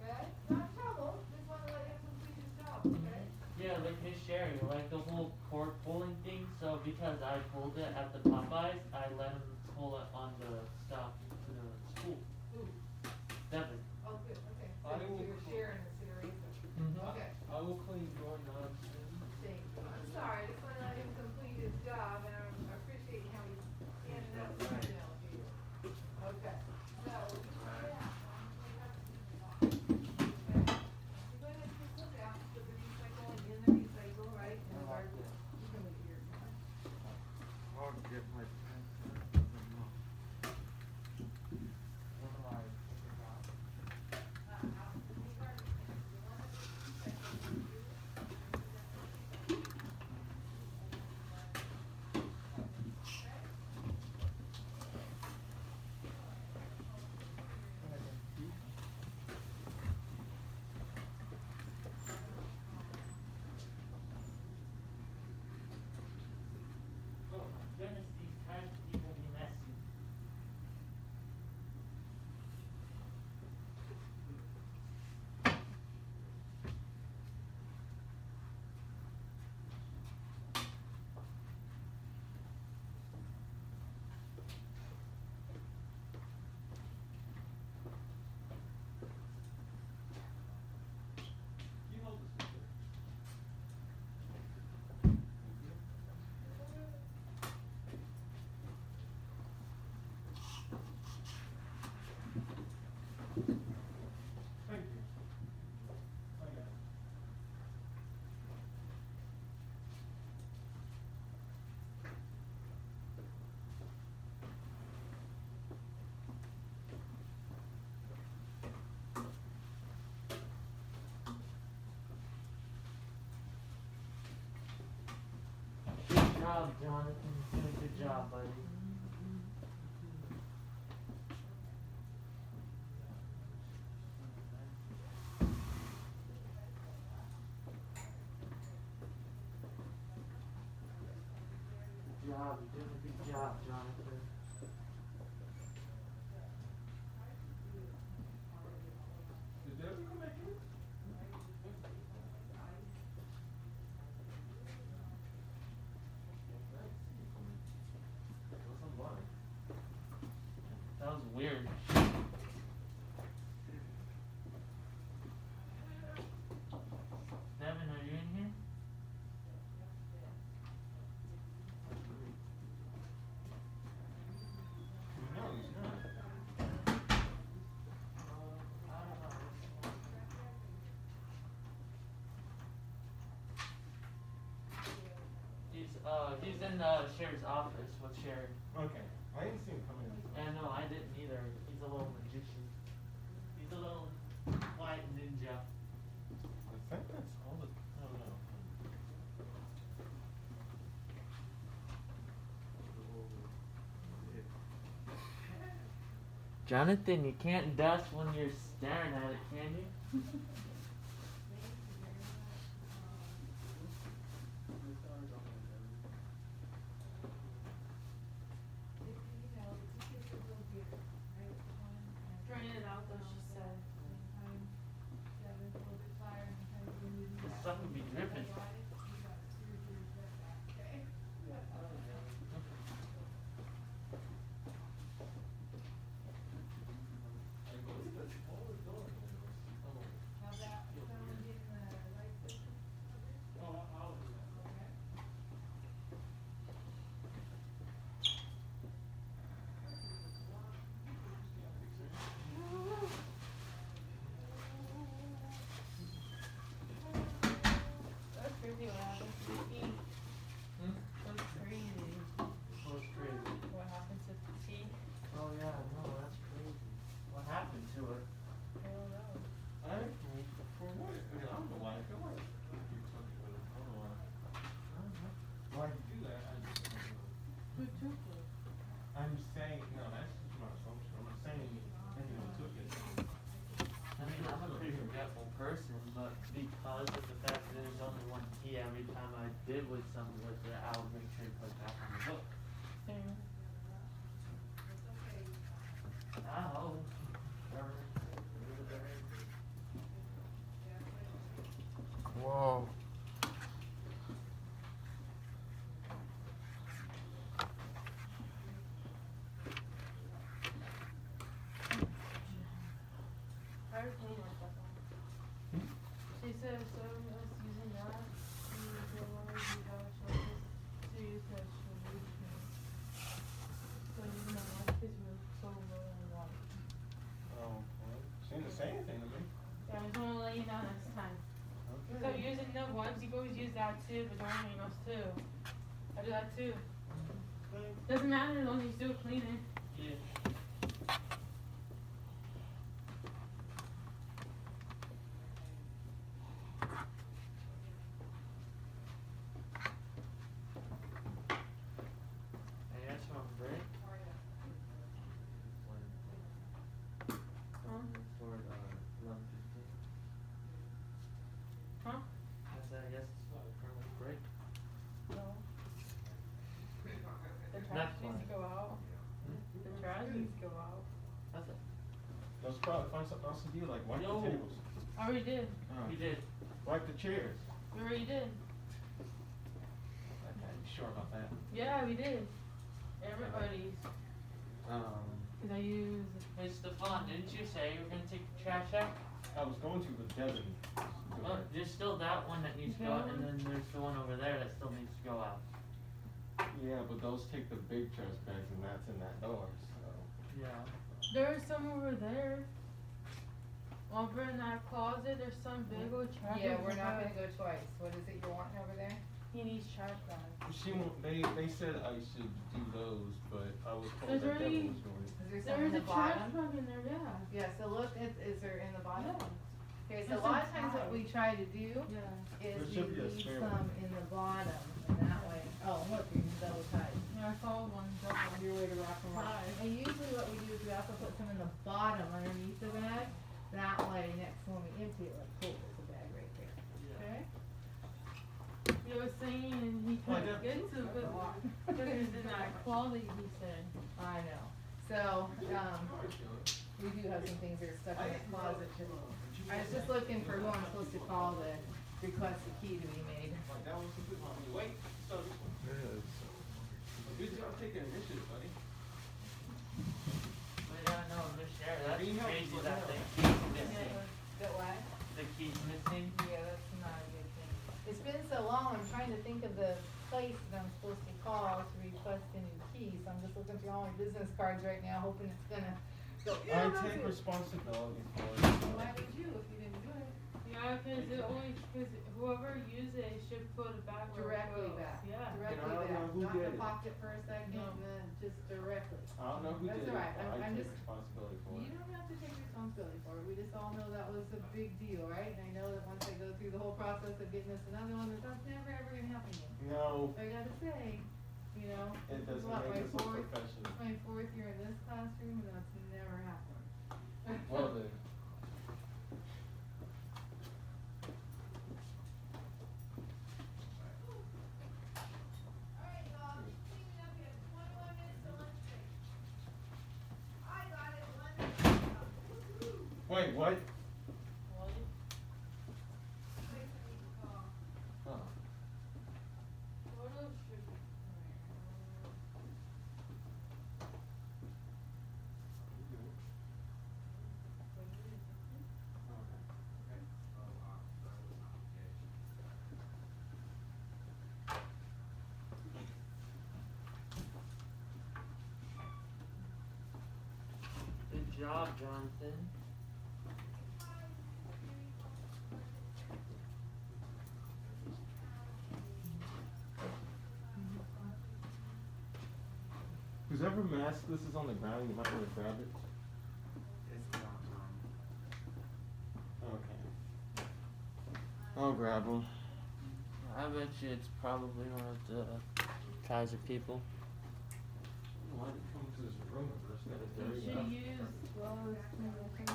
[SPEAKER 6] Right? Not trouble, just wanna let him complete his job, okay?
[SPEAKER 3] Yeah, like Miss Sherry, like the whole cord pulling thing. So because I pulled it at the Popeyes, I let him pull it on the stop to the school.
[SPEAKER 6] Ooh,
[SPEAKER 3] Devin.
[SPEAKER 6] oh, good, okay.
[SPEAKER 2] I
[SPEAKER 6] So
[SPEAKER 2] will
[SPEAKER 6] you're
[SPEAKER 2] call-
[SPEAKER 6] sharing the consideration.
[SPEAKER 3] Mhm.
[SPEAKER 6] Okay,
[SPEAKER 2] I will clean your knobs.
[SPEAKER 6] thank you. I'm sorry, I just wanna let him complete his job, and I appreciate how he's standing up for himself here. Okay, so, yeah.
[SPEAKER 3] goodness, these cars can even be messy.
[SPEAKER 2] You hold this picture. Thank you. I got it.
[SPEAKER 3] Good job, Jonathan. You're doing a good job, buddy. Good job. You're doing a good job, Jonathan.
[SPEAKER 2] Did Debbie come back in? What's on line?
[SPEAKER 3] That was weird. Devin, are you in here?
[SPEAKER 2] No, he's not.
[SPEAKER 3] He's in Sherry's office with Sherry.
[SPEAKER 2] Okay. I didn't see him come in.
[SPEAKER 3] And no, I didn't either. He's a little magician. He's a little quiet ninja.
[SPEAKER 2] I think that's all the. I don't know.
[SPEAKER 3] Jonathan, you can't dust when you're staring at it, can you?
[SPEAKER 4] Drain it out though, she said.
[SPEAKER 3] This stuff would be dripping.
[SPEAKER 2] I believe that's all the door handles. Oh, I'll do that.
[SPEAKER 4] That's crazy what happened to T.
[SPEAKER 3] Hmm?
[SPEAKER 4] That's crazy.
[SPEAKER 3] What's crazy?
[SPEAKER 4] What happened to T?
[SPEAKER 3] Oh yeah, no, that's crazy. What happened to her?
[SPEAKER 4] I don't know.
[SPEAKER 2] For what? I mean, I don't know why. I feel like you took it with it. I don't know why. Why you do that? I just don't know.
[SPEAKER 4] Who took it?
[SPEAKER 2] I'm saying, no, that's just my assumption. I'm saying anyone took it.
[SPEAKER 3] I mean, I'm a pretty forgetful person, but because of the fact that there's only one key every time I did with something with it, I would make sure to put it back on the book.
[SPEAKER 4] Same.
[SPEAKER 3] Ow. Whoa.
[SPEAKER 4] I was cleaning my stuff on. She said so us using that, we don't want to use our sources to use that solution. So using that one is really so low in water.
[SPEAKER 2] Oh, well, she didn't say anything to me.
[SPEAKER 4] Yeah, I just want to let you know next time. So
[SPEAKER 2] Okay.
[SPEAKER 4] using the ones, you can always use that too, but don't hang us too. I do that too. Doesn't matter as long as you still clean it.
[SPEAKER 3] Yeah. Hey, that's from break.
[SPEAKER 4] Huh?
[SPEAKER 3] For 11:15.
[SPEAKER 4] Huh?
[SPEAKER 3] I said, I guess it's for a break.
[SPEAKER 4] No.
[SPEAKER 2] Let's probably find something else to do, like wipe
[SPEAKER 3] Yo.
[SPEAKER 2] the tables.
[SPEAKER 4] I already did.
[SPEAKER 3] You did.
[SPEAKER 2] Wipe the chairs.
[SPEAKER 4] We already did.
[SPEAKER 2] Okay, you sure about that?
[SPEAKER 4] Yeah, we did. Everybody's.
[SPEAKER 2] Um,
[SPEAKER 4] Cause I use.
[SPEAKER 3] Hey Stefan, didn't you say you were gonna take the trash out?
[SPEAKER 2] I was going to, but Devin.
[SPEAKER 3] Oh, there's still that one that needs to go out, and then there's the one over there that still needs to go out.
[SPEAKER 2] Yeah, but those take the big trash bags, and that's in that door, so.
[SPEAKER 3] Yeah.
[SPEAKER 4] There's some over there. Over in that closet, there's some big old trash.
[SPEAKER 6] Yeah, we're
[SPEAKER 4] bags.
[SPEAKER 6] not gonna go twice. What is it you're wanting over there?
[SPEAKER 4] He needs trash bags.
[SPEAKER 2] She won't, they said I should do those, but I was told
[SPEAKER 4] There's
[SPEAKER 2] that
[SPEAKER 4] already-
[SPEAKER 2] Devin was doing it.
[SPEAKER 6] Is there some in
[SPEAKER 4] There's
[SPEAKER 6] the
[SPEAKER 4] a trash
[SPEAKER 6] bottom?
[SPEAKER 4] bag in there, yeah.
[SPEAKER 6] Yeah, so look, is there in the bottom? Okay, so a
[SPEAKER 4] There's
[SPEAKER 6] lot of
[SPEAKER 4] some
[SPEAKER 6] times what
[SPEAKER 4] ties.
[SPEAKER 6] we try to do
[SPEAKER 4] Yeah.
[SPEAKER 6] is
[SPEAKER 2] There
[SPEAKER 6] we
[SPEAKER 2] should be a
[SPEAKER 6] leave
[SPEAKER 2] spare
[SPEAKER 6] some
[SPEAKER 2] one.
[SPEAKER 6] in the bottom, and that way, oh, look, you can double tie.
[SPEAKER 4] Yeah, I saw one.
[SPEAKER 6] On your way to rock and roll.
[SPEAKER 4] Tie.
[SPEAKER 6] And usually what we do is we also put some in the bottom underneath the bag, that way next when we empty it, like, cool, there's a bag right there, okay?
[SPEAKER 4] He was saying and he couldn't get to it because it's in that closet, he said.
[SPEAKER 6] I know, so, we do have some things that are stuck in the closet, I was just looking for who I'm supposed to call to request the key to be made.
[SPEAKER 2] Like, that was a good one. Wait, so this one. Good job taking initiative, buddy.
[SPEAKER 3] But yeah, no, Miss Sherry, that's
[SPEAKER 2] Being helpful
[SPEAKER 3] crazy
[SPEAKER 2] is
[SPEAKER 3] that
[SPEAKER 2] help.
[SPEAKER 3] the key's missing.
[SPEAKER 6] That what?
[SPEAKER 3] The key's missing.
[SPEAKER 6] Yeah, that's not a good thing. It's been so long, I'm trying to think of the place that I'm supposed to call to request a new key, so I'm just looking through all my business cards right now, hoping it's gonna go.
[SPEAKER 2] I take responsibility for it.
[SPEAKER 6] Why would you if you didn't do it?
[SPEAKER 4] Yeah, because it always, because whoever uses it should put it back where it
[SPEAKER 6] Directly
[SPEAKER 4] goes.
[SPEAKER 6] back.
[SPEAKER 4] Yeah.
[SPEAKER 6] Directly
[SPEAKER 2] And I don't
[SPEAKER 6] back,
[SPEAKER 2] know who
[SPEAKER 6] not
[SPEAKER 2] did
[SPEAKER 6] the
[SPEAKER 2] it.
[SPEAKER 6] pocket for a second,
[SPEAKER 4] No.
[SPEAKER 6] and then just directly.
[SPEAKER 2] I don't know who
[SPEAKER 6] That's
[SPEAKER 2] did it,
[SPEAKER 6] alright,
[SPEAKER 2] but I
[SPEAKER 6] I'm
[SPEAKER 2] take
[SPEAKER 6] just-
[SPEAKER 2] responsibility for
[SPEAKER 6] You
[SPEAKER 2] it.
[SPEAKER 6] don't have to take responsibility for it, we just all know that was a big deal, right? And I know that once I go through the whole process of getting us another one, that's never ever gonna happen again.
[SPEAKER 2] No,
[SPEAKER 6] I gotta say, you know,
[SPEAKER 2] it
[SPEAKER 6] this is
[SPEAKER 2] doesn't
[SPEAKER 6] what,
[SPEAKER 2] make
[SPEAKER 6] my
[SPEAKER 2] us a
[SPEAKER 6] fourth,
[SPEAKER 2] professional.
[SPEAKER 6] my fourth year in this classroom, and that's never happened.
[SPEAKER 2] Well then. Wait, what?
[SPEAKER 4] What?
[SPEAKER 2] Oh.
[SPEAKER 4] What else should
[SPEAKER 3] Good job, Jonathan.
[SPEAKER 2] Who's ever masked this is on the ground, you might want to grab it.
[SPEAKER 9] It's not mine.
[SPEAKER 2] Okay. I'll grab them.
[SPEAKER 3] I bet you it's probably one of the Kaiser people.
[SPEAKER 2] Why did it come to this room first? That is
[SPEAKER 4] you
[SPEAKER 2] very
[SPEAKER 4] should
[SPEAKER 2] rough.
[SPEAKER 4] use gloves to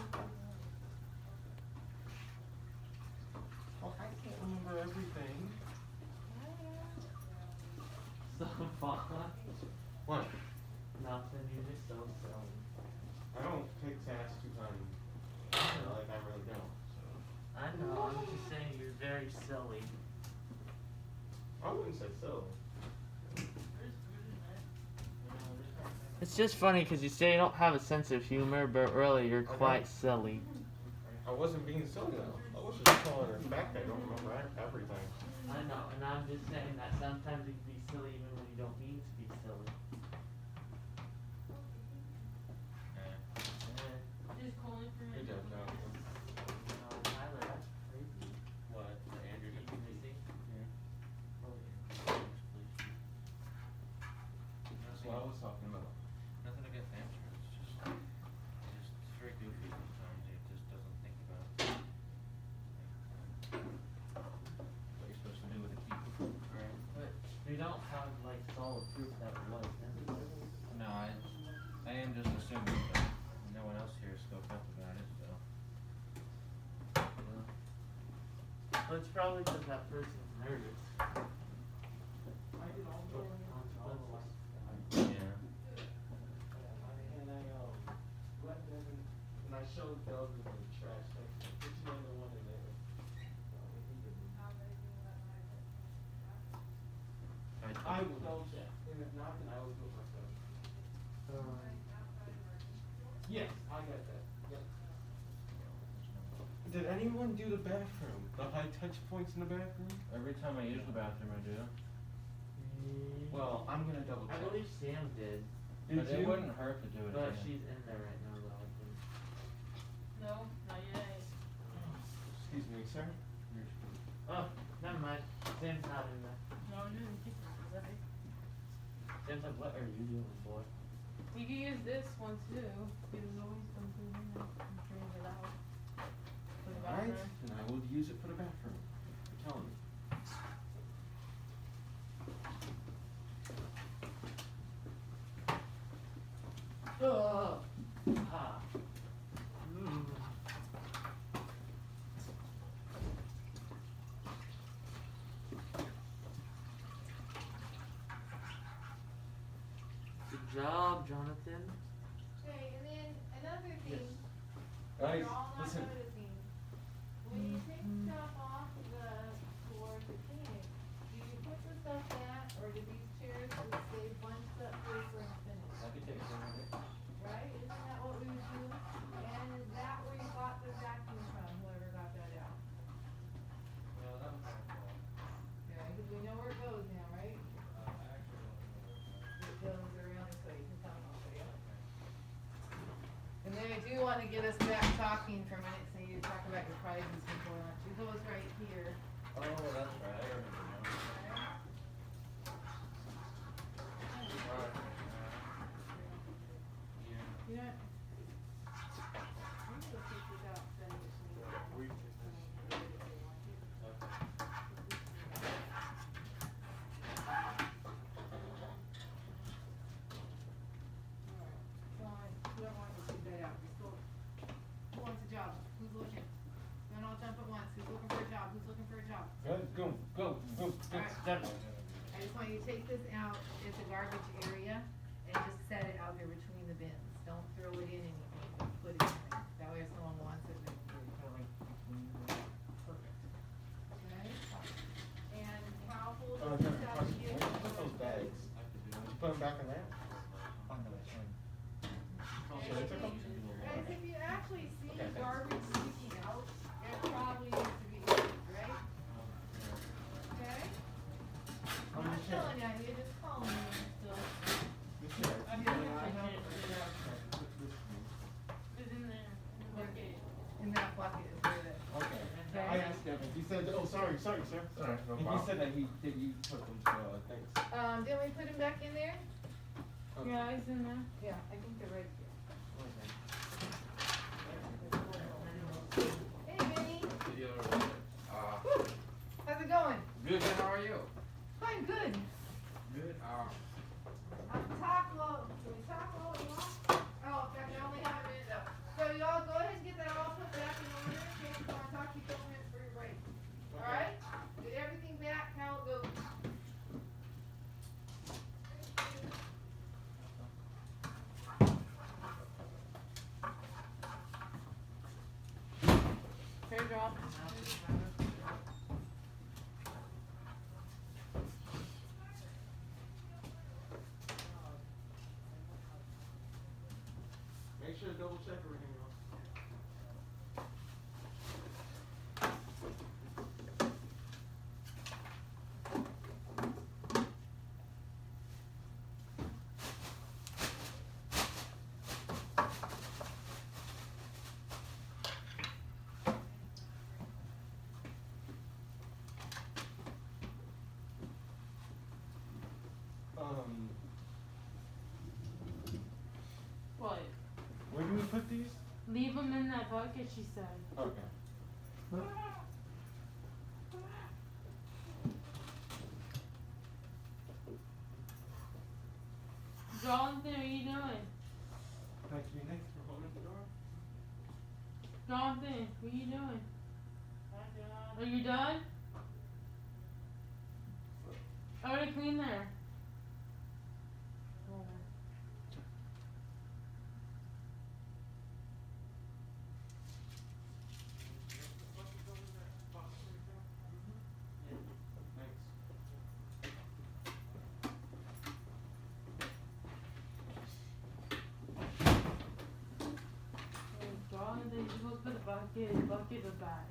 [SPEAKER 2] Oh, I can't remember everything.
[SPEAKER 3] So fun.
[SPEAKER 2] What?
[SPEAKER 3] Nothing, you're just so silly.
[SPEAKER 2] I don't take tasks too time. Like I really don't. So.
[SPEAKER 3] I know, I'm just saying you're very silly.
[SPEAKER 2] I wouldn't say so.
[SPEAKER 3] It's just funny because you say you don't have a sense of humor, but really you're quite silly.
[SPEAKER 2] I wasn't being silly though. I was just calling her fact. I don't remember everything.
[SPEAKER 3] I know, and I'm just saying that sometimes you can be silly even when you don't mean to be silly.
[SPEAKER 4] just calling for
[SPEAKER 2] Good job, Jonathan.
[SPEAKER 3] Tyler, that's crazy.
[SPEAKER 2] What? Andrew
[SPEAKER 3] He's missing.
[SPEAKER 2] Yeah.
[SPEAKER 3] Oh, yeah.
[SPEAKER 2] That's what I was talking about.
[SPEAKER 5] Nothing against Amsterdam, it's very goofy sometimes, it just doesn't think about what you're supposed to do with a key. Right.
[SPEAKER 3] But we don't have like solid proof that it was necessary.
[SPEAKER 5] No, I am just assuming, but no one else here spoke up about it, so.
[SPEAKER 3] Well, it's probably because that person's nervous.
[SPEAKER 5] Yeah.
[SPEAKER 2] And I let Devin and I showed Delvin the trash next to me. There's another one in there. I will double check, and if not, then I will do it myself. Yes, I got that. Yep. Did anyone do the bathroom? The high touch points in the bathroom?
[SPEAKER 1] Every time I use the bathroom, I do.
[SPEAKER 2] Well, I'm gonna double
[SPEAKER 3] I
[SPEAKER 2] check.
[SPEAKER 3] believe Sam did,
[SPEAKER 1] But
[SPEAKER 2] Did
[SPEAKER 1] it
[SPEAKER 2] you?
[SPEAKER 1] wouldn't hurt to do it
[SPEAKER 3] but
[SPEAKER 1] again.
[SPEAKER 3] she's in there right now though, I think.
[SPEAKER 4] No, not yet.
[SPEAKER 2] Excuse me, sir.
[SPEAKER 3] Oh, never mind. Sam's not in there.
[SPEAKER 4] No, I'm doing pictures. Right?
[SPEAKER 3] Sam's like, what are you doing, boy?
[SPEAKER 4] You can use this one too. There's always something in there. You can bring it out. For the
[SPEAKER 2] Alright,
[SPEAKER 4] bathroom.
[SPEAKER 2] then I will use it for the bathroom. I'm telling you.
[SPEAKER 3] Oh, ah. Mm. Good job, Jonathan.
[SPEAKER 6] Okay, and then another thing,
[SPEAKER 2] Guys,
[SPEAKER 6] you're all not
[SPEAKER 2] listen.
[SPEAKER 6] noticing. When you take stuff off the floor to clean it, do you put the stuff back, or do these chairs just stay bunched up here for infinity?
[SPEAKER 5] I could take some of it.
[SPEAKER 6] Right? Isn't that what we would do? And is that where you got the vacuum from, whoever got that out?
[SPEAKER 10] No, that was my fault.
[SPEAKER 6] Yeah, because we know where it goes now, right?
[SPEAKER 10] I actually don't know.
[SPEAKER 6] It goes around this way, you can tell them, yeah. And then I do wanna get us back talking for a minute, so you talk about your prizes before lunch. It goes right here.
[SPEAKER 1] Oh, that's right. I remember now.
[SPEAKER 6] You know what? I'm gonna take this out, send it to me. Alright, so who don't want to take that out? Just go. Who wants a job? Who's looking? Don't all jump at once. Who's looking for a job? Who's looking for a job?
[SPEAKER 2] Go.
[SPEAKER 6] Alright. I just want you to take this out at the garbage area and just set it out there between the bins. Don't throw it in anything, put it in there. That way if someone wants it, they can perfect. Okay? And how full
[SPEAKER 2] Oh,
[SPEAKER 6] does
[SPEAKER 2] yeah,
[SPEAKER 6] this have to
[SPEAKER 2] question.
[SPEAKER 6] get?
[SPEAKER 2] Where did you put those bags? Did you put them back in there?
[SPEAKER 6] And if you- Guys, if you actually see
[SPEAKER 2] Okay, thanks.
[SPEAKER 6] garbage sticking out, it probably needs to be emptied, right? Okay? I'm not telling you, you're just calling me, so.
[SPEAKER 2] This here.
[SPEAKER 4] I
[SPEAKER 2] Yeah,
[SPEAKER 4] can't-
[SPEAKER 2] I
[SPEAKER 4] I
[SPEAKER 2] have-
[SPEAKER 4] can't-
[SPEAKER 2] This-
[SPEAKER 4] It's in there. In the bucket.
[SPEAKER 6] In that bucket is where that.
[SPEAKER 2] Okay.
[SPEAKER 6] Okay.
[SPEAKER 2] I asked Devin. He said, oh, sorry, sir.
[SPEAKER 1] Sorry, no
[SPEAKER 2] And he
[SPEAKER 1] problem.
[SPEAKER 2] said that you put them, so thanks.
[SPEAKER 6] Didn't we put him back in there?
[SPEAKER 2] Okay.
[SPEAKER 4] Yeah, it's in there.
[SPEAKER 6] Yeah, I think they're right here. Hey, Vinny, how's it going?
[SPEAKER 1] Good, and how are you?
[SPEAKER 6] Fine, good.
[SPEAKER 1] Good.
[SPEAKER 6] Talk low. Can we talk low? You want? Oh, in fact, I only have a minute though. So y'all go ahead and get that all put back in order. Okay, if you wanna talk, you 2 minutes for your break. Alright? Get everything back, how it goes.
[SPEAKER 4] Fair job.
[SPEAKER 2] Make sure to double check everything else.
[SPEAKER 4] What?
[SPEAKER 2] Where do we put these?
[SPEAKER 4] Leave them in that bucket, she said.
[SPEAKER 2] Okay.
[SPEAKER 4] Jonathan, what are you doing?
[SPEAKER 2] Thank you, Nick, for holding the door.
[SPEAKER 4] Jonathan, what are you doing? Are you done? I already cleaned there. bucket of bag.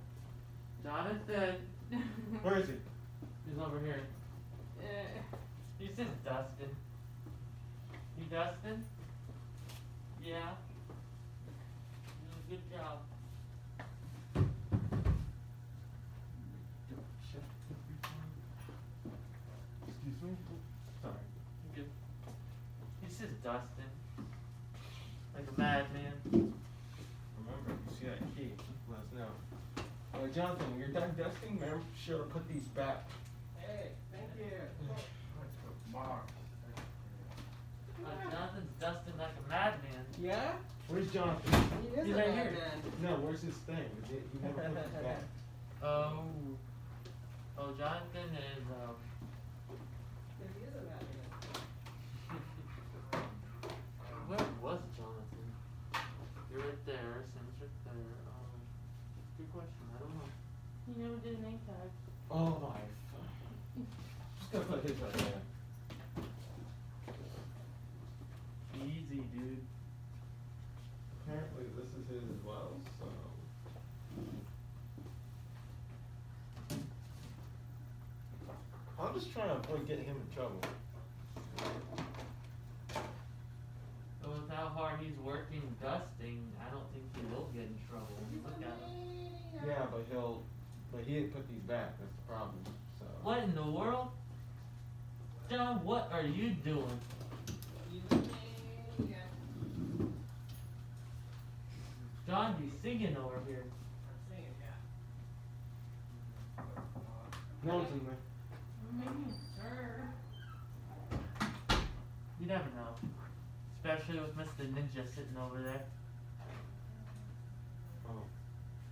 [SPEAKER 3] Jonathan,
[SPEAKER 2] Where is he?
[SPEAKER 3] he's over here. He says Dustin. You Dustin? Yeah. Good job.
[SPEAKER 2] Excuse me? Sorry.
[SPEAKER 3] Good. He says Dustin. Like a madman.
[SPEAKER 2] Remember, you see that key, let us know. Jonathan, when you're done dusting, remember, be sure to put these back.
[SPEAKER 10] Hey, thank you.
[SPEAKER 3] Jonathan's dusting like a madman.
[SPEAKER 10] Yeah?
[SPEAKER 2] Where's Jonathan?
[SPEAKER 10] He is
[SPEAKER 3] He's
[SPEAKER 10] a
[SPEAKER 3] right
[SPEAKER 10] bad
[SPEAKER 3] here.
[SPEAKER 10] man.
[SPEAKER 2] No, where's his thing? He never put his back.
[SPEAKER 3] Oh. Oh, Jonathan is,
[SPEAKER 10] He is a bad man.
[SPEAKER 3] where was Jonathan? You're right there, Sam's right there. Good question, I don't know.
[SPEAKER 4] He never did an name tag.
[SPEAKER 2] Oh my Just gonna put his right there.
[SPEAKER 3] Easy, dude.
[SPEAKER 2] Apparently this is his as well, so. I'm just trying to avoid getting him in trouble.
[SPEAKER 3] But with how hard he's working dusting, I don't think he will get in trouble. Look at him.
[SPEAKER 2] Yeah, but he didn't put these back, that's the problem, so.
[SPEAKER 3] What in the world? John, what are you doing? John, you singing over here.
[SPEAKER 2] No one's in there.
[SPEAKER 4] I'm making sure.
[SPEAKER 3] You never know. Especially with Mr. Ninja sitting over there.
[SPEAKER 2] Oh.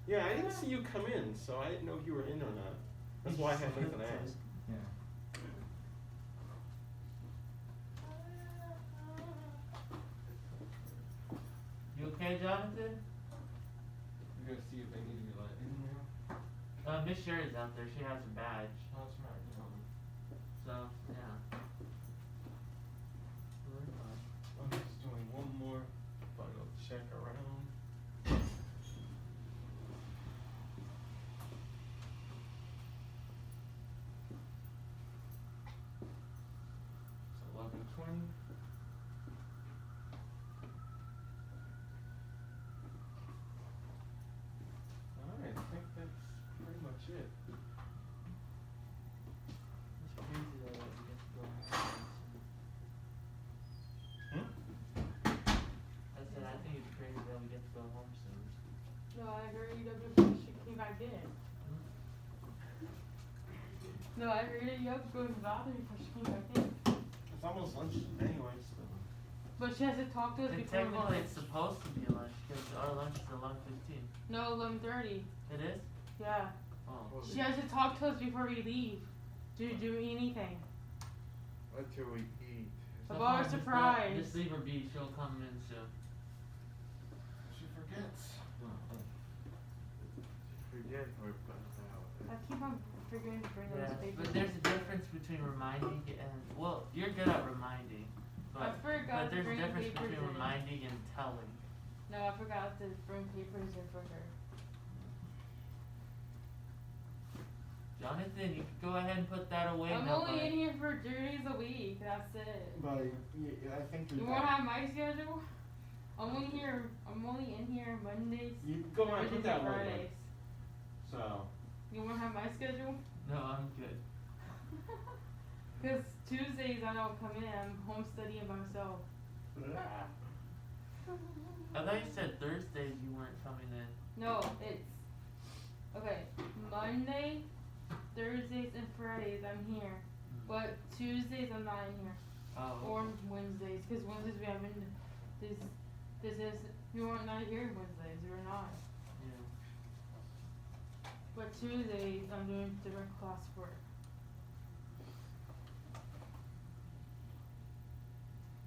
[SPEAKER 2] Yeah, I didn't see you come in, so I didn't know if you were in or not. That's why I had Nathan ask.
[SPEAKER 3] You okay, Jonathan?
[SPEAKER 2] I'm gonna see if they need to be let in now.
[SPEAKER 3] Miss Sherry's out there. She has her badge.
[SPEAKER 2] Oh, that's right.
[SPEAKER 3] So, yeah.
[SPEAKER 2] I'm just doing one more final check around. It's 11:20. Alright, I think that's pretty much it.
[SPEAKER 3] It's crazy though that we get to go home soon. I said, I think it's crazy that we get to go home soon.
[SPEAKER 4] No, I heard you she came back in. No, I heard you have to go to the bathroom before she came back in.
[SPEAKER 2] It's almost lunch anyway, so.
[SPEAKER 4] But she has to talk to us
[SPEAKER 3] And
[SPEAKER 4] before
[SPEAKER 3] technically
[SPEAKER 4] lunch.
[SPEAKER 3] it's supposed to be lunch because our lunch is 11:15.
[SPEAKER 4] No, 11:30.
[SPEAKER 3] It is?
[SPEAKER 4] Yeah.
[SPEAKER 3] Oh.
[SPEAKER 4] She has to talk to us before we leave. Do anything.
[SPEAKER 1] What do we eat?
[SPEAKER 4] I bought her a
[SPEAKER 3] Just
[SPEAKER 4] surprise.
[SPEAKER 3] Just leave her be. She'll come in soon.
[SPEAKER 1] She forgets. Forget we're putting
[SPEAKER 4] I
[SPEAKER 1] out.
[SPEAKER 4] keep on forgetting to bring
[SPEAKER 3] Yeah,
[SPEAKER 4] those papers.
[SPEAKER 3] but there's a difference between reminding and, well, you're good at reminding.
[SPEAKER 4] I
[SPEAKER 3] But,
[SPEAKER 4] forgot
[SPEAKER 3] but
[SPEAKER 4] to
[SPEAKER 3] there's a
[SPEAKER 4] bring
[SPEAKER 3] difference
[SPEAKER 4] papers
[SPEAKER 3] between
[SPEAKER 4] in.
[SPEAKER 3] reminding and telling.
[SPEAKER 4] No, I forgot to bring papers in for her.
[SPEAKER 3] Jonathan, you could go ahead and put that away
[SPEAKER 4] I'm
[SPEAKER 3] now.
[SPEAKER 4] only
[SPEAKER 3] bud.
[SPEAKER 4] in here for 3 days a week. That's it.
[SPEAKER 8] But I think
[SPEAKER 4] You wanna have my schedule? I'm only in here Mondays,
[SPEAKER 2] You go on,
[SPEAKER 4] Thursdays,
[SPEAKER 2] put that
[SPEAKER 4] and
[SPEAKER 2] one
[SPEAKER 4] Fridays.
[SPEAKER 2] So,
[SPEAKER 4] You wanna have my schedule?
[SPEAKER 3] No, I'm good.
[SPEAKER 4] Cause Tuesdays I don't come in. I'm home studying by myself.
[SPEAKER 3] I thought you said Thursdays you weren't coming in.
[SPEAKER 4] No, it's okay. Monday, Thursdays, and Fridays I'm here, but Tuesdays I'm not in here,
[SPEAKER 3] Oh.
[SPEAKER 4] or Wednesdays. Cause Wednesdays we haven't. This is you weren't not here Wednesdays. You were not.
[SPEAKER 3] Yeah.
[SPEAKER 4] But Tuesdays I'm doing different classwork.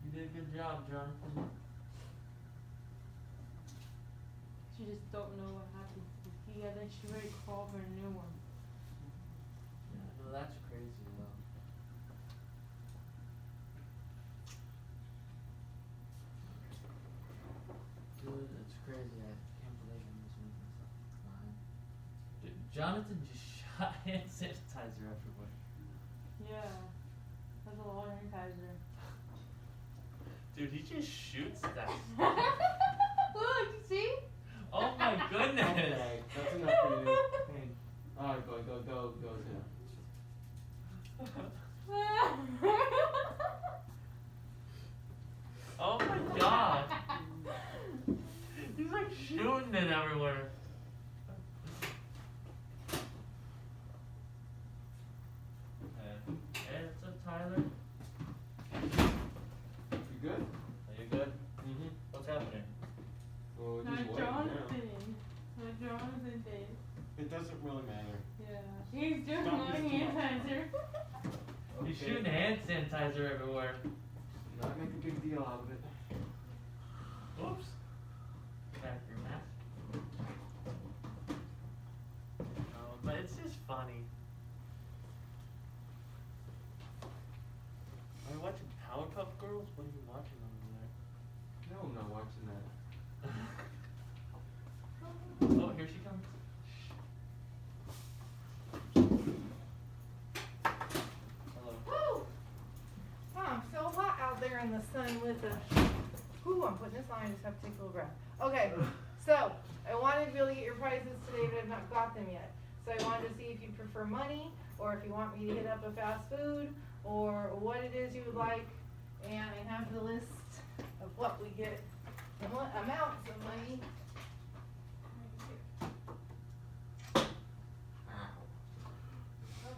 [SPEAKER 3] You did a good job, Jonathan.
[SPEAKER 4] She just don't know what happened. Yeah, then she ready to call for a new one.
[SPEAKER 3] Yeah, no, that's crazy though. Dude, it's crazy. I can't believe I'm just making stuff. Jonathan just shot hand sanitizer everywhere.
[SPEAKER 4] Yeah. That's a lot of sanitizer.
[SPEAKER 3] Dude, he just shoots that.
[SPEAKER 4] Look, see?
[SPEAKER 3] Oh my goodness.
[SPEAKER 2] Okay, that's enough for you. Hey. Alright, go, Sam.
[SPEAKER 3] Oh my god. He's like shooting it everywhere. Hey, what's up, Tyler?
[SPEAKER 2] You good?
[SPEAKER 5] Are you good?
[SPEAKER 2] Mm-hmm.
[SPEAKER 5] What's happening?
[SPEAKER 2] Well,
[SPEAKER 4] Not
[SPEAKER 2] just waiting now.
[SPEAKER 4] Jonathan. Not Jonathan did.
[SPEAKER 2] It doesn't really matter.
[SPEAKER 4] Yeah. He's doing
[SPEAKER 2] Stop
[SPEAKER 4] my
[SPEAKER 2] this too much.
[SPEAKER 4] sanitizer.
[SPEAKER 3] He's shooting hand sanitizer everywhere.
[SPEAKER 2] Not make a big deal out of it.
[SPEAKER 3] Oops. Back your mask. Oh, but it's just funny. Are you watching Powerpuff Girls? What are you watching over there?
[SPEAKER 2] No, I'm not watching that.
[SPEAKER 3] Oh, here she comes.
[SPEAKER 5] Hello.
[SPEAKER 6] Woo! Oh, I'm so hot out there in the sun with the. Whew, I'm putting this on. I just have to take a little breath. Okay, so I wanted to be able to get your prices today, but I've not got them yet. So I wanted to see if you prefer money, or if you want me to hit up a fast food, or what it is you would like. And I have the list of what we get, and what amounts of money.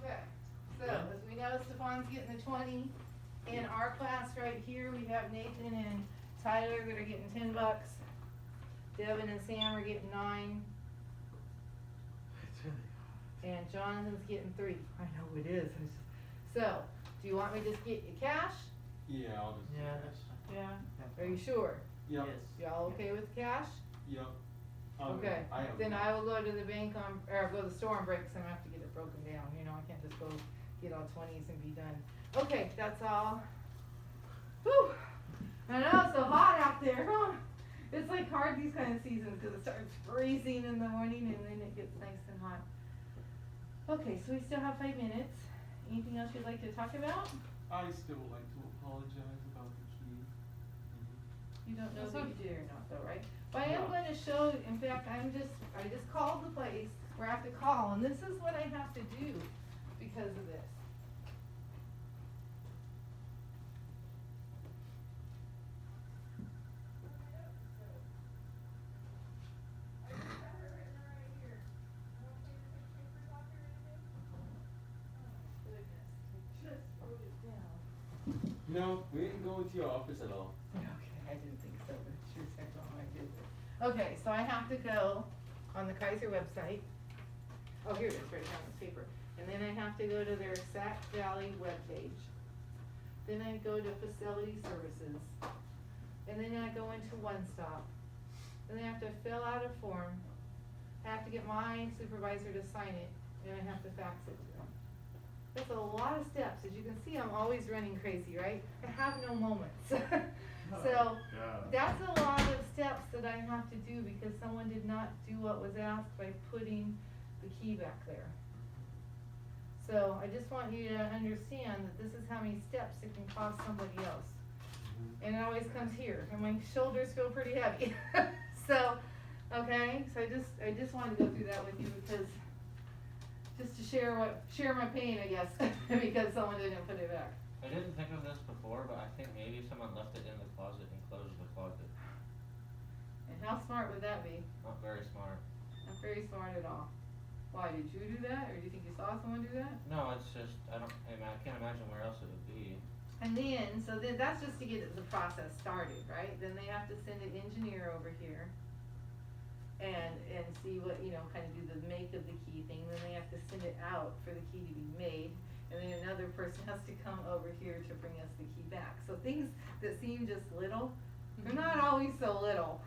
[SPEAKER 6] Okay, so as we know, Stefan's getting the 20. In our class right here, we have Nathan and Tyler that are getting $10. Devin and Sam are getting 9.
[SPEAKER 1] It's really
[SPEAKER 6] And Jonathan's getting 3. I know it is. So, do you want me to just get you cash?
[SPEAKER 2] Yeah, I'll just.
[SPEAKER 3] Yeah, that's fine.
[SPEAKER 4] Yeah.
[SPEAKER 6] Are you sure?
[SPEAKER 2] Yep.
[SPEAKER 3] Yes.
[SPEAKER 6] Y'all okay with cash?
[SPEAKER 2] Yep.
[SPEAKER 6] Okay,
[SPEAKER 2] I am.
[SPEAKER 6] then I will go to the bank or go to the store and break some, I have to get it broken down, you know, I can't just go get all 20s and be done. Okay, that's all. Whew, I know, it's so hot out there, huh? It's like hard these kind of seasons, cause it starts freezing in the morning and then it gets nice and hot. Okay, so we still have 5 minutes. Anything else you'd like to talk about?
[SPEAKER 2] I still would like to apologize about the key.
[SPEAKER 6] You don't know
[SPEAKER 4] That's
[SPEAKER 6] if
[SPEAKER 4] okay.
[SPEAKER 6] you did or not though, right? But I am
[SPEAKER 2] No.
[SPEAKER 6] gonna show, in fact, I just called the place where I have to call, and this is what I have to do because of this.
[SPEAKER 2] No, we didn't go into your office at all.
[SPEAKER 6] Okay, I didn't think so, but it sure sounds like I did. Okay, so I have to go on the Kaiser website. Oh, here it is, right down this paper. And then I have to go to their Sac Valley webpage. Then I go to Facility Services. And then I go into One Stop. Then I have to fill out a form. I have to get my supervisor to sign it, and I have to fax it to them. That's a lot of steps. As you can see, I'm always running crazy, right? I have no moments. So,
[SPEAKER 1] God.
[SPEAKER 6] that's a lot of steps that I have to do because someone did not do what was asked by putting the key back there. So, I just want you to understand that this is how many steps it can cost somebody else. And it always comes here, and my shoulders feel pretty heavy. So, okay, so I just wanted to go through that with you because, just to share my pain, I guess, because someone didn't put it back.
[SPEAKER 5] I didn't think of this before, but I think maybe someone left it in the closet and closed the closet.
[SPEAKER 6] And how smart would that be?
[SPEAKER 5] Not very smart.
[SPEAKER 6] Not very smart at all. Why, did you do that, or do you think you saw someone do that?
[SPEAKER 5] No, it's just, I can't imagine where else it would be.
[SPEAKER 6] And then, so then that's just to get the process started, right? Then they have to send an engineer over here and see what, you know, kind of do the make of the key thing. Then they have to send it out for the key to be made. And then another person has to come over here to bring us the key back. So things that seem just little, they're not always so little,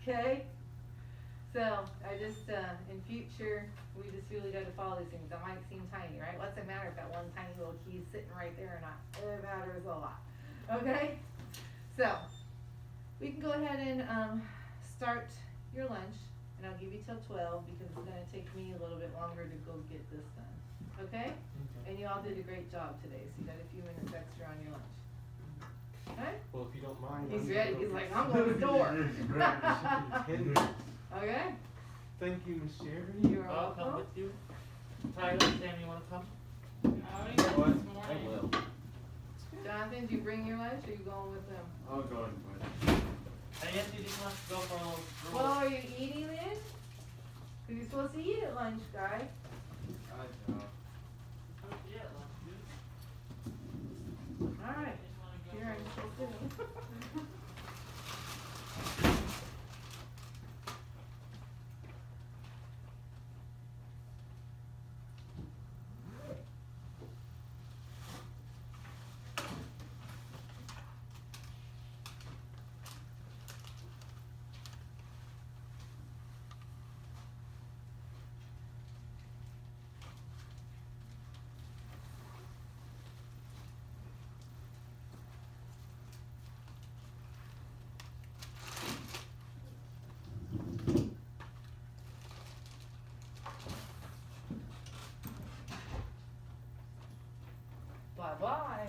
[SPEAKER 6] okay? So I just, in future, we just really gotta follow these things. That might seem tiny, right? What's it matter if that one tiny little key is sitting right there or not? It matters a lot, okay? So, we can go ahead and, start your lunch. and I'll give you till 12 because it's gonna take me a little bit longer to go get this done, okay? And you all did a great job today, so you got a few minutes extra on your lunch. Okay?
[SPEAKER 1] Well, if you don't mind.
[SPEAKER 6] He's
[SPEAKER 1] I'm
[SPEAKER 6] ready,
[SPEAKER 1] gonna
[SPEAKER 6] he's
[SPEAKER 1] go
[SPEAKER 6] like,
[SPEAKER 1] get
[SPEAKER 6] I'm going to the store.
[SPEAKER 1] grab the chicken tenders.
[SPEAKER 6] Okay?
[SPEAKER 1] Thank you, Miss Sherry.
[SPEAKER 6] You're
[SPEAKER 3] I'll come
[SPEAKER 6] welcome.
[SPEAKER 3] with you. Tyler, Sam, you wanna come?
[SPEAKER 4] I already got
[SPEAKER 10] What?
[SPEAKER 4] this
[SPEAKER 10] I
[SPEAKER 4] morning.
[SPEAKER 10] will.
[SPEAKER 6] Jonathan, did you bring your lunch or you going with them?
[SPEAKER 10] I'll go and put it.
[SPEAKER 3] Hey, Anthony, just wants to go for a little stroll.
[SPEAKER 6] Well, are you eating then? Cause you're supposed to eat at lunch, guy.
[SPEAKER 10] I don't.
[SPEAKER 3] Yeah, let's do it.
[SPEAKER 6] Alright,
[SPEAKER 3] Just wanna go
[SPEAKER 6] here,
[SPEAKER 3] for a
[SPEAKER 6] I'm
[SPEAKER 3] little
[SPEAKER 6] still
[SPEAKER 3] stroll.
[SPEAKER 6] sitting. Bye-bye.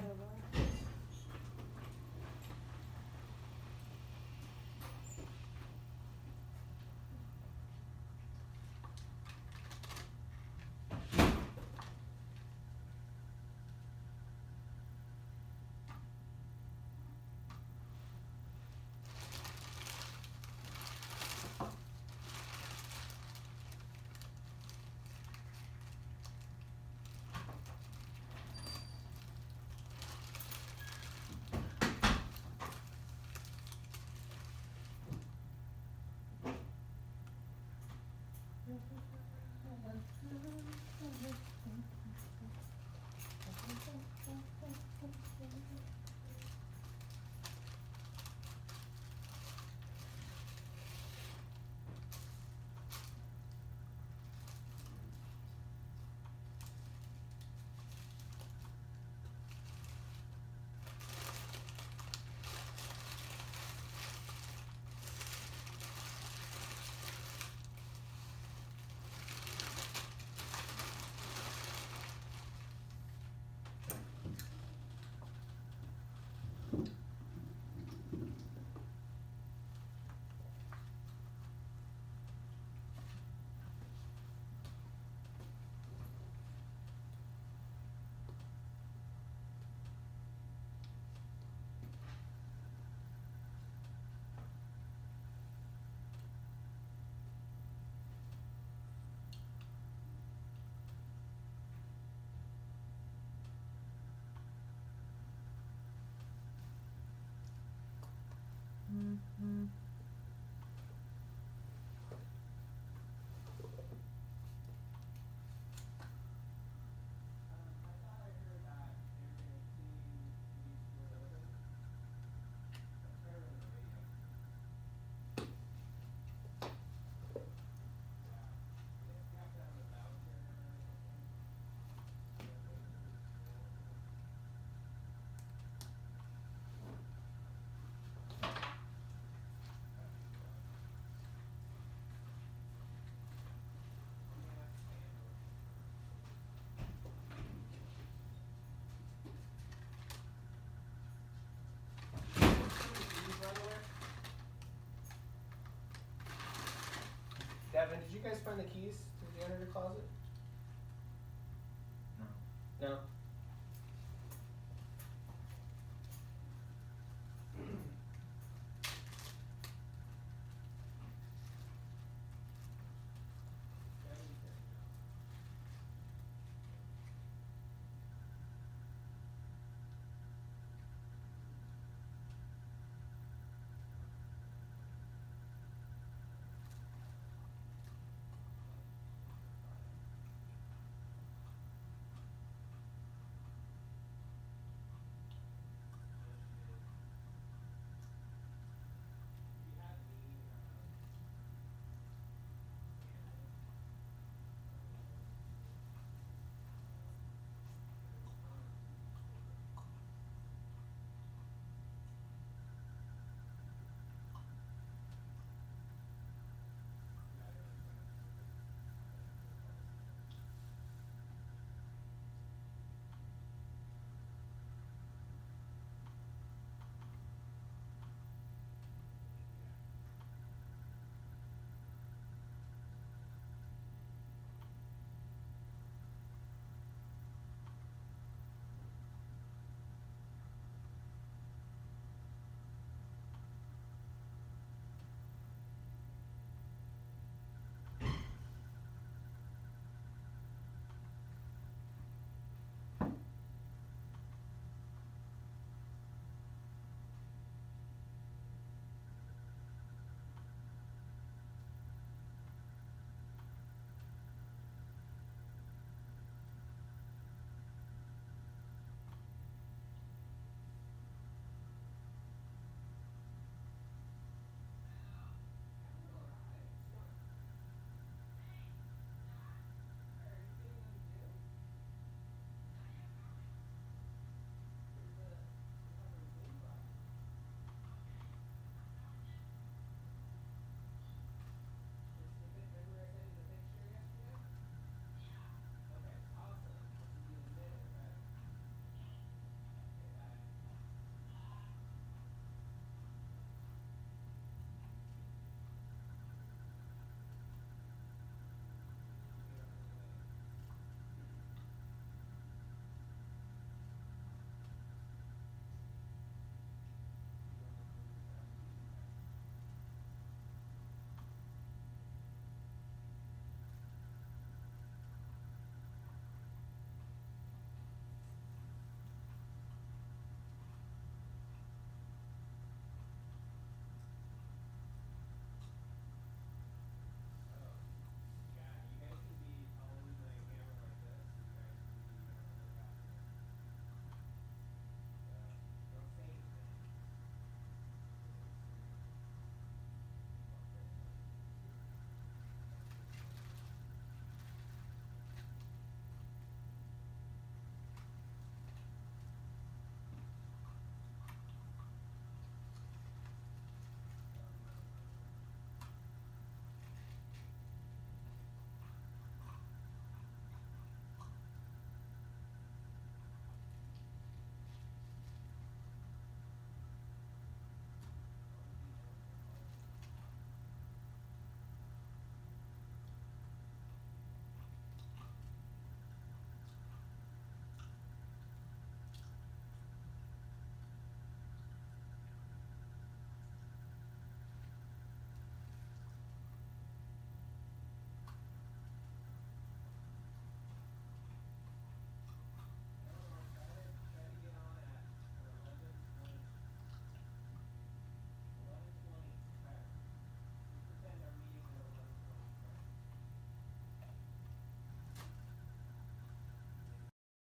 [SPEAKER 11] Devin, did you guys find the keys to the janitor closet?
[SPEAKER 9] No.
[SPEAKER 11] No?